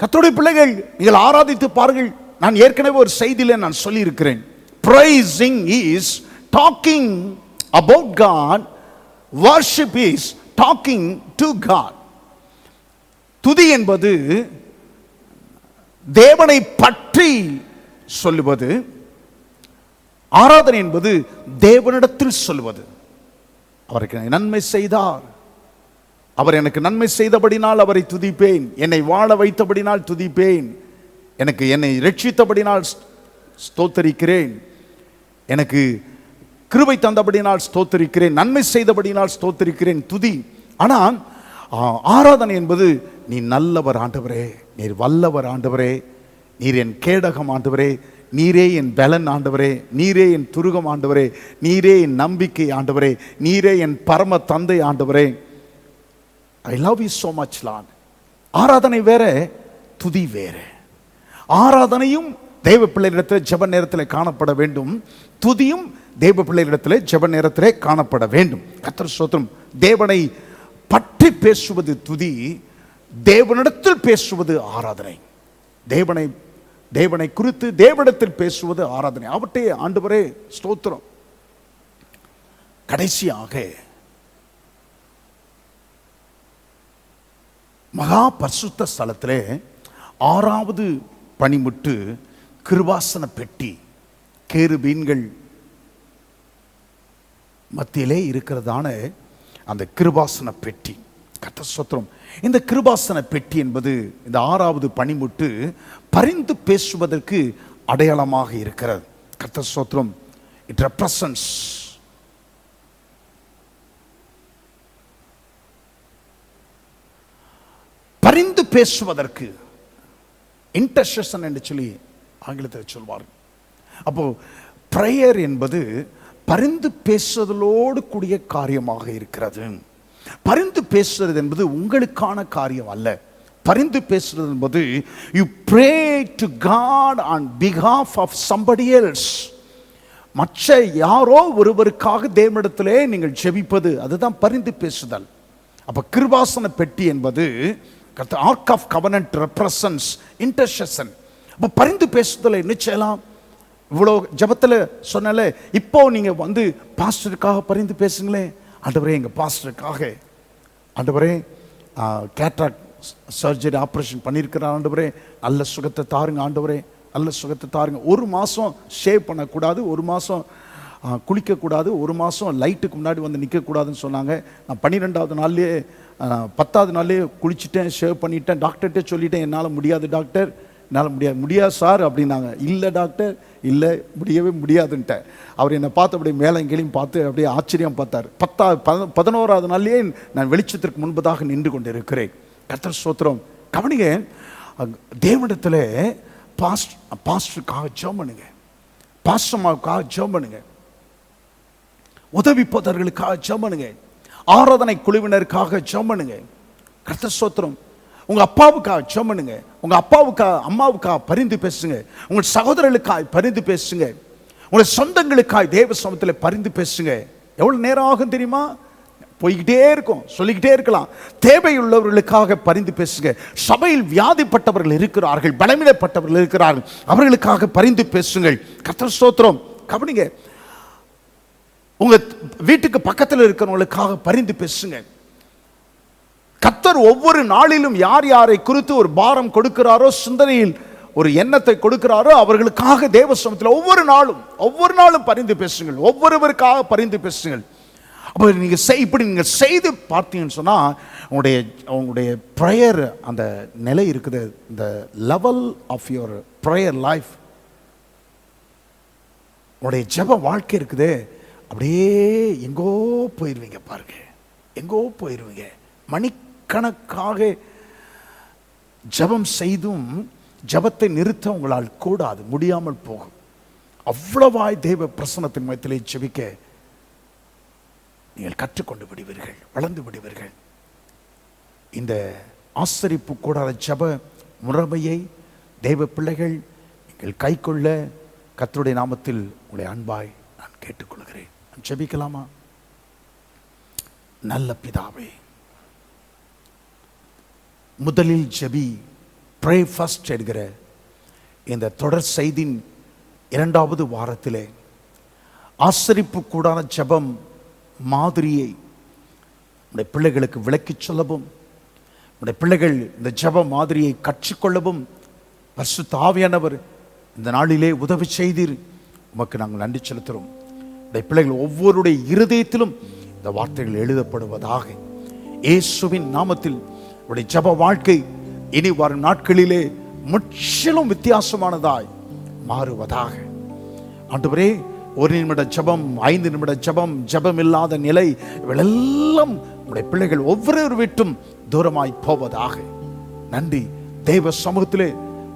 கர்த்தருடைய பிள்ளைகள், நீங்கள் ஆராதித்து பாருங்கள். நான் ஏற்கனவே ஒரு செய்தியில நான் சொல்லி இருக்கிறேன். Praising is talking about God. Worship is talking to God. துதி என்பது தேவனை பற்றி சொல்லுவது. ஆராதனை என்பது தேவனிடத்தில் சொல்லுவது. அவருக்கு நன்மை செய்தார், அவர் எனக்கு நன்மை செய்தபடினால் அவரை துதிப்பேன், என்னை வாழ வைத்தபடினால் துதிப்பேன், என்னை ரட்சித்தபடினால் ஸ்தோத்தரிக்கிறேன், எனக்கு கிருபை தந்தபடினால் ஸ்தோத்தரிக்கிறேன், நன்மை செய்தபடினால் ஸ்தோத்தரிக்கிறேன், துதி. ஆனால் ஆராதனை என்பது நீ நல்லவர் ஆண்டவரே, நீர் வல்லவர் ஆண்டவரே, நீர் என் கேடகம் ஆண்டவரே, நீரே என் பலன் ஆண்டவரே, நீரே என் துருகம் ஆண்டவரே, நீரே என் நம்பிக்கை ஆண்டவரே, நீரே என் பரம தந்தை ஆண்டவரே. I love you so much Lord. ஆராதனை வேற, துதி வேற. ஆராதனையும் தேவ பிள்ளைகளிடத்தில் ஜெப நேரத்தில் காணப்பட வேண்டும். துதியும் தேவ பிள்ளைகளிடத்தில் ஜெப நேரத்திலே காணப்பட வேண்டும். கர்த்தர் ஸ்தோத்திரம். தேவனை பற்றி பேசுவது துதி, தேவனிடத்தில் பேசுவது ஆராதனை. தேவனை குறித்து தேவனிடத்தில் பேசுவது ஆராதனை. அவற்றை ஆண்டவரே ஸ்தோத்திரம். கடைசியாக மகா பரிசுத்த ஸ்தலத்திலே 6வது பணிமுட்டு கிருபாசன பெட்டி. கேருபீன்கள் மத்தியிலே இருக்கிறதான அந்த கிருபாசன பெட்டி. கர்த்தர் ஸ்தோத்திரம். இந்த கிருபாசன பெட்டி என்பது இந்த 6வது பணிமுட்டு பரிந்து பேசுவதற்கு அடையாளமாக இருக்கிறது. கர்த்தர் ஸ்தோத்திரம். இட் ரெப்ரசன்ட்ஸ் பரிந்து பேசுவதற்கு, இன்டர்செஷன் என்று சொல்லி ஆங்கிலத்தில் சொல்வார்கள். அப்போ பிரேயர் என்பது பரிந்து பேசுதலோடு கூடிய காரியமாக இருக்கிறது. பரிந்து பேசுறது என்பது உங்களுக்கான காரியம் அல்ல. பரிந்து பேசுறது என்பது you pray to God on behalf of somebody else. மற்ற யாரோ ஒருவருக்காக தேவனிடத்திலே நீங்கள் ஜெபிப்பது, அதுதான் பரிந்து பேசுதல். அப்ப கிருபாசன பெட்டி என்பது ark of covenant represents intercession. அப்ப பரிந்து பேசுதலை என்ன செய்யலாம்? இவ்வளோ ஜபத்தில் சொன்னால, இப்போ நீங்க வந்து பாஸ்டருக்காக பரிந்து பேசுங்களேன். ஆண்டவரே, எங்க பாஸ்டருக்காக, ஆண்டவரே கேட்ராக்ட் சர்ஜரி ஆப்ரேஷன் பண்ணியிருக்கிறார், ஆண்டவரே நல்ல சுகத்தை தாருங்க, ஆண்டவரே நல்ல சுகத்தை தாருங்க. ஒரு மாதம் ஷேவ் பண்ணக்கூடாது, ஒரு மாதம் குளிக்கக்கூடாது, ஒரு மாதம் லைட்டுக்கு முன்னாடி வந்து நிற்கக்கூடாதுன்னு சொன்னாங்க. நான் 12வது நாள்லேயே 10வது நாள்லேயே குளிச்சுட்டேன், ஷேவ் பண்ணிட்டேன். டாக்டர்கிட்ட சொல்லிட்டேன், என்னால் முடியாது டாக்டர், என்னால் முடியாது சார் அப்படின்னாங்க. இல்லை டாக்டர், இல்லை முடியவே முடியாதுன்ட்டேன். அவர் என்னை பார்த்து அப்படியே மேலே எங்கேயும் பார்த்து அப்படியே ஆச்சரியம் பார்த்தார். 11வது நாள்லேயே நான் வெளிச்சத்திற்கு முன்பதாக நின்று கொண்டு இருக்கிறேன். கர்த்தர் ஸ்தோத்திரம். கவனிங்க, தேவனிடத்தில் பாஸ்டருக்காக ஜெபம் பண்ணுங்க, பாஸ்டர்மாவுக்காக ஜெபம் பண்ணுங்க, உதவிப்பதர்களுக்காக ஜெபம் பண்ணுங்க, ஆராதனை குழுவினருக்காக ஜெபம் பண்ணுங்க. கர்த்தர் ஸ்தோத்திரம். உங்க அப்பாவுக்காக ஜெபம் பண்ணுங்க, உங்க அப்பாவுக்காக அம்மாவுக்காக பரிந்து பேசுங்க, உங்கள் சகோதரர்களுக்காக பரிந்து பேசுங்க, உங்கள் சொந்தங்களுக்காக தேவ சமூகத்தில் பரிந்து பேசுங்க. எவ்வளவு நேரம் ஆகும் தெரியுமா? போய்கிட்டே இருக்கும், சொல்லிக்கிட்டே இருக்கலாம். தேவையுள்ளவர்களுக்காக பரிந்து பேசுங்க. சபையில் வியாதிப்பட்டவர்கள் இருக்கிறார்கள், பலவீனப்பட்டவர்கள் இருக்கிறார்கள், அவர்களுக்காக பரிந்து பேசுங்கள். கர்த்தர் ஸ்தோத்திரம். கவனிங்க, உங்க வீட்டுக்கு பக்கத்தில் இருக்கிறவங்களுக்காக பரிந்து பேசுங்க. கர்த்தர் ஒவ்வொரு நாளிலும் யார் யாரை குறித்து ஒரு பாரம் கொடுக்கிறாரோ, சிந்தனையில் ஒரு எண்ணத்தை கொடுக்கிறாரோ, அவர்களுக்காக தேவ சமூகத்தில் ஒவ்வொரு நாளும் பரிந்து பேசுங்கள், ஒவ்வொருவருக்காக பரிந்து பேசுங்கள். அப்போ இப்படி நீங்கள் செய்து பார்த்தீங்கன்னு சொன்னால் உங்களுடைய ப்ரேயர் அந்த நிலை இருக்குது, இந்த level of your prayer life, உங்களுடைய ஜெப வாழ்க்கை இருக்குது, அப்படியே எங்கோ போயிடுவீங்க. பாருங்க, எங்கோ போயிடுவீங்க. மணிக்கணக்காக ஜெபம் செய்தும் ஜெபத்தை நிறுத்த உங்களால் கூடாது, முடியாமல் போகும். அவ்வளவாய் தேவ பிரசன்னத்தின் மையத்திலே ஜெபிக்க நீங்கள் கற்றுக்கொண்டு விடுவீர்கள், வளர்ந்து விடுவீர்கள். இந்த ஆசரிப்பு கூடாத ஜெப முறைமையை தேவ பிள்ளைகள் நீங்கள் கைக்கொள்ள கர்த்தருடைய நாமத்தில் உங்களை அன்பாய் நான் கேட்டுக்கொள்கிறேன். ஜெபிக்கலாமா? நல்ல பிதாவே, முதலில் ஜெபி, ப்ரே ஃபர்ஸ்ட் என்கிற இந்த தொடர் செய்தியின் 2வது வாரத்திலே ஆசரிப்பு கூடான ஜெபம் மாதிரியை உடைய பிள்ளைகளுக்கு விளக்கி சொல்லவும், உடைய பிள்ளைகள் இந்த ஜெப மாதிரியை கற்றுக்கொள்ளவும் பரிசுத்த ஆவியானவர் இந்த நாளிலே உதவி செய்தீர். உமக்கு நாங்கள் நன்றி செலுத்துகிறோம். உடைய பிள்ளைகள் ஒவ்வொருடைய இருதயத்திலும் இந்த வார்த்தைகள் எழுதப்படுவதாக இயேசுவின் நாமத்தில். உடைய ஜெப வாழ்க்கை இனி வரும் நாட்களிலே முற்றிலும் வித்தியாசமானதாய் மாறுவதாக. ஆண்டவரே, 1 நிமிட ஜெபம், 5 நிமிட ஜெபம், ஜெபம் இல்லாத நிலை, இவளெல்லாம் உடைய பிள்ளைகள் ஒவ்வொரு வீட்டும் தூரமாய் போவதாக. நன்றி. தேவ சமூகத்திலே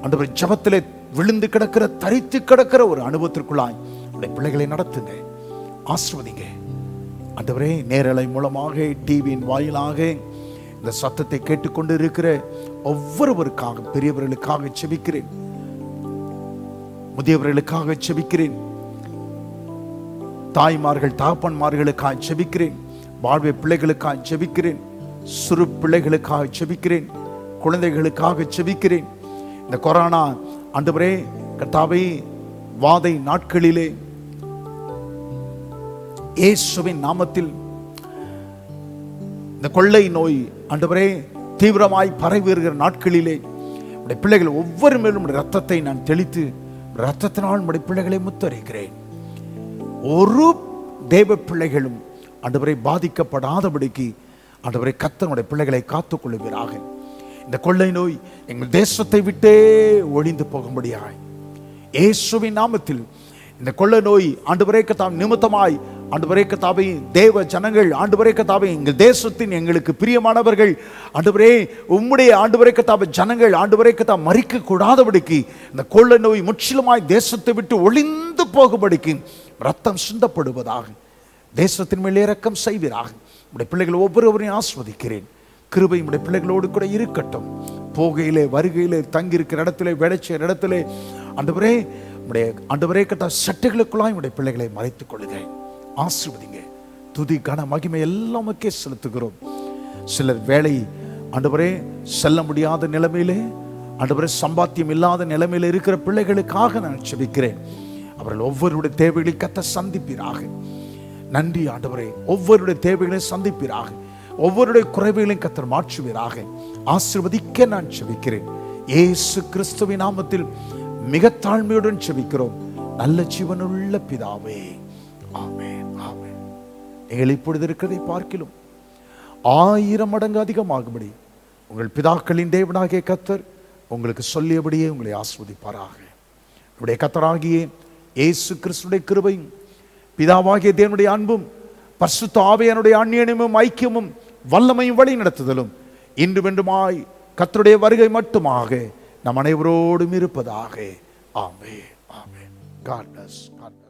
ஆண்டவரே ஜெபத்திலே விழுந்து கிடக்கிற, தரித்து கிடக்கிற ஒரு அனுபவத்திற்குள்ளாய் உடைய பிள்ளைகளை நடத்துங்க, ஆசீர்வதிங்க. ஆண்டவரே, நேரலை மூலமாக, டிவியின் வாயிலாக இந்த சத்தத்தை கேட்டுக்கொண்டு இருக்கிற ஒவ்வொருவருக்காக, பெரியவர்களுக்காக செபிக்கிறேன், முதியவர்களுக்காக செபிக்கிறேன், தாய்மார்கள் தகப்பன்மார்களுக்காக செபிக்கிறேன், வாழ்வை பிள்ளைகளுக்காக செபிக்கிறேன், சிறு பிள்ளைகளுக்காக செபிக்கிறேன், குழந்தைகளுக்காக செபிக்கிறேன். இந்த கொரோனா ஆண்டவரே கர்த்தாவே, வாதை நாட்களிலே இயேசுவின் நாமத்தில் இந்த கொள்ளை நோய் ஆண்டவரே தீவிரமாய் பரவி வருகிற நாட்களிலே உடைய பிள்ளைகள் ஒவ்வொரு மேலும் ரத்தத்தை நான் தெளித்து, ரத்தத்தினால் உடைய பிள்ளைகளை முத்தரிக்கிறேன். ஒரு தேவ பிள்ளைகளும் ஆண்டவரை பாதிக்கப்படாதபடிக்கு ஆண்டவரை கர்த்தருடைய பிள்ளைகளை காத்துக் கொள்ளுவீராக. இந்த கொள்ளை நோய் எங்கள் தேசத்தை விட்டே ஒழிந்து போகும்படியாய் இயேசுவின் நாமத்தில் இந்த கொள்ளை நோய் ஆண்டவரே கர்த்தாவே நிமித்தமாய் ஆண்டவரே கர்த்தாவே தேவ ஜனங்கள் ஆண்டவரே கர்த்தாவே எங்கள் தேசத்தின் எங்களுக்கு பிரியமானவர்கள் ஆண்டவரே உம்முடைய ஆண்டவரே கர்த்தாவே ஜனங்கள் ஆண்டவரே கர்த்தாவே மரிக்க கூடாதபடிக்கு இந்த கொள்ளை நோய் முற்றிலுமாய் தேசத்தை விட்டு ஒழிந்து போகும்படிக்கு ரத்தம் சிந்தப்படுவதாக தேசத்தின் மேல் இரக்கம் செய்வீராக. உடைய பிள்ளைகள் ஒவ்வொருவரையும் ஆஸ்வதிக்கிறேன். கிருபை உடைய பிள்ளைகளோடு கூட இருக்கட்டும். போகையிலே வருகையிலே தங்கியிருக்கிற இடத்திலே வேலைச்சேர் இடத்திலே ஆண்டவரே, உடைய ஆண்டவரே கட்ட சட்டைகளுக்குள்ளாய் உடைய பிள்ளைகளை மறைத்துக் கொள்ளுகிறேன். ஆசீர்வதிங்க. துதி கன மகிமை எல்லாமே செலுத்துகிறோம். சிலர் வேலை ஆண்டவரே செல்ல முடியாத நிலைமையிலே, ஆண்டவரே சம்பாத்தியம் இல்லாத நிலைமையில இருக்கிற பிள்ளைகளுக்காக நான் ஜெபிக்கிறேன். அவர்கள் ஒவ்வொருடைய தேவைகளை கர்த்தர் சந்திப்பீராக. நன்றி ஆண்டவரே, ஒவ்வொருடைய தேவைகளையும் சந்திப்பீராக. ஒவ்வொருடைய குறைவுகளையும் கர்த்தர் மாற்றுவீராக. ஆசீர்வதிக்க நான் ஜெபிக்கிறேன். இயேசு கிறிஸ்துவின் நாமத்தில் மிக தாழ்மையுடன் ஜெபிக்கிறோம் நல்ல ஜீவனுள்ள பிதாவே, ஆமென், ஆமென். நீங்கள் இப்பொழுது இருக்கிறதை பார்க்கிலும் 1000 மடங்கு அதிகமாகும்படி உங்கள் பிதாக்களின் தேவனாகிய கர்த்தர் உங்களுக்கு சொல்லியபடியே உங்களை ஆஸ்வதிப்பாராக. நம்முடைய கர்த்தராகிய இயேசு கிறிஸ்துடைய கிருபையும் பிதாவாகிய தேவனுடைய அன்பும் பரிசுத்த ஆவியானுடைய அந்நியமும் ஐக்கியமும் வல்லமையும் வழி நடத்துதலும் இன்றுமென்றுமாய் கர்த்தருடைய வருகை மட்டுமாக நம் அனைவரோடும் இருப்பதாக. ஆமென், ஆமென். God bless. God bless.